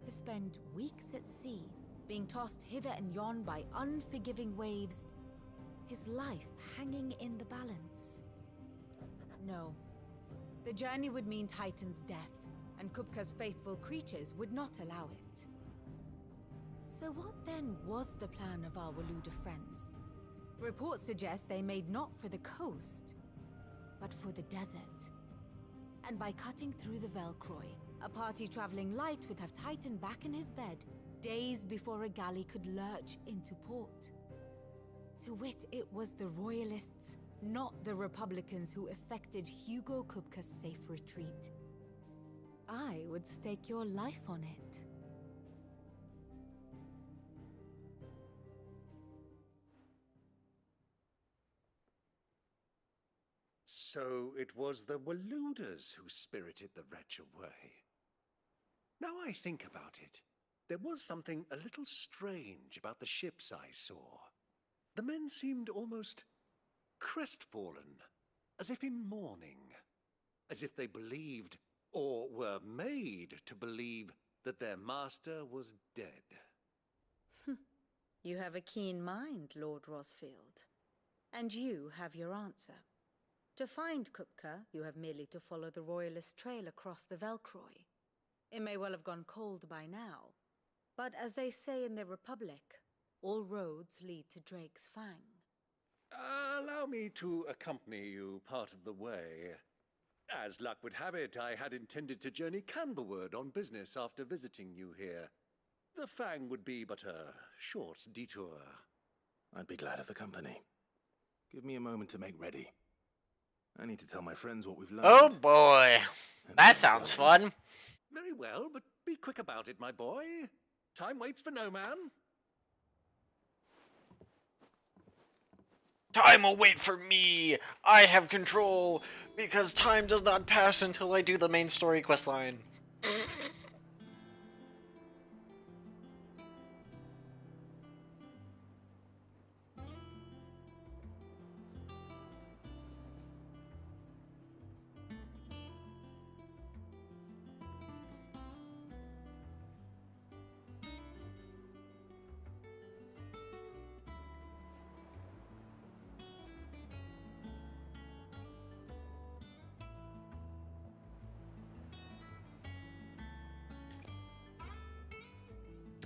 To spend weeks at sea, being tossed hither and yon by unforgiving waves, his life hanging in the balance. No. The journey would mean Titan's death, and Kupka's faithful creatures would not allow it. So what then was the plan of our Waluda friends? Reports suggest they made not for the coast, but for the desert. And by cutting through the Velcroy, a party traveling light would have Titan back in his bed days before a galley could lurch into port. To wit, it was the Royalists, not the Republicans, who effected Hugo Kupka's safe retreat. I would stake your life on it. So it was the Waludas who spirited the wretch away. Now I think about it, there was something a little strange about the ships I saw. The men seemed almost crestfallen, as if in mourning, as if they believed, or were made to believe, that their master was dead. You have a keen mind, Lord Rosfield. And you have your answer. To find Kupka, you have merely to follow the Royalist trail across the Velcroy. It may well have gone cold by now, but as they say in the Republic, all roads lead to Drake's Fang. Allow me to accompany you part of the way. As luck would have it, I had intended to journey Canberward on business after visiting you here. The Fang would be but a short detour. I'd be glad of the company. Give me a moment to make ready. I need to tell my friends what we've learned. Oh boy, that sounds fun. Very well, but be quick about it, my boy. Time waits for no man. Time will wait for me. I have control because time does not pass until I do the main story questline.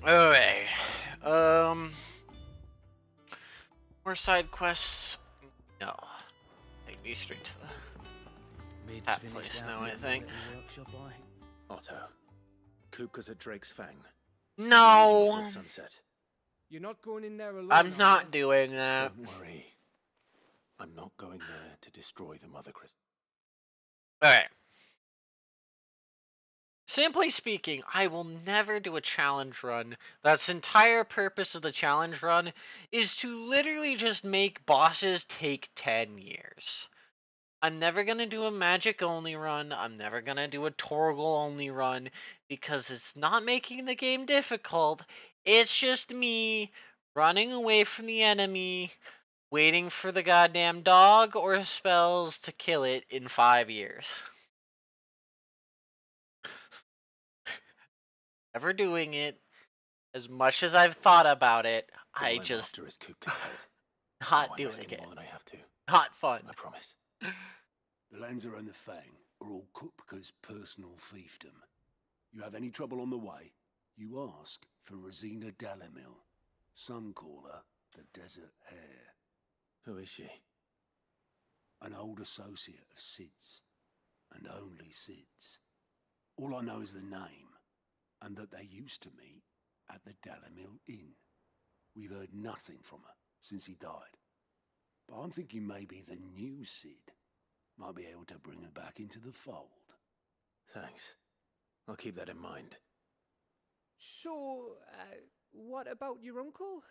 Okay. More side quests? No. Take me straight to the that place now, I think. Otto, Kupka's at Drake's Fang. No. Before sunset. You're not going in there alone. I'm not doing that. Don't worry. I'm not going there to destroy the Mother Crystal. Alright. Simply speaking, I will never do a challenge run. That's the entire purpose of the challenge run is to literally just make bosses take 10 years. I'm never going to do a magic only run. I'm never going to do a Torgal only run because it's not making the game difficult. It's just me running away from the enemy, waiting for the goddamn dog or spells to kill it in 5 years. Never doing it. As much as I've thought about it, I just After is Kupka's head. not doing it. More than I have to. Not fun. I promise. The Lanza and the Fang are all Kupka's personal fiefdom. You have any trouble on the way, you ask for Rosina Dalamil, Suncaller, the Desert Hare. Who is she? An old associate of Sid's, and only Sid's. All I know is the name, and that they used to meet at the Dalamil Inn. We've heard nothing from her since he died. But I'm thinking maybe the new Sid might be able to bring her back into the fold. Thanks. I'll keep that in mind. So, what about your uncle?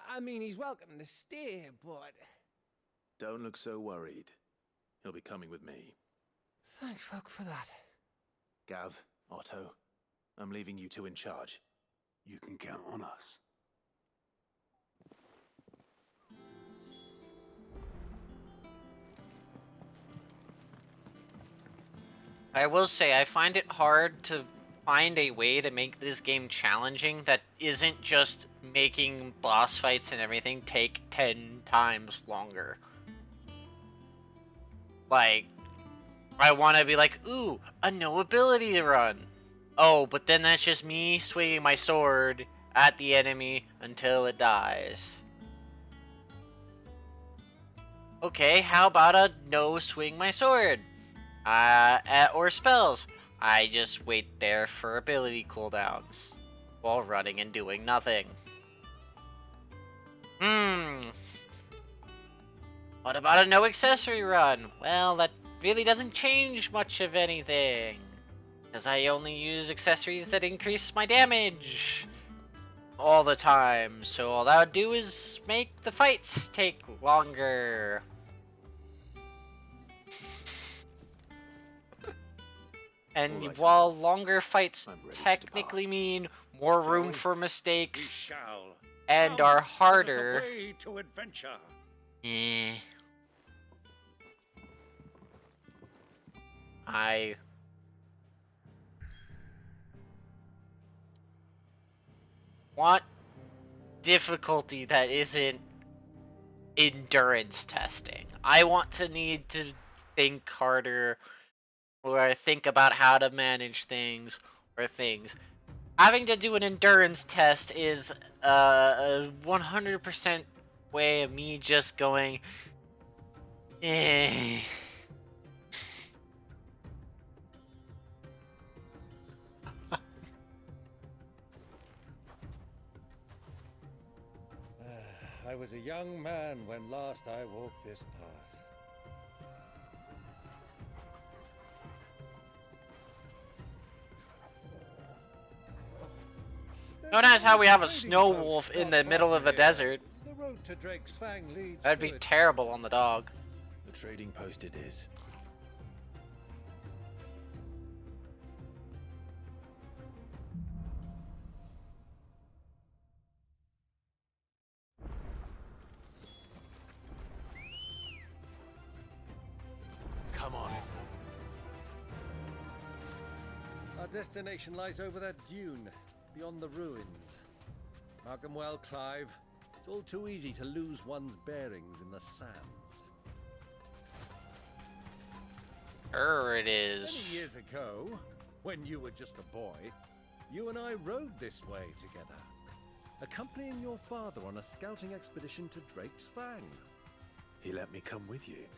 I mean, he's welcome to stay, but... Don't look so worried. He'll be coming with me. Thank fuck for that. Gav, Otto, I'm leaving you two in charge. You can count on us. I will say, I find it hard to find a way to make this game challenging that isn't just making boss fights and everything take 10 times longer. Like, I want to be like, ooh, a no ability run. Oh, but then that's just me swinging my sword at the enemy until it dies. Okay, how about a no swing my sword? Or spells. I just wait there for ability cooldowns while running and doing nothing. What about a no accessory run? Well, that really doesn't change much of anything, because I only use accessories that increase my damage all the time, so all that would do is make the fights take longer. And All right, while longer fights ready to technically mean more Shall room we? for We mistakes shall. and Come, are let us harder, away to adventure. I want difficulty that isn't endurance testing. I want to need to think harder, or think about how to manage things, or things. Having to do an endurance test is a 100% way of me just going, eh. I was a young man when last I walked this path. Notice how we have a snow wolf in the middle of the desert. The road to Drake's Fang leads That'd be through it. terrible on the dog. The trading post it is. Come on. Our destination lies over that dune, beyond the ruins. Mark 'em well, Clive. It's all too easy to lose one's bearings in the sands. It is. Many years ago, when you were just a boy, you and I rode this way together, accompanying your father on a scouting expedition to Drake's Fang. He let me come with you.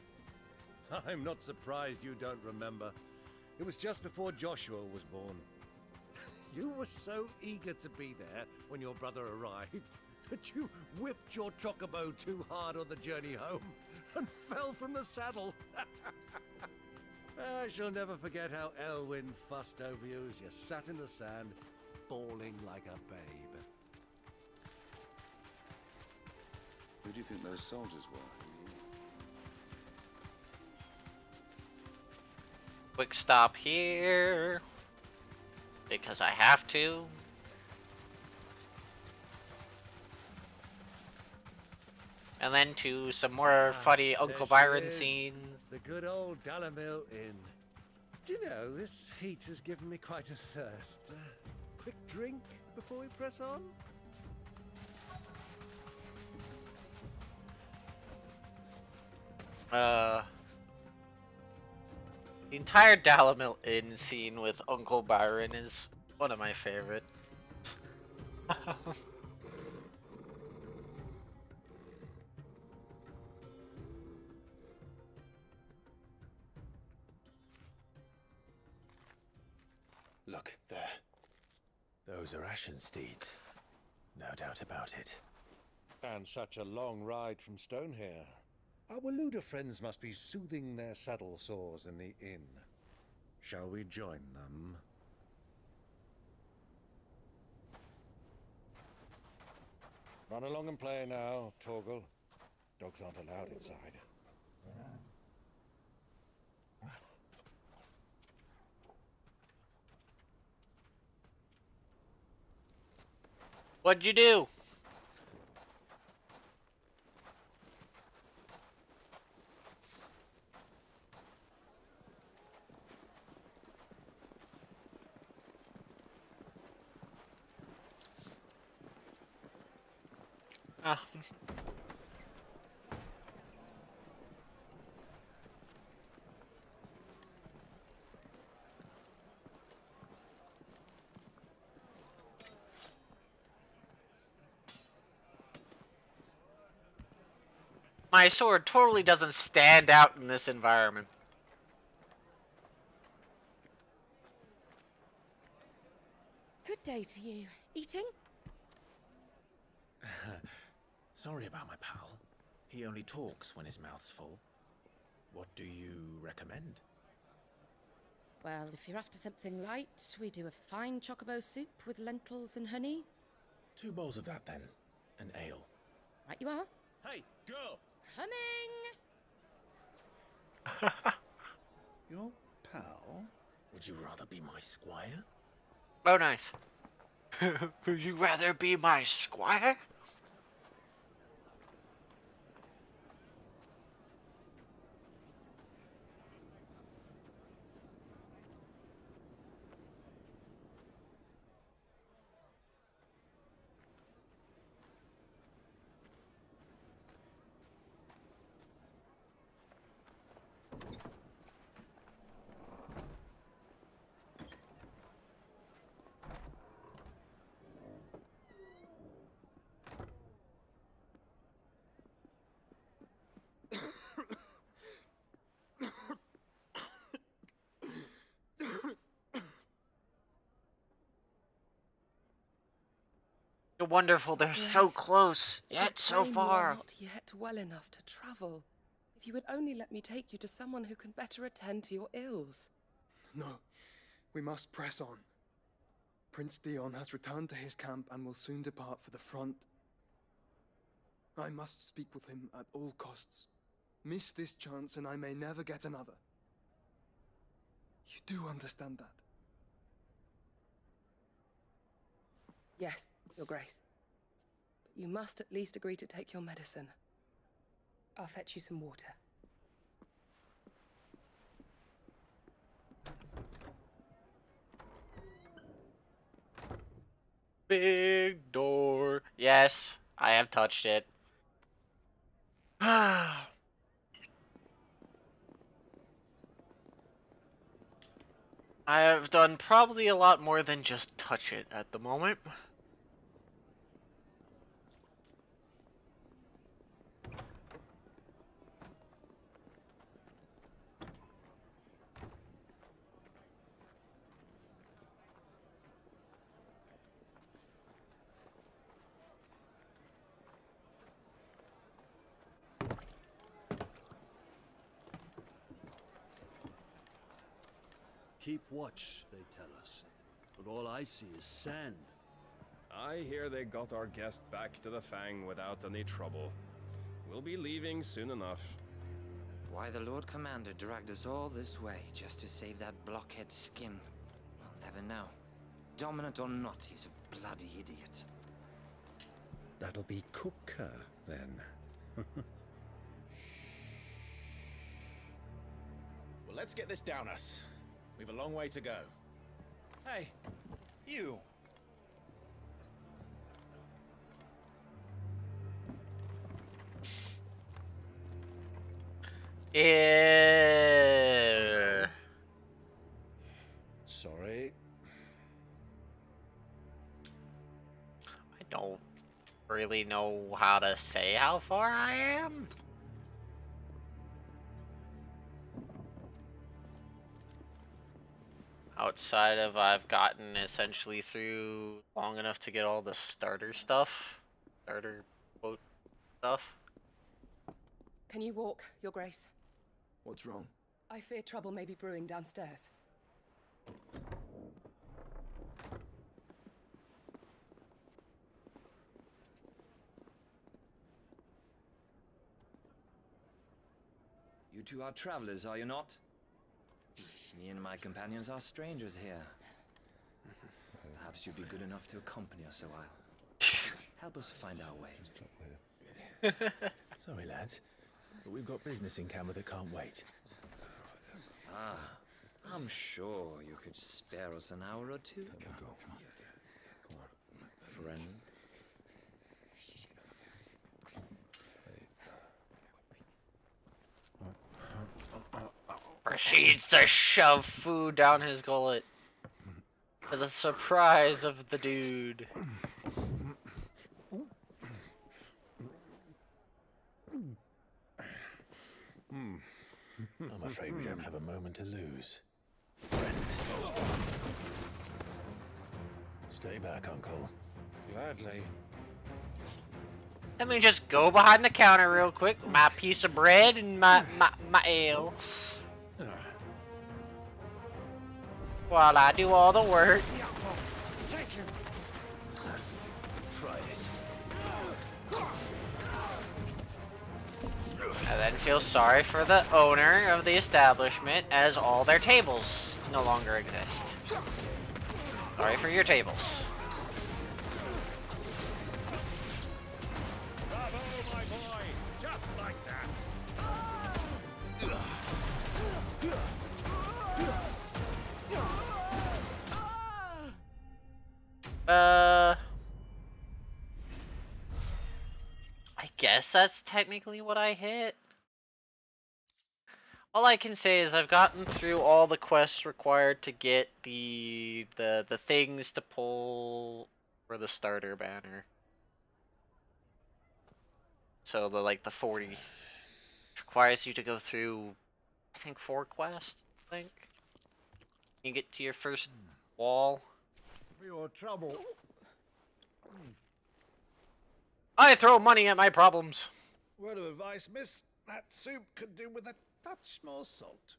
I'm not surprised you don't remember. It was just before Joshua was born. You were so eager to be there when your brother arrived that you whipped your chocobo too hard on the journey home and fell from the saddle. I shall never forget how Elwyn fussed over you as you sat in the sand, bawling like a babe. Who do you think those soldiers were? Quick stop here, because I have to. And then to some more funny Uncle Byron scenes. The good old Dalamil Inn. Do you know, this heat has given me quite a thirst. Quick drink before we press on? The entire Dalamil Inn scene with Uncle Byron is one of my favorites. Look, there. Those are Ashen steeds. No doubt about it. And such a long ride from Stonehair. Our Waluda friends must be soothing their saddle sores in the inn. Shall we join them? Run along and play now, Torgal. Dogs aren't allowed inside. What'd you do? Oh. My sword totally doesn't stand out in this environment. Good day to you. Eating? Sorry about my pal. He only talks when his mouth's full. What do you recommend? Well, if you're after something light, we do a fine chocobo soup with lentils and honey. 2 bowls of that, then. An ale. Right you are. Hey, girl! Coming! Your pal? Would you rather be my squire? Oh, nice. Would you rather be my squire? Wonderful, they're so Grace, close, it is yet so plain you are far. not yet well enough to travel. If you would only let me take you to someone who can better attend to your ills. No, we must press on. Prince Dion has returned to his camp and will soon depart for the front. I must speak with him at all costs. Miss this chance and I may never get another. You do understand that? Yes, Your Grace. But you must at least agree to take your medicine. I'll fetch you some water. Big door. Yes, I have touched it. I have done probably a lot more than just touch it at the moment. Keep watch, they tell us. But all I see is sand. I hear they got our guest back to the Fang without any trouble. We'll be leaving soon enough. Why the Lord Commander dragged us all this way just to save that blockhead Skim, I'll never know. Dominant or not, he's a bloody idiot. That'll be Cooker, then. Well, let's get this down us. We've a long way to go. Hey, you! Sorry. I don't really know how to say how far I am. Outside of I've gotten essentially through long enough to get all the starter stuff. Starter quote stuff. Can you walk, Your Grace? What's wrong? I fear trouble may be brewing downstairs. You two are travelers, are you not? Me and my companions are strangers here. Perhaps you'd be good enough to accompany us a while. Help us find our way. Sorry, lads, but we've got business in camera that can't wait. Ah, I'm sure you could spare us an hour or two. Friend. proceeds to shove food down his gullet. To the surprise of the dude. I'm afraid we don't have a moment to lose. Friend. Stay back, Uncle. Gladly. Let me just go behind the counter real quick. My piece of bread and my ale. While I do all the work. Try it. And then feel sorry for the owner of the establishment as all their tables no longer exist. Sorry for your tables. Bravo, my boy! Just like that! I guess that's technically what I hit. All I can say is I've gotten through all the quests required to get the things to pull for the starter banner. So the 40 requires you to go through, I think, 4 quests. I think you get to your first wall. For your trouble. I throw money at my problems. Word of advice, miss. That soup could do with a touch more salt.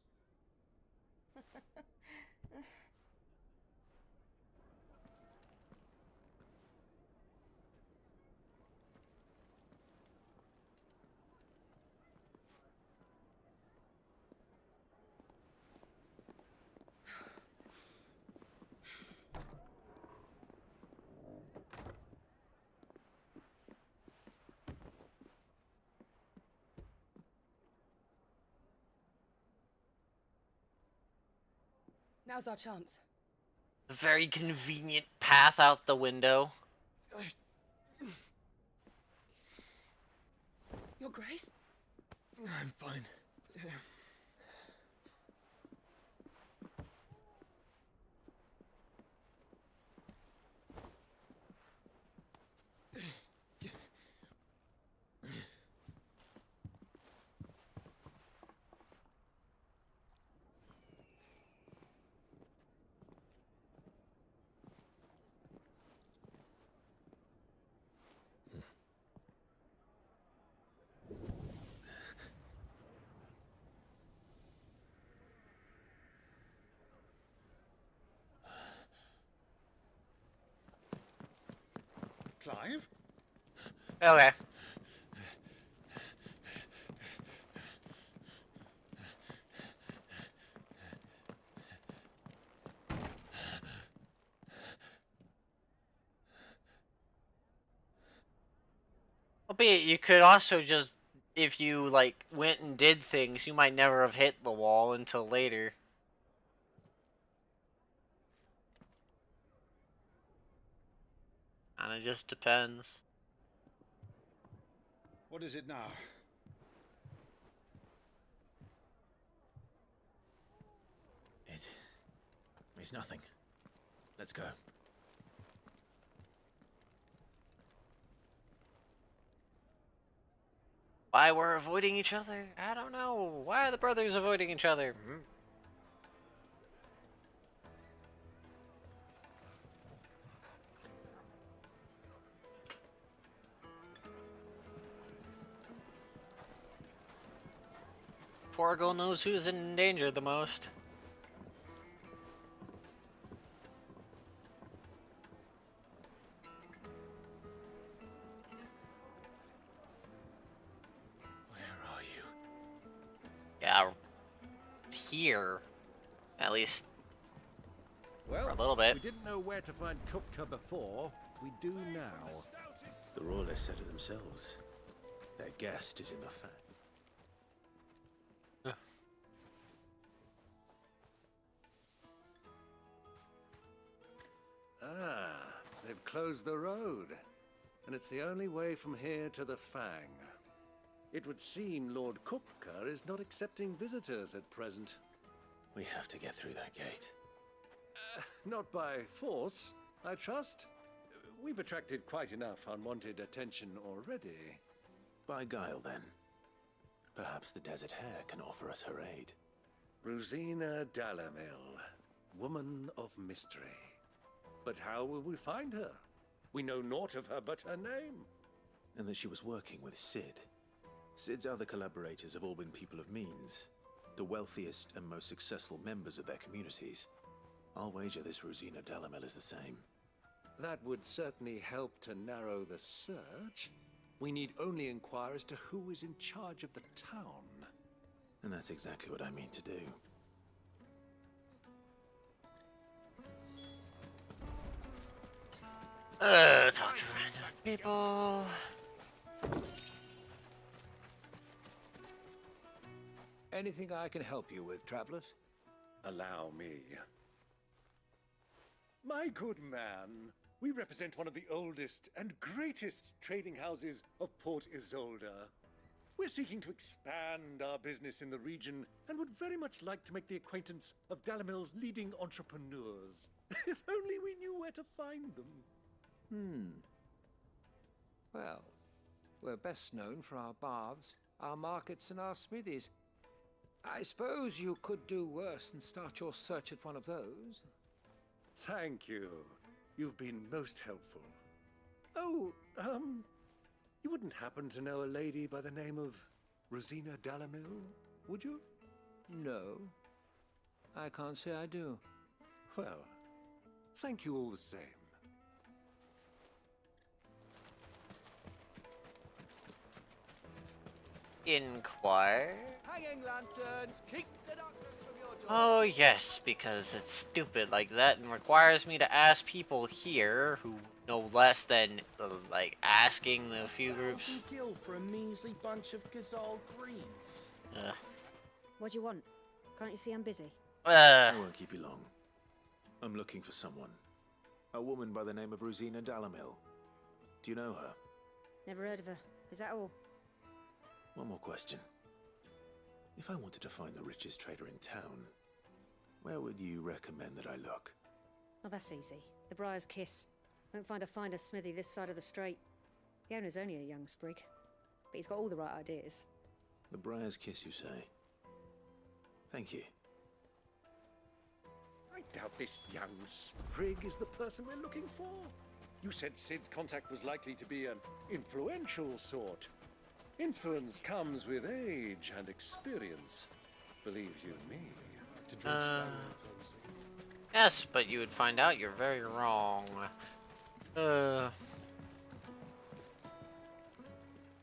Now's our chance. A very convenient path out the window. Your Grace? I'm fine. Clive? Okay. Albeit, you could also just, if you like went and did things, you might never have hit the wall until later. And it just depends. What is it now? It's nothing. Let's go. Why we're avoiding each other? I don't know. Why are the brothers avoiding each other? Poor girl knows who's in danger the most. Yeah, here, at least Well, for a little bit. we didn't know where to find Kupka before. We do now. The Rawlers said it themselves. Their guest is in the fat. Ah, they've closed the road. And it's the only way from here to the Fang. It would seem Lord Kupka is not accepting visitors at present. We have to get through that gate. Not by force, I trust. We've attracted quite enough unwanted attention already. By guile, then. Perhaps the Desert Hare can offer us her aid. Rosina Dalamil, woman of mystery. But how will we find her? We know naught of her but her name. And that she was working with Sid. Sid's other collaborators have all been people of means, the wealthiest and most successful members of their communities. I'll wager this Rosina Dalamel is the same. That would certainly help to narrow the search. We need only inquire as to who is in charge of the town. And that's exactly what I mean to do. Talk to random people. Anything I can help you with, travelers? Allow me. My good man, we represent one of the oldest and greatest trading houses of Port Isolde. We're seeking to expand our business in the region and would very much like to make the acquaintance of Dalamil's leading entrepreneurs. If only we knew where to find them. Well, we're best known for our baths, our markets, and our smithies. I suppose you could do worse than start your search at one of those. Thank you. You've been most helpful. Oh, you wouldn't happen to know a lady by the name of Rosina Dalamil, would you? No, I can't say I do. Well, thank you all the same. Inquire? Hanging lanterns, keep the darkness from your door. Oh yes, because it's stupid like that and requires me to ask people here who know less than, like, asking the few groups. Gil for a measly bunch of Gazal greens. What do you want? Can't you see I'm busy? I won't keep you long. I'm looking for someone. A woman by the name of Rosina Dalamil. Do you know her? Never heard of her. Is that all? One more question. If I wanted to find the richest trader in town, where would you recommend that I look? Oh, that's easy. The Briar's Kiss. Won't find a finer smithy this side of the strait. The owner's only a young sprig, but he's got all the right ideas. The Briar's Kiss, you say? Thank you. I doubt this young sprig is the person we're looking for. You said Sid's contact was likely to be an influential sort. Influence comes with age and experience. Believe you me. Yes, but you would find out you're very wrong.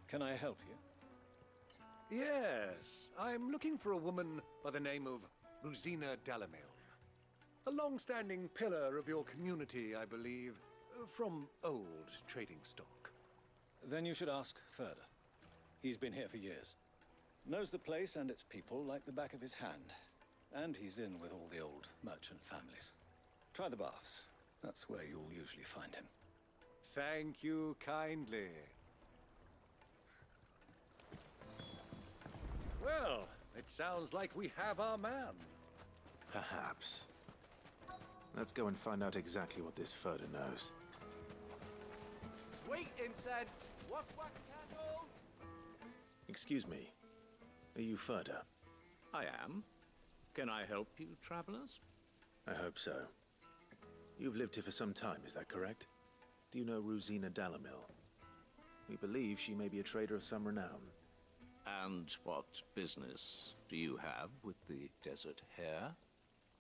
Can I help you? Yes, I'm looking for a woman by the name of Rosina Dalamil. A long-standing pillar of your community, I believe, from old trading stock. Then you should ask Further. He's been here for years. Knows the place and its people like the back of his hand. And he's in with all the old merchant families. Try the baths. That's where you'll usually find him. Thank you kindly. Well, it sounds like we have our man. Perhaps. Let's go and find out exactly what this Further knows. Sweet incense, wax candles. Excuse me. Are you Further? I am. Can I help you, travelers? I hope so. You've lived here for some time, is that correct? Do you know Rosina Dalamil? We believe she may be a trader of some renown. And what business do you have with the Desert Hare?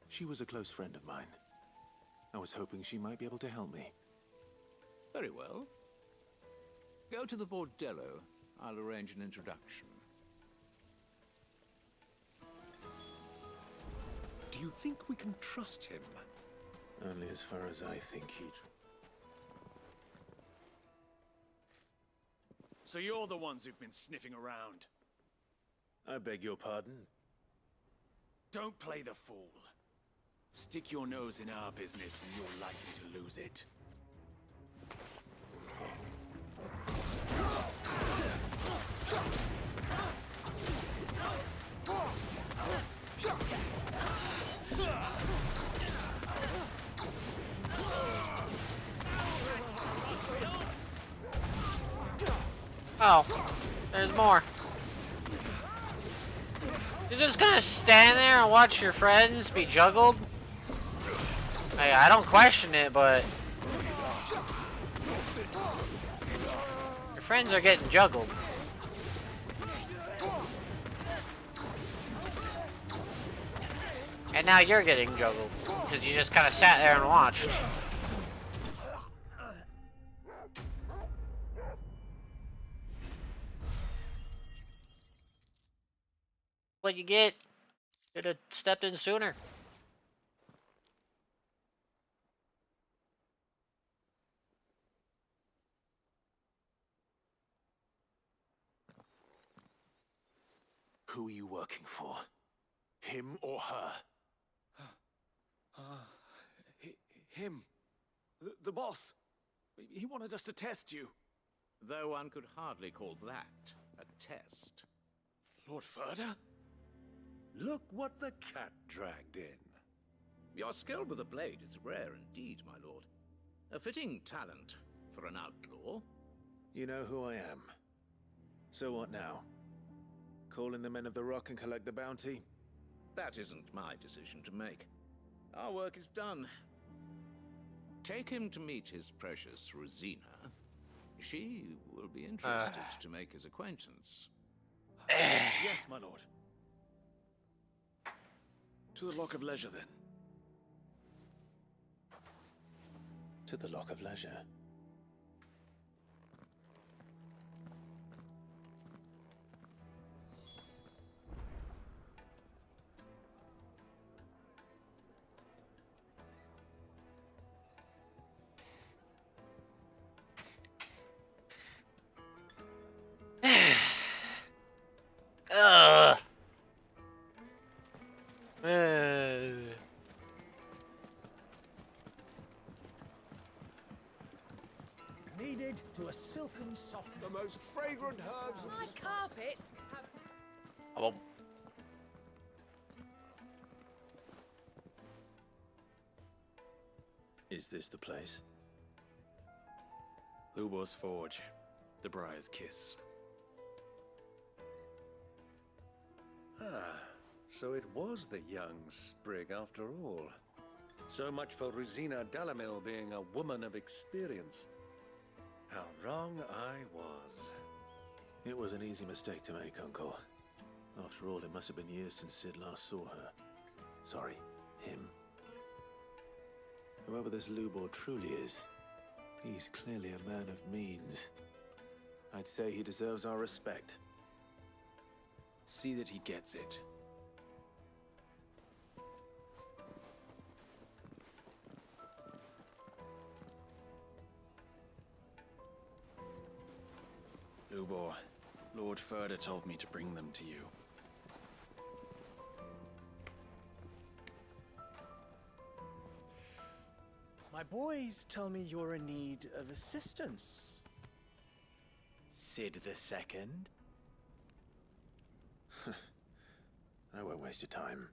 She was a close friend of mine. I was hoping she might be able to help me. Very well. Go to the bordello. I'll arrange an introduction. Do you think we can trust him? Only as far as I think he... So you're the ones who've been sniffing around? I beg your pardon? Don't play the fool. Stick your nose in our business and you're likely to lose it. Oh, there's more. You're just gonna stand there and watch your friends be juggled? I don't question it, but your friends are getting juggled. And now you're getting juggled because you just kind of sat there and watched. What you get? Should have stepped in sooner. Who are you working for? Him or her? Him. The boss. He wanted us to test you. Though one could hardly call that a test. Lord Furder? Look what the cat dragged in. Your skill with the blade is rare indeed, my lord. A fitting talent for an outlaw. You know who I am. So what now? Call in the Men of the Rock and collect the bounty? That isn't my decision to make. Our work is done. Take him to meet his precious Rosina. She will be interested to make his acquaintance. Yes, my lord. To the Lock of Leisure, then. To the Lock of Leisure. Kneaded to a silken softness. The most fragrant herbs of My carpets have... Oh. Is this the place? Lubor's Forge. The Briar's Kiss. So it was the young sprig after all. So much for Rosina Dalamil being a woman of experience. How wrong I was. It was an easy mistake to make, Uncle. After all, it must have been years since Sid last saw her. Sorry, him. Whoever this Lubor truly is, he's clearly a man of means. I'd say he deserves our respect. See that he gets it. Lubor, Lord Furder told me to bring them to you. My boys tell me you're in need of assistance. Sid the Second? I won't waste your time.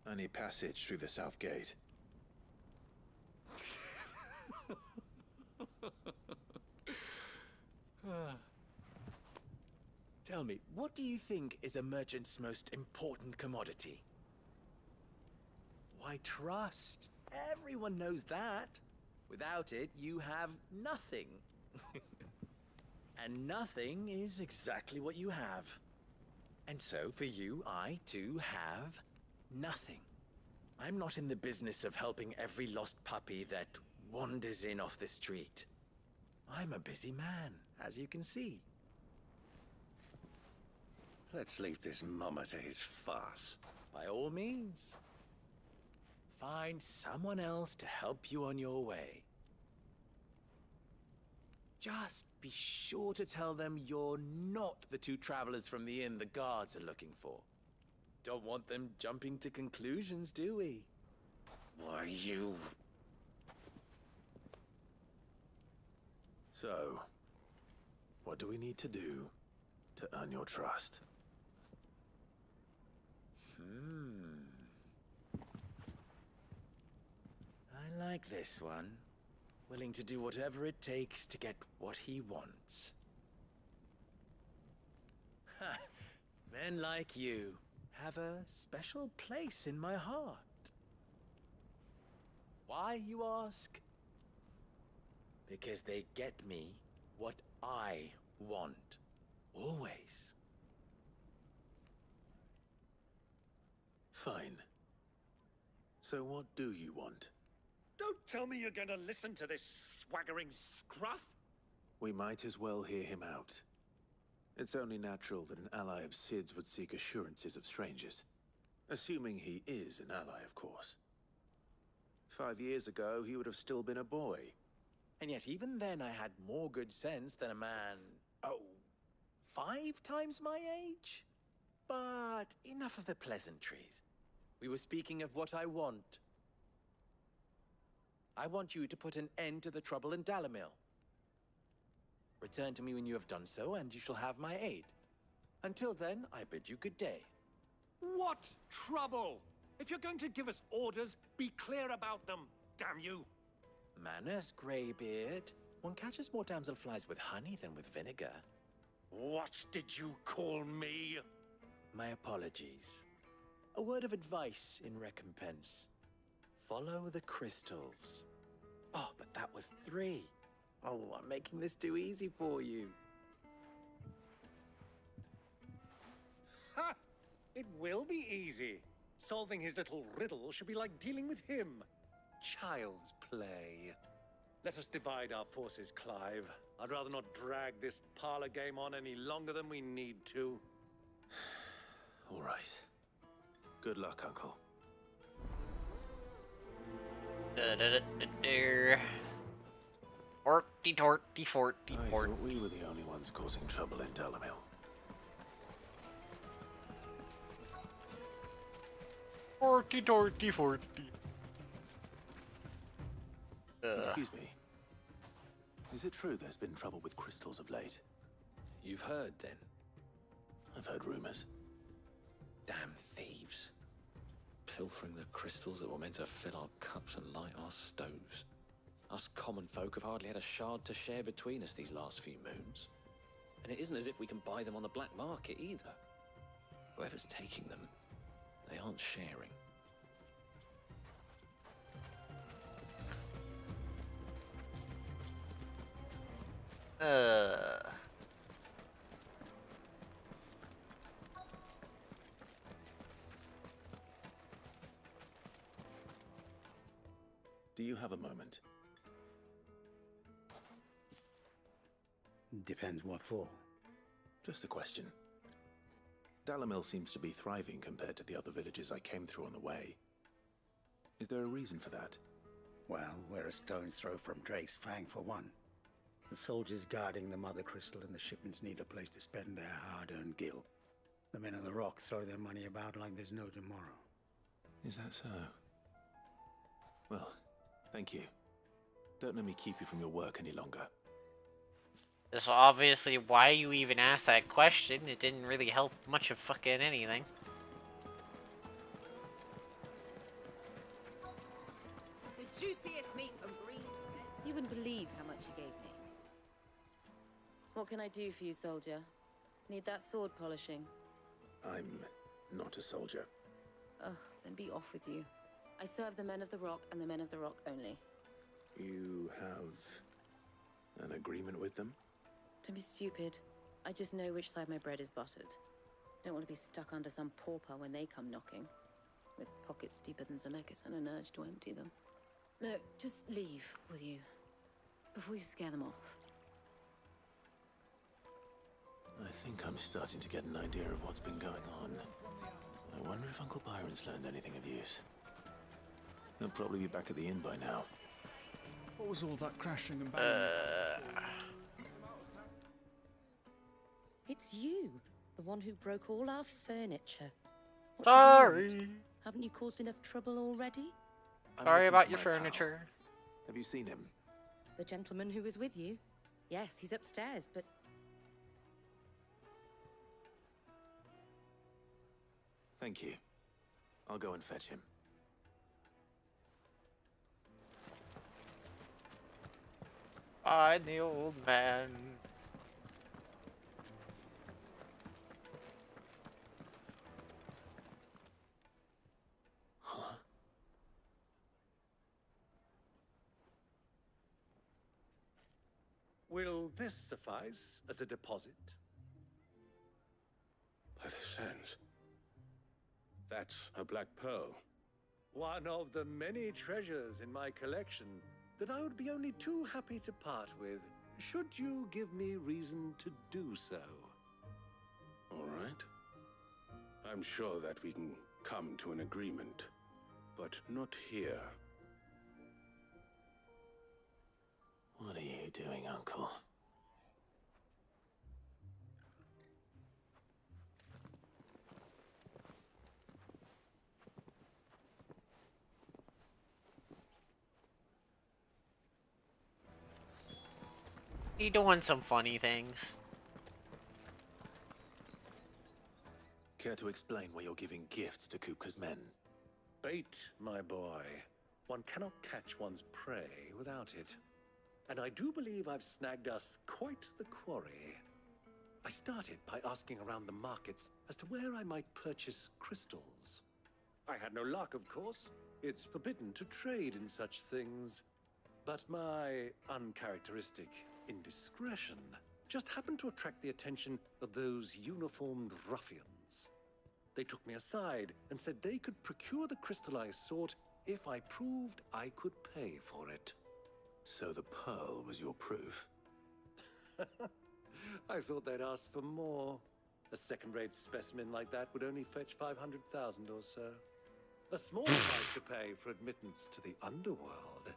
I need passage through the south gate. Tell me, what do you think is a merchant's most important commodity? Why, trust. Everyone knows that. Without it, you have nothing. And nothing is exactly what you have. And so, for you, I, too, have nothing. I'm not in the business of helping every lost puppy that wanders in off the street. I'm a busy man, as you can see. Let's leave this mummer to his farce. By all means. Find someone else to help you on your way. Just be sure to tell them you're not the two travelers from the inn the guards are looking for. Don't want them jumping to conclusions, do we? Why, you... So, what do we need to do to earn your trust? I like this one. Willing to do whatever it takes to get what he wants. Men like you have a special place in my heart. Why, you ask? Because they get me what I want. Always. Fine. So what do you want? Don't tell me you're going to listen to this swaggering scruff. We might as well hear him out. It's only natural that an ally of Sid's would seek assurances of strangers. Assuming he is an ally, of course. 5 years ago, he would have still been a boy. And yet even then I had more good sense than a man, 5 times my age? But enough of the pleasantries. We were speaking of what I want. I want you to put an end to the trouble in Dalamil. Return to me when you have done so, and you shall have my aid. Until then, I bid you good day. What trouble? If you're going to give us orders, be clear about them, damn you. Manners, Greybeard. One catches more damselflies with honey than with vinegar. What did you call me? My apologies. A word of advice in recompense. Follow the crystals. Oh, but that was 3. Oh, I'm making this too easy for you. Ha! It will be easy. Solving his little riddle should be like dealing with him. Child's play. Let us divide our forces, Clive. I'd rather not drag this parlor game on any longer than we need to. All right. Good luck, Uncle. Forty, torty, forty, I fort. thought we were the only ones causing trouble in Dalamil. Forty, torty, forty. Excuse me. Is it true there's been trouble with crystals of late? You've heard, then? I've heard rumors. Damn thieves. Pilfering the crystals that were meant to fill our cups and light our stoves. Us common folk have hardly had a shard to share between us these last few moons. And it isn't as if we can buy them on the black market either. Whoever's taking them, they aren't sharing. Do you have a moment? Depends what for. Just a question. Dalamil seems to be thriving compared to the other villages I came through on the way. Is there a reason for that? Well, we're a stone's throw from Drake's Fang for one. The soldiers guarding the Mother Crystal and the shipments need a place to spend their hard-earned gil. The men of the Rock throw their money about like there's no tomorrow. Is that so? Well, thank you. Don't let me keep you from your work any longer. So obviously why you even asked that question. It didn't really help much of fucking anything. The juiciest meat from Green's. You wouldn't believe how much you gave me. What can I do for you, soldier? Need that sword polishing? I'm not a soldier. Ugh, then be off with you. I serve the men of the Rock and the men of the Rock only. You have an agreement with them? Don't be stupid. I just know which side my bread is buttered. Don't want to be stuck under some pauper when they come knocking. With pockets deeper than Zemeckis and an urge to empty them. No, just leave, will you? Before you scare them off. I think I'm starting to get an idea of what's been going on. I wonder if Uncle Byron's learned anything of use. He'll probably be back at the inn by now. What was all that crashing and banging? It's you, the one who broke all our furniture. What do you Sorry. want? Haven't you caused enough trouble already? Sorry about your furniture. Have you seen him? The gentleman who was with you? Yes, he's upstairs, but... Thank you. I'll go and fetch him. Find the old man. Will this suffice as a deposit? By the sands. That's a black pearl. One of the many treasures in my collection that I would be only too happy to part with, should you give me reason to do so. All right. I'm sure that we can come to an agreement, but not here. What are you doing, Uncle? He doing some funny things. Care to explain why you're giving gifts to Kupka's men? Bait, my boy. One cannot catch one's prey without it. And I do believe I've snagged us quite the quarry. I started by asking around the markets as to where I might purchase crystals. I had no luck, of course. It's forbidden to trade in such things. But my uncharacteristic indiscretion just happened to attract the attention of those uniformed ruffians. They took me aside and said they could procure the crystal I sought if I proved I could pay for it. So the pearl was your proof? I thought they'd ask for more. A second-rate specimen like that would only fetch 500,000 or so. A small price to pay for admittance to the underworld.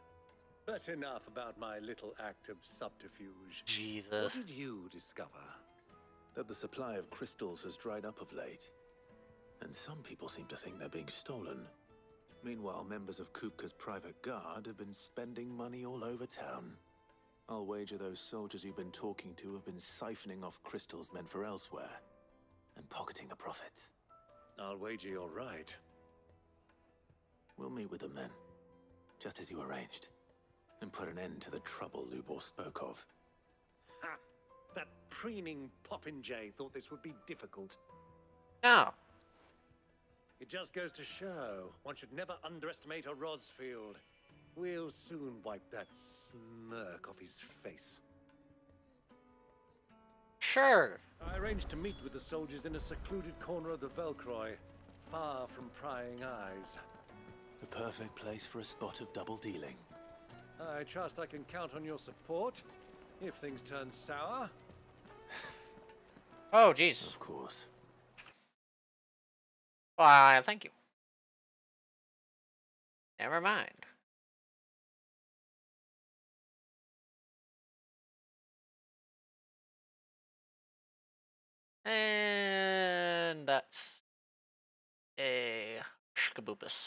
But enough about my little act of subterfuge. Jesus. What did you discover? That the supply of crystals has dried up of late. And some people seem to think they're being stolen. Meanwhile, members of Kupka's private guard have been spending money all over town. I'll wager those soldiers you've been talking to have been siphoning off crystals meant for elsewhere, and pocketing the profits. I'll wager you're right. We'll meet with them then, just as you arranged, and put an end to the trouble Lubor spoke of. Ha! That preening popinjay thought this would be difficult. No. It just goes to show one should never underestimate a Rosfield. We'll soon wipe that smirk off his face. Sure. I arranged to meet with the soldiers in a secluded corner of the Velcroy, far from prying eyes. The perfect place for a spot of double dealing. I trust I can count on your support if things turn sour. Oh, jeez. Of course. Why, thank you. Never mind. And that's a shkaboopus.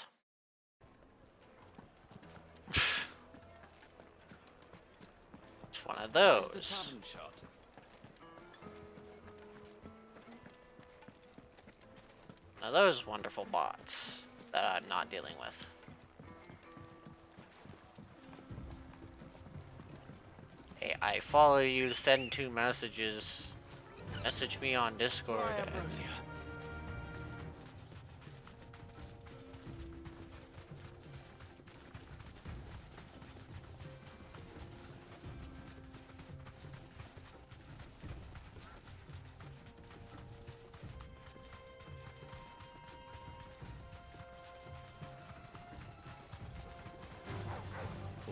It's one of those. Where's the tavern shot? Now those wonderful bots that I'm not dealing with. Hey, I follow you, send 2 messages. Message me on Discord.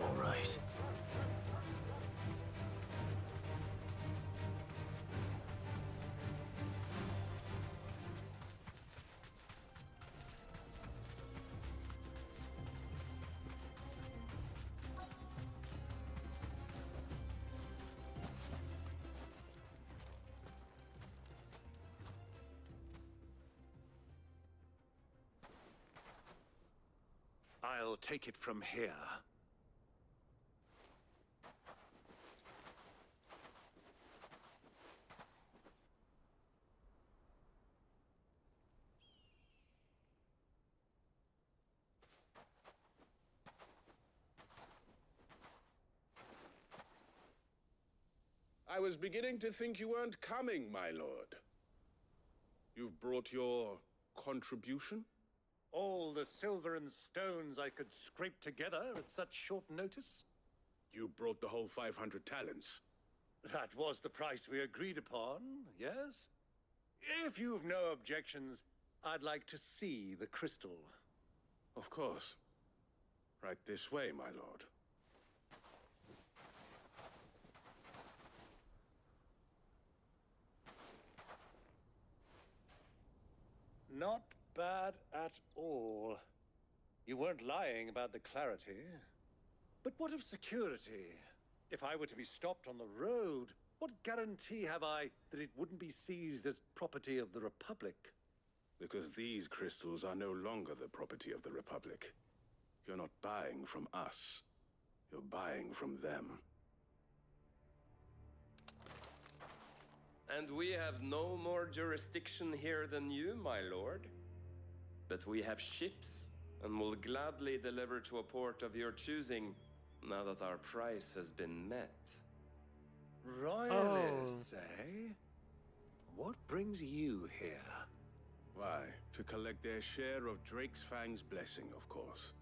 All right. I'll take it from here. I was beginning to think you weren't coming, my lord. You've brought your contribution? All the silver and stones I could scrape together at such short notice? You brought the whole 500 talents. That was the price we agreed upon, yes? If you've no objections, I'd like to see the crystal. Of course. Right this way, my lord. Not bad at all. You weren't lying about the clarity. But what of security? If I were to be stopped on the road, what guarantee have I that it wouldn't be seized as property of the Republic? Because these crystals are no longer the property of the Republic. You're not buying from us. You're buying from them. And we have no more jurisdiction here than you, my lord. But we have ships, and will gladly deliver to a port of your choosing, now that our price has been met. Royalists, eh? What brings you here? Why, to collect their share of Drake's Fang's blessing, of course.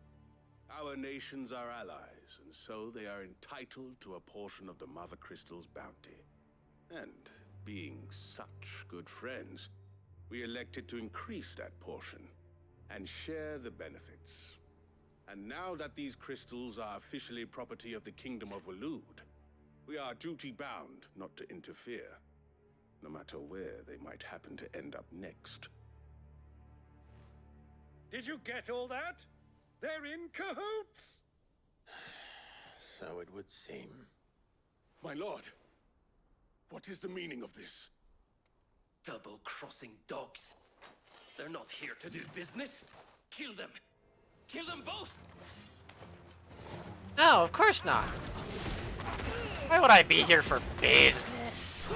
Our nations are allies, and so they are entitled to a portion of the Mother Crystal's bounty. And being such good friends, we elected to increase that portion and share the benefits. And now that these crystals are officially property of the Kingdom of Waloed, we are duty-bound not to interfere, no matter where they might happen to end up next. Did you get all that? They're in cahoots! So it would seem. My lord, what is the meaning of this? Double-crossing dogs. They're not here to do business. Kill them. Kill them both! No, of course not. Why would I be here for business?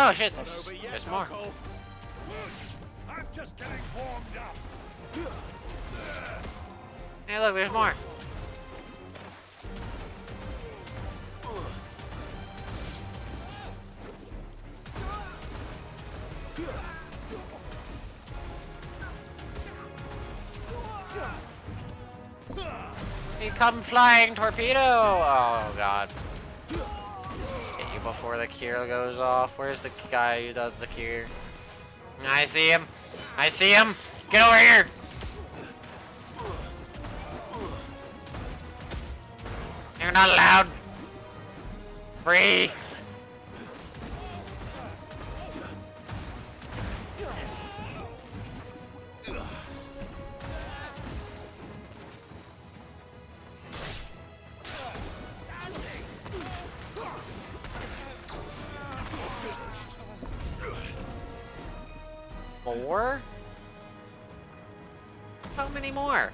Oh shit, there's more. I'm just getting warmed up. Hey look, there's more. He come flying torpedo! Oh god. Get you before the cure goes off. Where's the guy who does the cure? I see him! I see him! Get over here! You're not allowed! Free! More? How many more?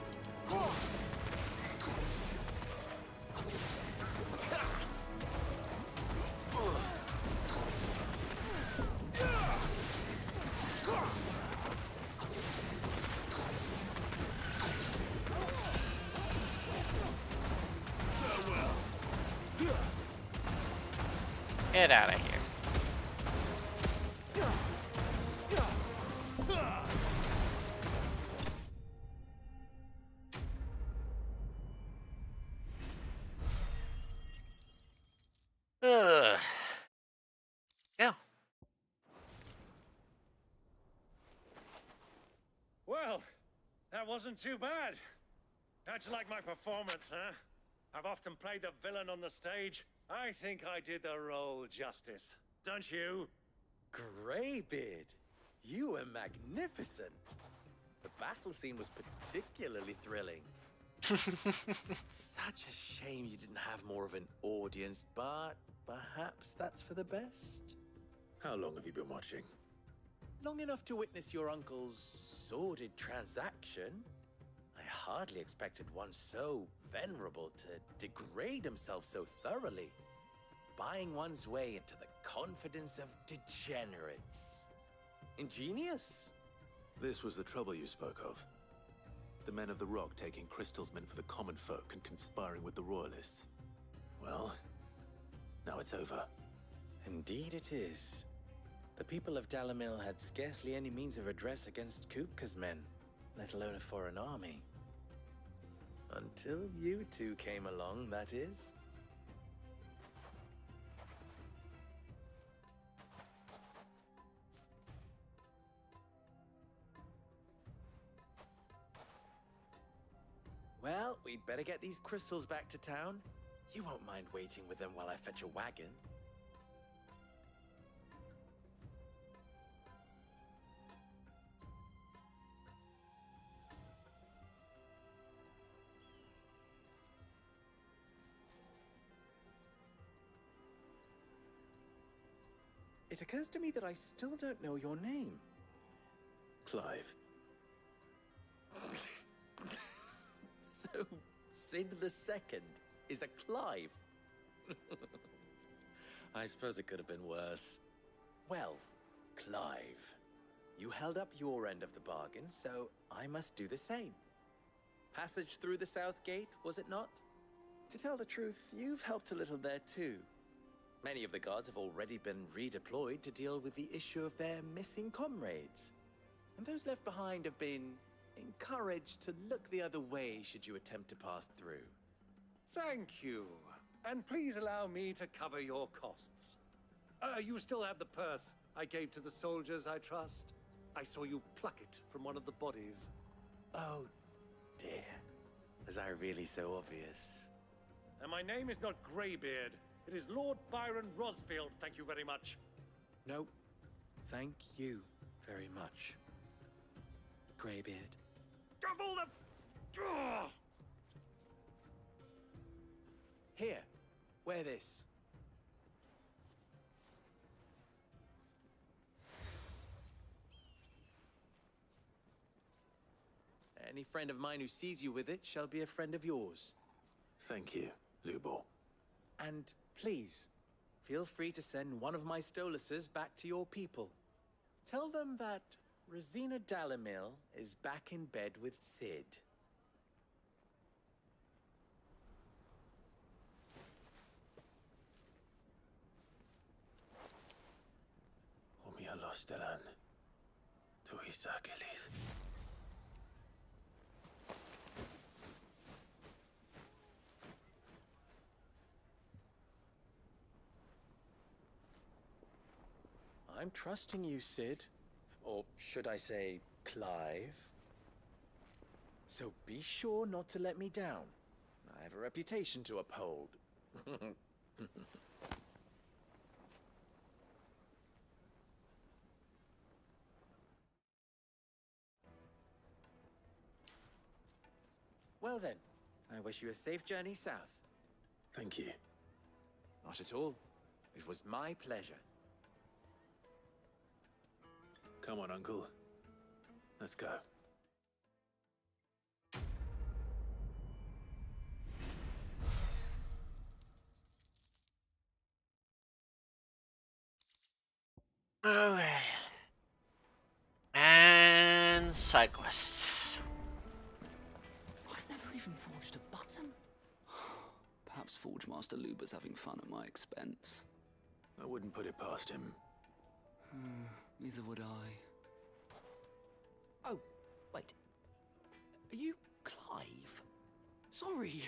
Get out of here. Yeah. Well, that wasn't too bad. How'd you like my performance, huh? I've often played the villain on the stage. I think I did the role justice. Don't you? Greybeard, you were magnificent. The battle scene was particularly thrilling. Such a shame you didn't have more of an audience, but perhaps that's for the best. How long have you been watching? Long enough to witness your uncle's sordid transaction. I hardly expected one so venerable to degrade himself so thoroughly. buying one's way into the confidence of degenerates. Ingenious. This was the trouble you spoke of. The men of the Rock taking crystals meant for the common folk and conspiring with the Royalists. Well, now it's over. Indeed it is. The people of Dalamil had scarcely any means of redress against Kupka's men, let alone a foreign army. Until you two came along, that is. Well, we'd better get these crystals back to town. You won't mind waiting with them while I fetch a wagon. It occurs to me that I still don't know your name. Clive. So, Sid the Second is a Clive. I suppose it could have been worse. Well, Clive, you held up your end of the bargain, so I must do the same. Passage through the South Gate, was it not? To tell the truth, you've helped a little there too. Many of the guards have already been redeployed to deal with the issue of their missing comrades. And those left behind have been encouraged to look the other way should you attempt to pass through. Thank you. And please allow me to cover your costs. You still have the purse I gave to the soldiers, I trust? I saw you pluck it from one of the bodies. Oh, dear. Was I really so obvious? And my name is not Greybeard. It is Lord Byron Rosfield, thank you very much. No, thank you very much, Greybeard. Gavel the... Ugh! Here, wear this. Any friend of mine who sees you with it shall be a friend of yours. Thank you, Lubor. And please, feel free to send one of my Stoluses back to your people. Tell them that Rosina Dalamil is back in bed with Sid. Omia Lostelan. Tuisakelis. I'm trusting you, Sid. Or should I say, Clive? So be sure not to let me down. I have a reputation to uphold. Well then, I wish you a safe journey south. Thank you. Not at all. It was my pleasure. Come on, Uncle. Let's go. Okay. And side quests. I've never even forged a button. Perhaps Forge Master Luber's having fun at my expense. I wouldn't put it past him. Neither would I. Oh, wait. Are you Clive? Sorry,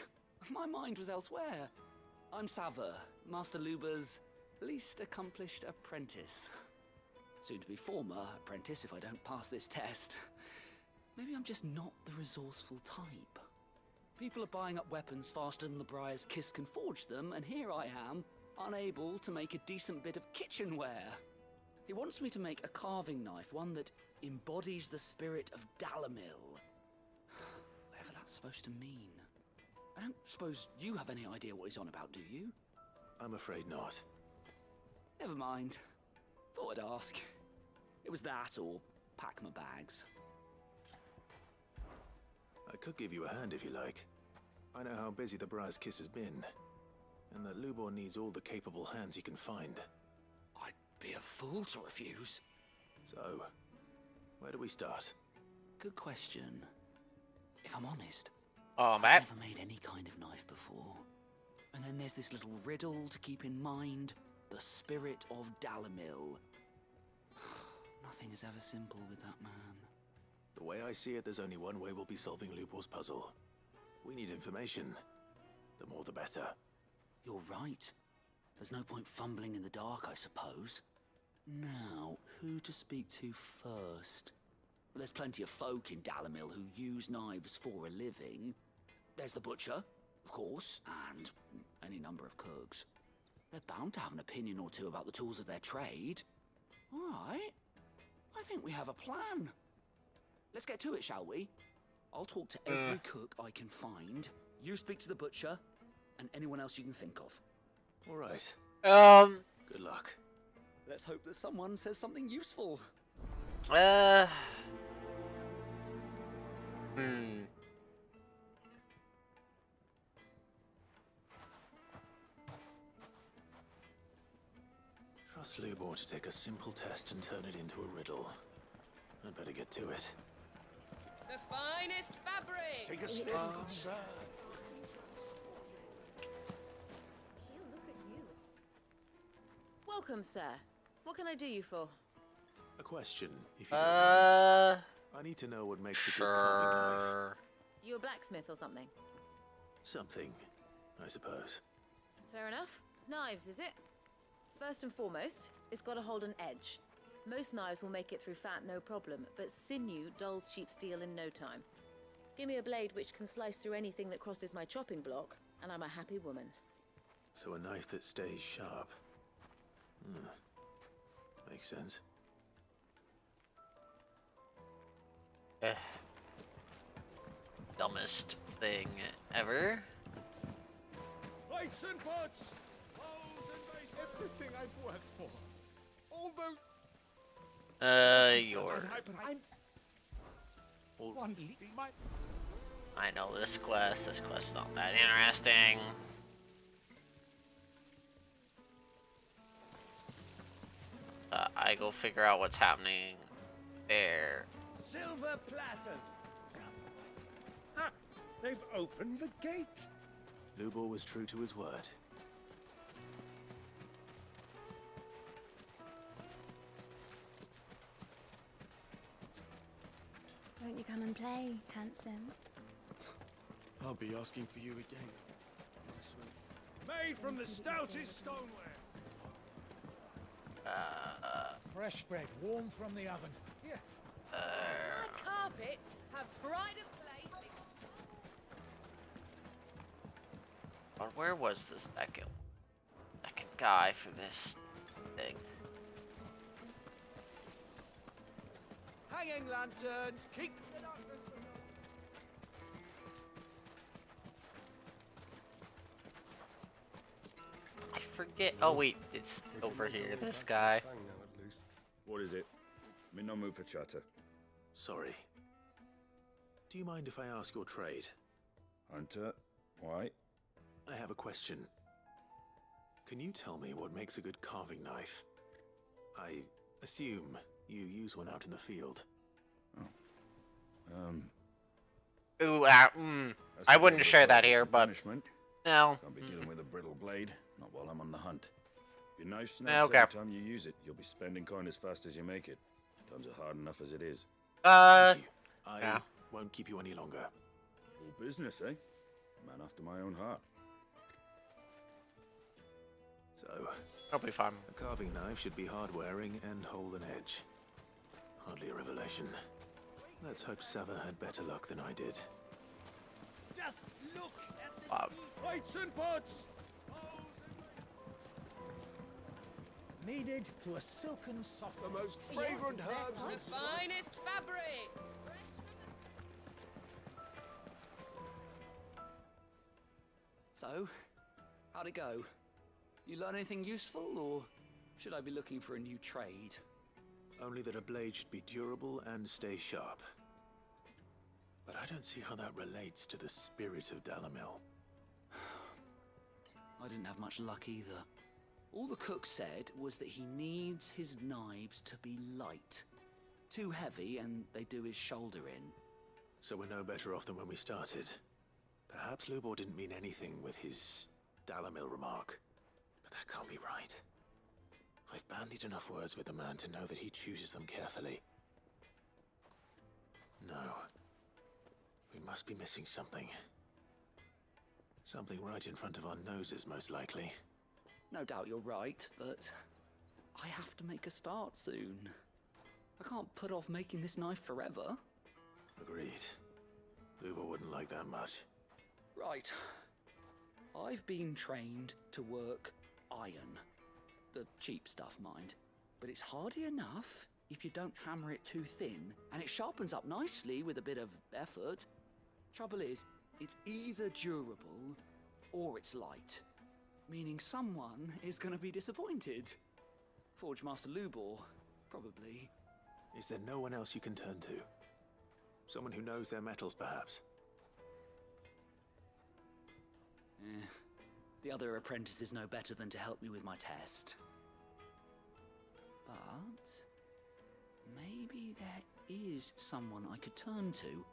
my mind was elsewhere. I'm Sava, Master Luber's least accomplished apprentice. Soon to be former apprentice if I don't pass this test. Maybe I'm just not the resourceful type. People are buying up weapons faster than the Briar's Kiss can forge them, and here I am, unable to make a decent bit of kitchenware. He wants me to make a carving knife, one that embodies the spirit of Dalamil. Whatever that's supposed to mean. I don't suppose you have any idea what he's on about, do you? I'm afraid not. Never mind. Thought I'd ask. It was that or pack my bags. I could give you a hand if you like. I know how busy the Briar's Kiss has been. and that Lubor needs all the capable hands he can find. I'd be a fool to refuse. So, where do we start? Good question. If I'm honest, Oh, I've Matt. never made any kind of knife before. And then there's this little riddle to keep in mind. The spirit of Dalamil. Nothing is ever simple with that man. The way I see it, there's only one way we'll be solving Lubor's puzzle. We need information. The more the better. You're right. There's no point fumbling in the dark, I suppose. Now, who to speak to first? Well, there's plenty of folk in Dalamil who use knives for a living. There's the butcher, of course, and any number of cooks. They're bound to have an opinion or two about the tools of their trade. All right. I think we have a plan. Let's get to it, shall we? I'll talk to every cook I can find. You speak to the butcher, and anyone else you can think of. All right. Good luck. Let's hope that someone says something useful. Trust Lubor to take a simple test and turn it into a riddle. I'd better get to it. The finest fabric! Take a sniff, good sir. Welcome, sir. What can I do you for? A question, if you don't mind. I need to know what makes a good carving knife. You a blacksmith or something? Something, I suppose. Fair enough. Knives, is it? First and foremost, it's got to hold an edge. Most knives will make it through fat, no problem, but sinew dulls cheap steel in no time. Give me a blade which can slice through anything that crosses my chopping block, and I'm a happy woman. So a knife that stays sharp. Makes sense. Dumbest thing ever. Lights and pots! Bowls and basins! Everything I've worked for. Although... I know this quest. This quest's not that interesting. I go figure out what's happening there. Silver platters! Ah, they've opened the gate! Lubor was true to his word. Won't you come and play, handsome? I'll be asking for you again. Made from the stoutest stoneware! Fresh bread, warm from the oven. Here. My carpets have pride of place. Or where was the second guy for this thing? Hanging lanterns, keep the darkness. I forget. Oh wait, it's over here. This guy. What is it? I'm in no mood for chatter. Sorry. Do you mind if I ask your trade? Hunter, why? I have a question. Can you tell me what makes a good carving knife? I assume you use one out in the field. Ooh, I wouldn't share that here, but no. Can't be dealing with a brittle blade, not while I'm on the hunt. Your knife snaps Okay. every time you use it. You'll be spending coin as fast as you make it. Times are hard enough as it is. Thank you. I yeah. won't keep you any longer. All business, eh? Man after my own heart. So, I'll be fine. A carving knife should be hard-wearing and hold an edge. Hardly a revelation. Let's hope Sava had better luck than I did. Just look at the lights and pots! Kneaded to a silken soft. The most fragrant herbs The and finest fabrics! So, how'd it go? You learn anything useful, or should I be looking for a new trade? Only that a blade should be durable and stay sharp. But I don't see how that relates to the spirit of Dalamil. I didn't have much luck either. All the cook said was that he needs his knives to be light. Too heavy and they do his shoulder in. So we're no better off than when we started. Perhaps Lubor didn't mean anything with his Dalamil remark. But that can't be right. I've bandied enough words with the man to know that he chooses them carefully. No. We must be missing something. Something right in front of our noses, most likely. No doubt you're right, but I have to make a start soon. I can't put off making this knife forever. Agreed. Lubor wouldn't like that much. Right. I've been trained to work iron. The cheap stuff, mind. But it's hardy enough if you don't hammer it too thin, and it sharpens up nicely with a bit of effort. Trouble is, it's either durable or it's light. Meaning someone is going to be disappointed. Forge Master Lubor, probably. Is there no one else you can turn to? Someone who knows their metals, perhaps? The other apprentices know better than to help me with my test. But maybe there is someone I could turn to.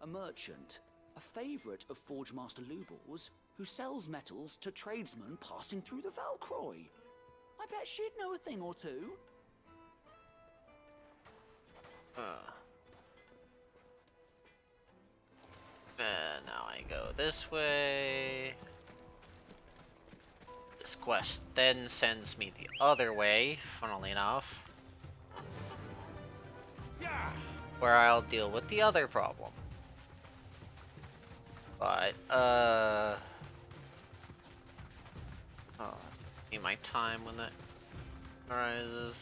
A merchant, a favourite of Forge Master Lubor's, who sells metals to tradesmen passing through the Valcroy. I bet she'd know a thing or two. Now I go this way. This quest then sends me the other way, funnily enough. Where I'll deal with the other problem. But, oh, see my time when that arises.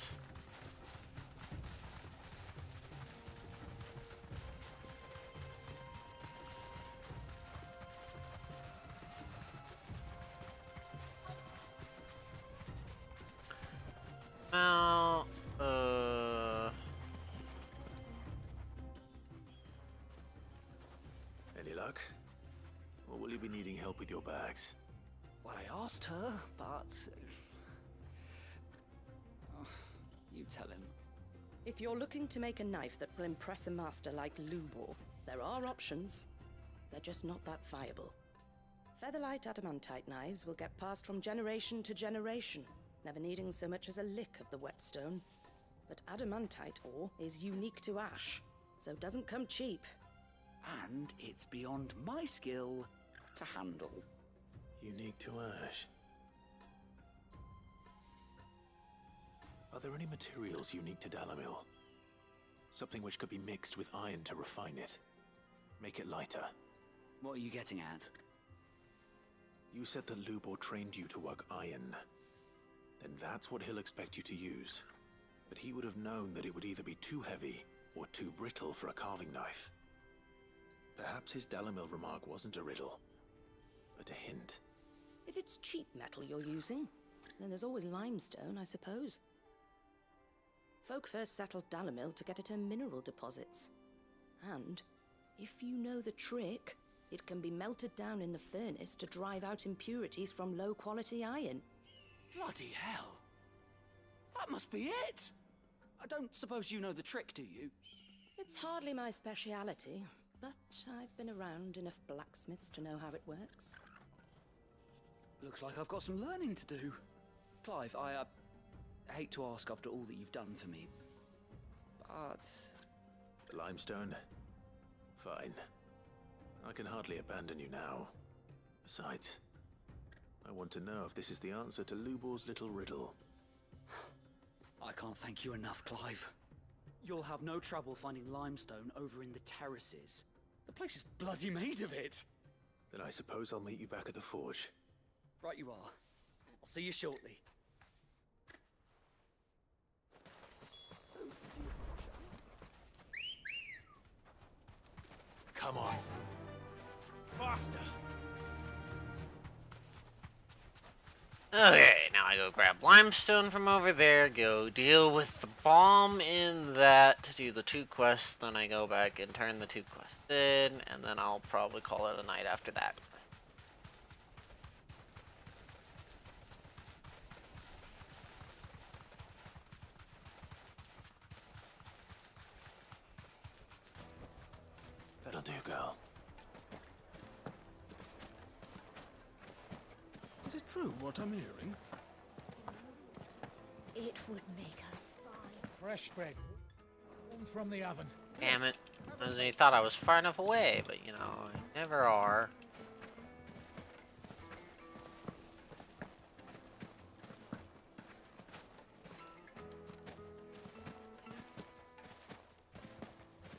Now, Any luck? Or will you be needing help with your bags? Well, I asked her, but... you tell him. If you're looking to make a knife that will impress a master like Lubor, there are options. They're just not that viable. Featherlight adamantite knives will get passed from generation to generation, never needing so much as a lick of the whetstone. But adamantite ore is unique to ash, so it doesn't come cheap. And it's beyond my skill to handle. Unique to ash. Are there any materials unique to Dalamil? Something which could be mixed with iron to refine it. Make it lighter. What are you getting at? You said that Lubor trained you to work iron. Then that's what he'll expect you to use. But he would have known that it would either be too heavy or too brittle for a carving knife. Perhaps his Dalamil remark wasn't a riddle, but a hint. If it's cheap metal you're using, then there's always limestone, I suppose. Folk first settled Dalamil to get at her mineral deposits. And, if you know the trick, it can be melted down in the furnace to drive out impurities from low-quality iron. Bloody hell! That must be it! I don't suppose you know the trick, do you? It's hardly my speciality, but I've been around enough blacksmiths to know how it works. Looks like I've got some learning to do. Clive, I hate to ask after all that you've done for me, but... The limestone? Fine. I can hardly abandon you now. Besides, I want to know if this is the answer to Lubor's little riddle. I can't thank you enough, Clive. You'll have no trouble finding limestone over in the terraces. The place is bloody made of it. Then I suppose I'll meet you back at the forge. Right you are. I'll see you shortly. Come on. Faster! Okay, now I go grab limestone from over there, go deal with the bomb in that to do the 2 quests, then I go back and turn the 2 quests in, and then I'll probably call it a night after that. true what I'm hearing? It would make a fine. Fresh bread. Warm from the oven. Damn it. I thought I was far enough away, but you know, I never are.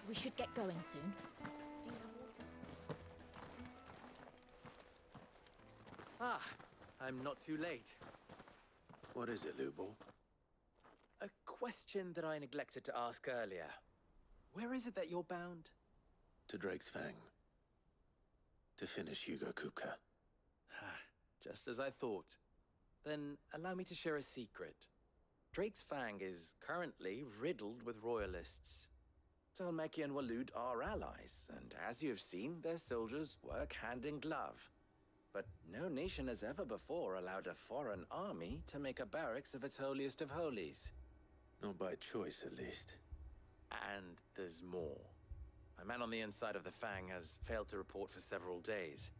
We should get going soon. Do you have water? Ah, I'm not too late. What is it, Lubor? A question that I neglected to ask earlier. Where is it that you're bound? To Drake's Fang. To finish Hugo Kupka. Just as I thought. Then allow me to share a secret. Drake's Fang is currently riddled with royalists. Talmeki and Walud are allies, and as you have seen, their soldiers work hand in glove. But no nation has ever before allowed a foreign army to make a barracks of its holiest of holies. Not by choice, at least. And there's more. My man on the inside of the Fang has failed to report for several days.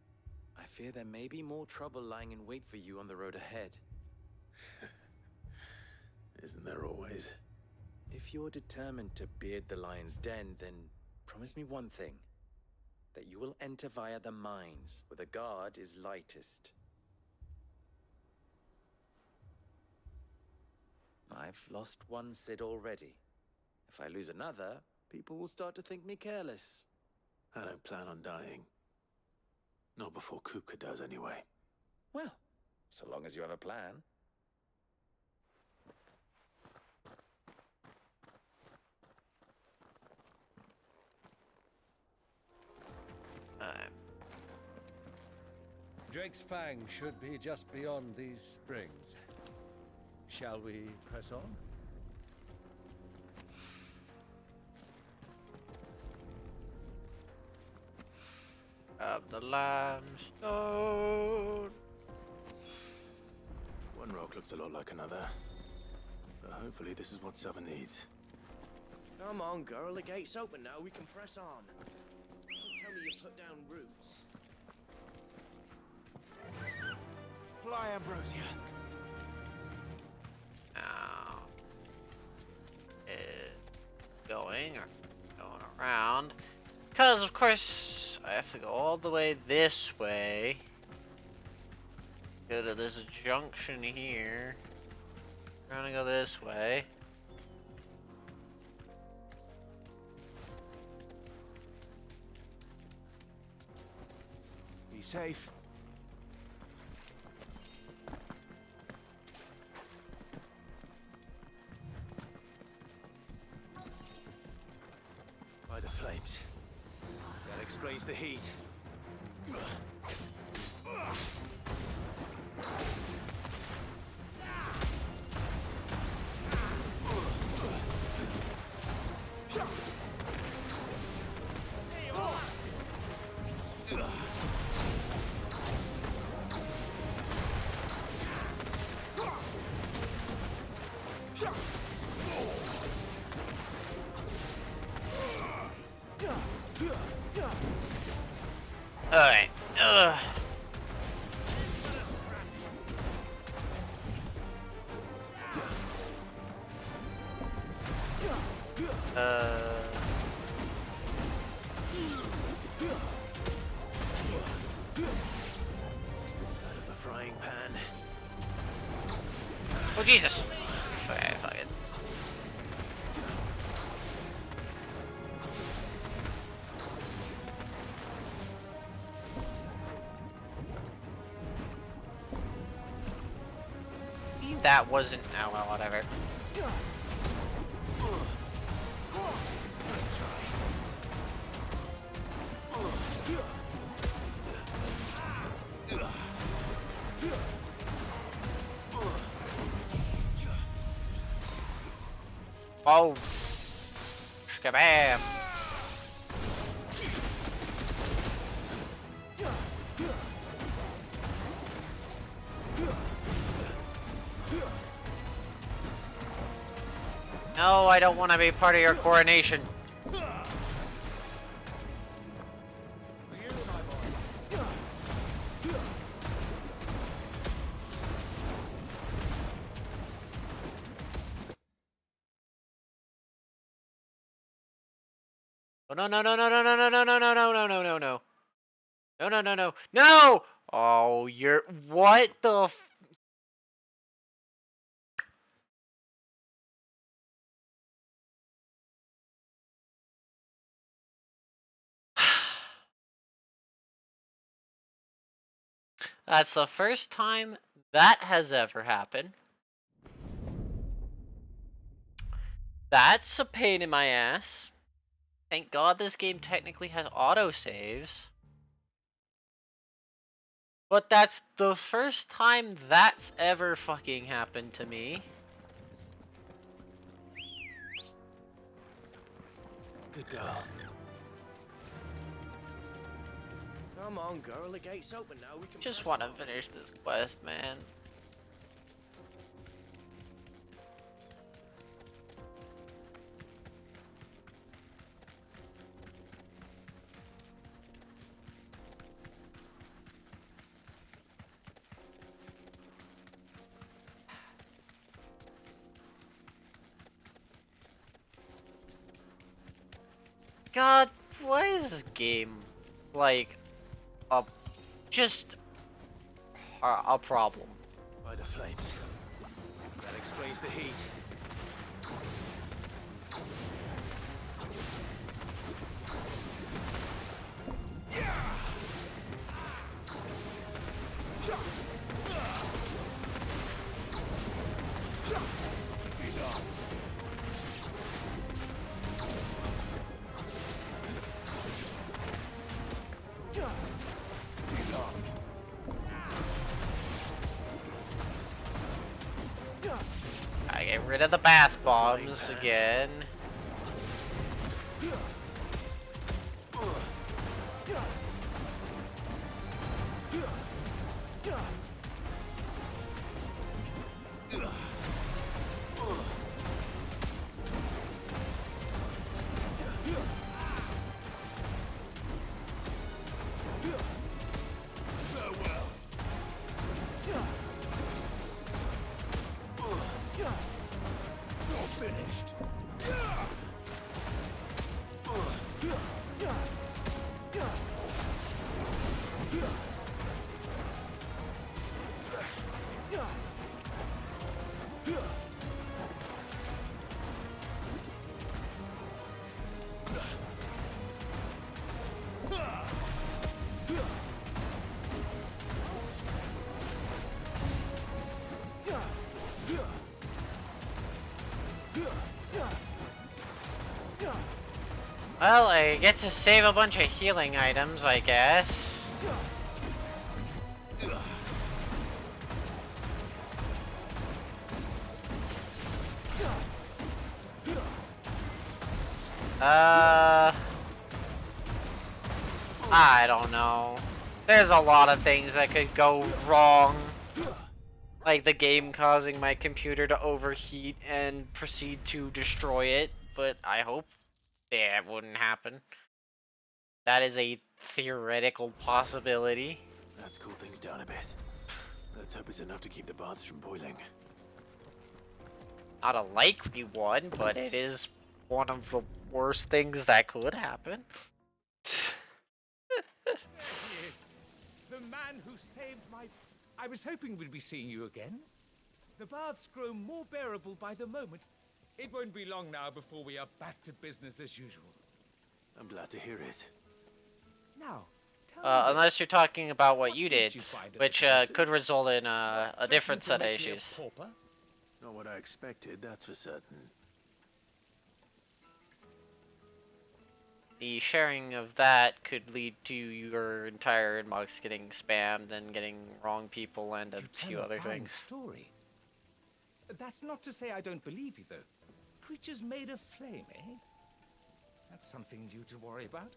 I fear there may be more trouble lying in wait for you on the road ahead. Isn't there always? If you're determined to beard the lion's den, then promise me one thing. That you will enter via the mines, where the guard is lightest. I've lost one Cid already. If I lose another, people will start to think me careless. I don't plan on dying. Not before Kupka does, anyway. Well, so long as you have a plan. Drake's Fang should be just beyond these springs. Shall we press on? Of the limestone. One rock looks a lot like another. But hopefully this is what Southern needs. Come on, girl. The gate's open now. We can press on. Don't tell me you put down roots. Fly, Ambrosia. Now, it's going around. Because, of course, I have to go all the way this way. Go to this junction here. I'm gonna go this way. Be safe. By the flames. That explains the heat. Alright. Out of the frying pan. Oh, Jesus. Okay, fuck it. That wasn't. Oh, well, whatever. Oh. Kabam. No, I don't want to be part of your coronation. Oh no no no no no no no no no no no no no no no. No no no no no! Oh, you're what the f That's the first time that has ever happened. That's a pain in my ass. Thank God this game technically has autosaves. But that's the first time that's ever fucking happened to me. Good girl. Come on, girl. The gate's open now. We can Just press want to on. finish this quest, man. God, why is this game like just a problem? By the flames. That explains the heat. I get rid of the bath bombs again. Well, I get to save a bunch of healing items, I guess. I don't know. There's a lot of things that could go wrong. Like the game causing my computer to overheat and proceed to destroy it, but I hope that wouldn't happen. That is a theoretical possibility. Let's cool things down a bit. Let's hope it's enough to keep the baths from boiling. Not a likely one, but it is one of the worst things that could happen. There he is. The man who saved my... I was hoping we'd be seeing you again. The baths grow more bearable by the moment. It won't be long now before we are back to business as usual. I'm glad to hear it. Now, Unless you're talking about what you did, you find at the which could result in a different set of issues. Not what I expected, that's for certain. The sharing of that could lead to your entire inbox getting spammed and getting wrong people and a few other things. Story. That's not to say I don't believe you, though. Creatures made of flame, eh? That's something new to worry about.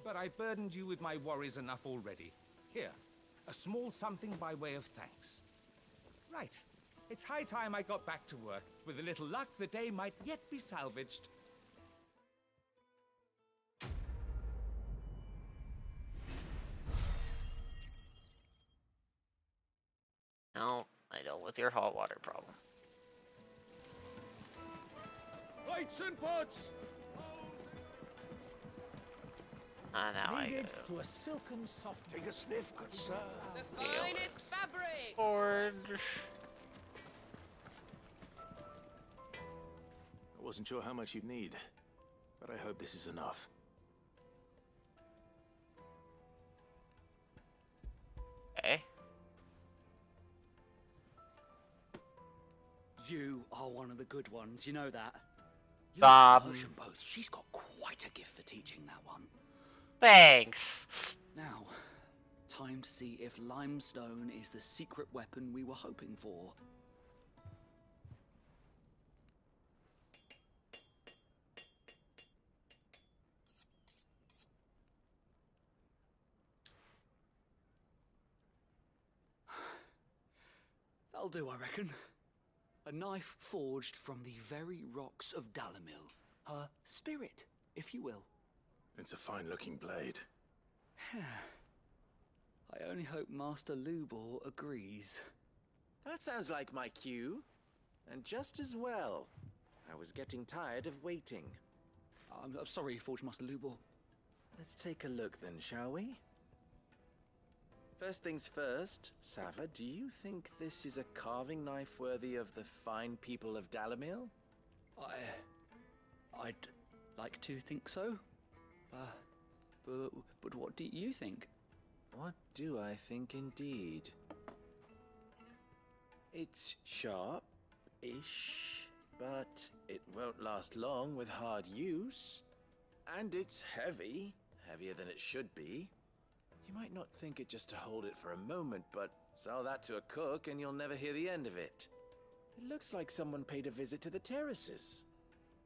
But I burdened you with my worries enough already. Here, a small something by way of thanks. Right. It's high time I got back to work. With a little luck, the day might yet be salvaged. No, I dealt with your hot water problem. Lights and pots! Now I Kneaded go. to a silken soft. Take a sniff, good sir. The finest fabric! Forge. I wasn't sure how much you'd need, but I hope this is enough. Okay. You are one of the good ones, you know that. You're an immersion both. She's got quite a gift for teaching that one. Thanks. Now, time to see if limestone is the secret weapon we were hoping for. That'll do, I reckon. A knife forged from the very rocks of Dalamil. Her spirit, if you will. It's a fine-looking blade. I only hope Master Lubor agrees. That sounds like my cue. And just as well. I was getting tired of waiting. I'm sorry, Forge Master Lubor. Let's take a look then, shall we? First things first, Sava, do you think this is a carving knife worthy of the fine people of Dalamil? I'd like to think so. But what do you think? What do I think indeed? It's sharp-ish, but it won't last long with hard use. And it's heavy, heavier than it should be. You might not think it just to hold it for a moment, but sell that to a cook and you'll never hear the end of it. It looks like someone paid a visit to the terraces.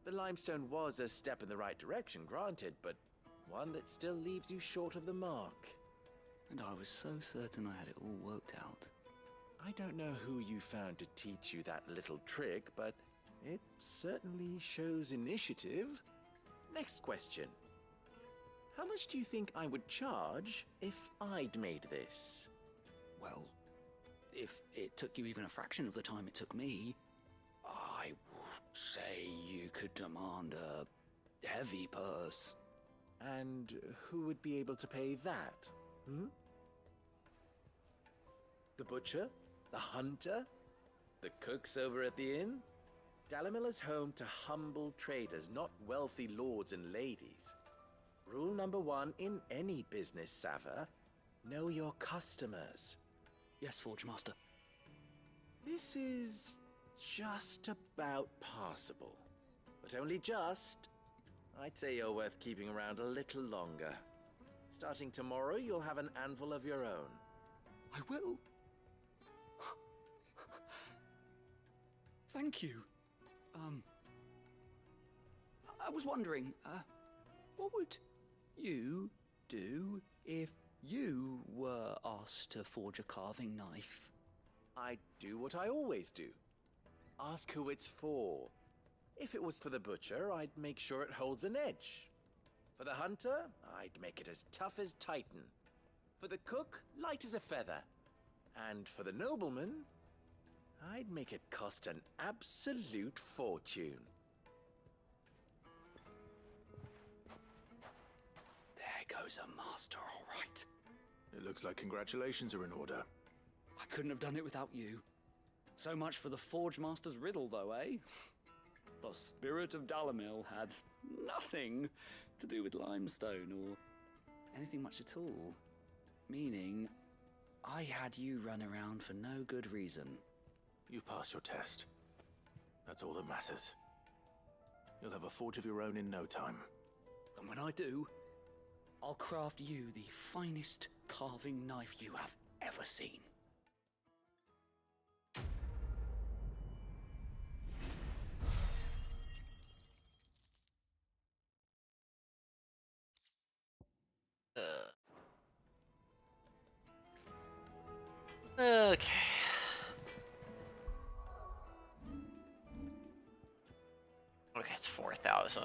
The limestone was a step in the right direction, granted, but one that still leaves you short of the mark. And I was so certain I had it all worked out. I don't know who you found to teach you that little trick, but it certainly shows initiative. Next question. How much do you think I would charge if I'd made this? Well, if it took you even a fraction of the time it took me, I would say you could demand a heavy purse. And who would be able to pay that? The butcher? The hunter? The cooks over at the inn? Dalamil is home to humble traders, not wealthy lords and ladies. Rule number 1 in any business, Sava, know your customers. Yes, Forge Master. This is just about passable. But only just. I'd say you're worth keeping around a little longer. Starting tomorrow, you'll have an anvil of your own. I will. Thank you. I was wondering, what would you do if you were asked to forge a carving knife? I'd do what I always do. Ask who it's for. If it was for the butcher, I'd make sure it holds an edge. For the hunter, I'd make it as tough as Titan. For the cook, light as a feather. And for the nobleman, I'd make it cost an absolute fortune. There goes a master, all right. It looks like congratulations are in order. I couldn't have done it without you. So much for the Forge Master's riddle, though, eh? The spirit of Dalamil had nothing to do with limestone or anything much at all. Meaning, I had you run around for no good reason. You've passed your test. That's all that matters. You'll have a forge of your own in no time. And when I do, I'll craft you the finest carving knife you have ever seen. Okay. Okay, it's 4,000.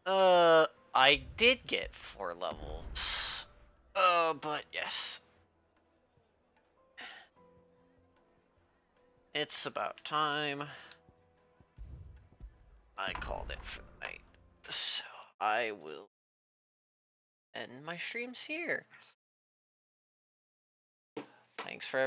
Okay. I did get 4 levels. But yes. It's about time. I called it for the night. So I will end my streams here. Thanks for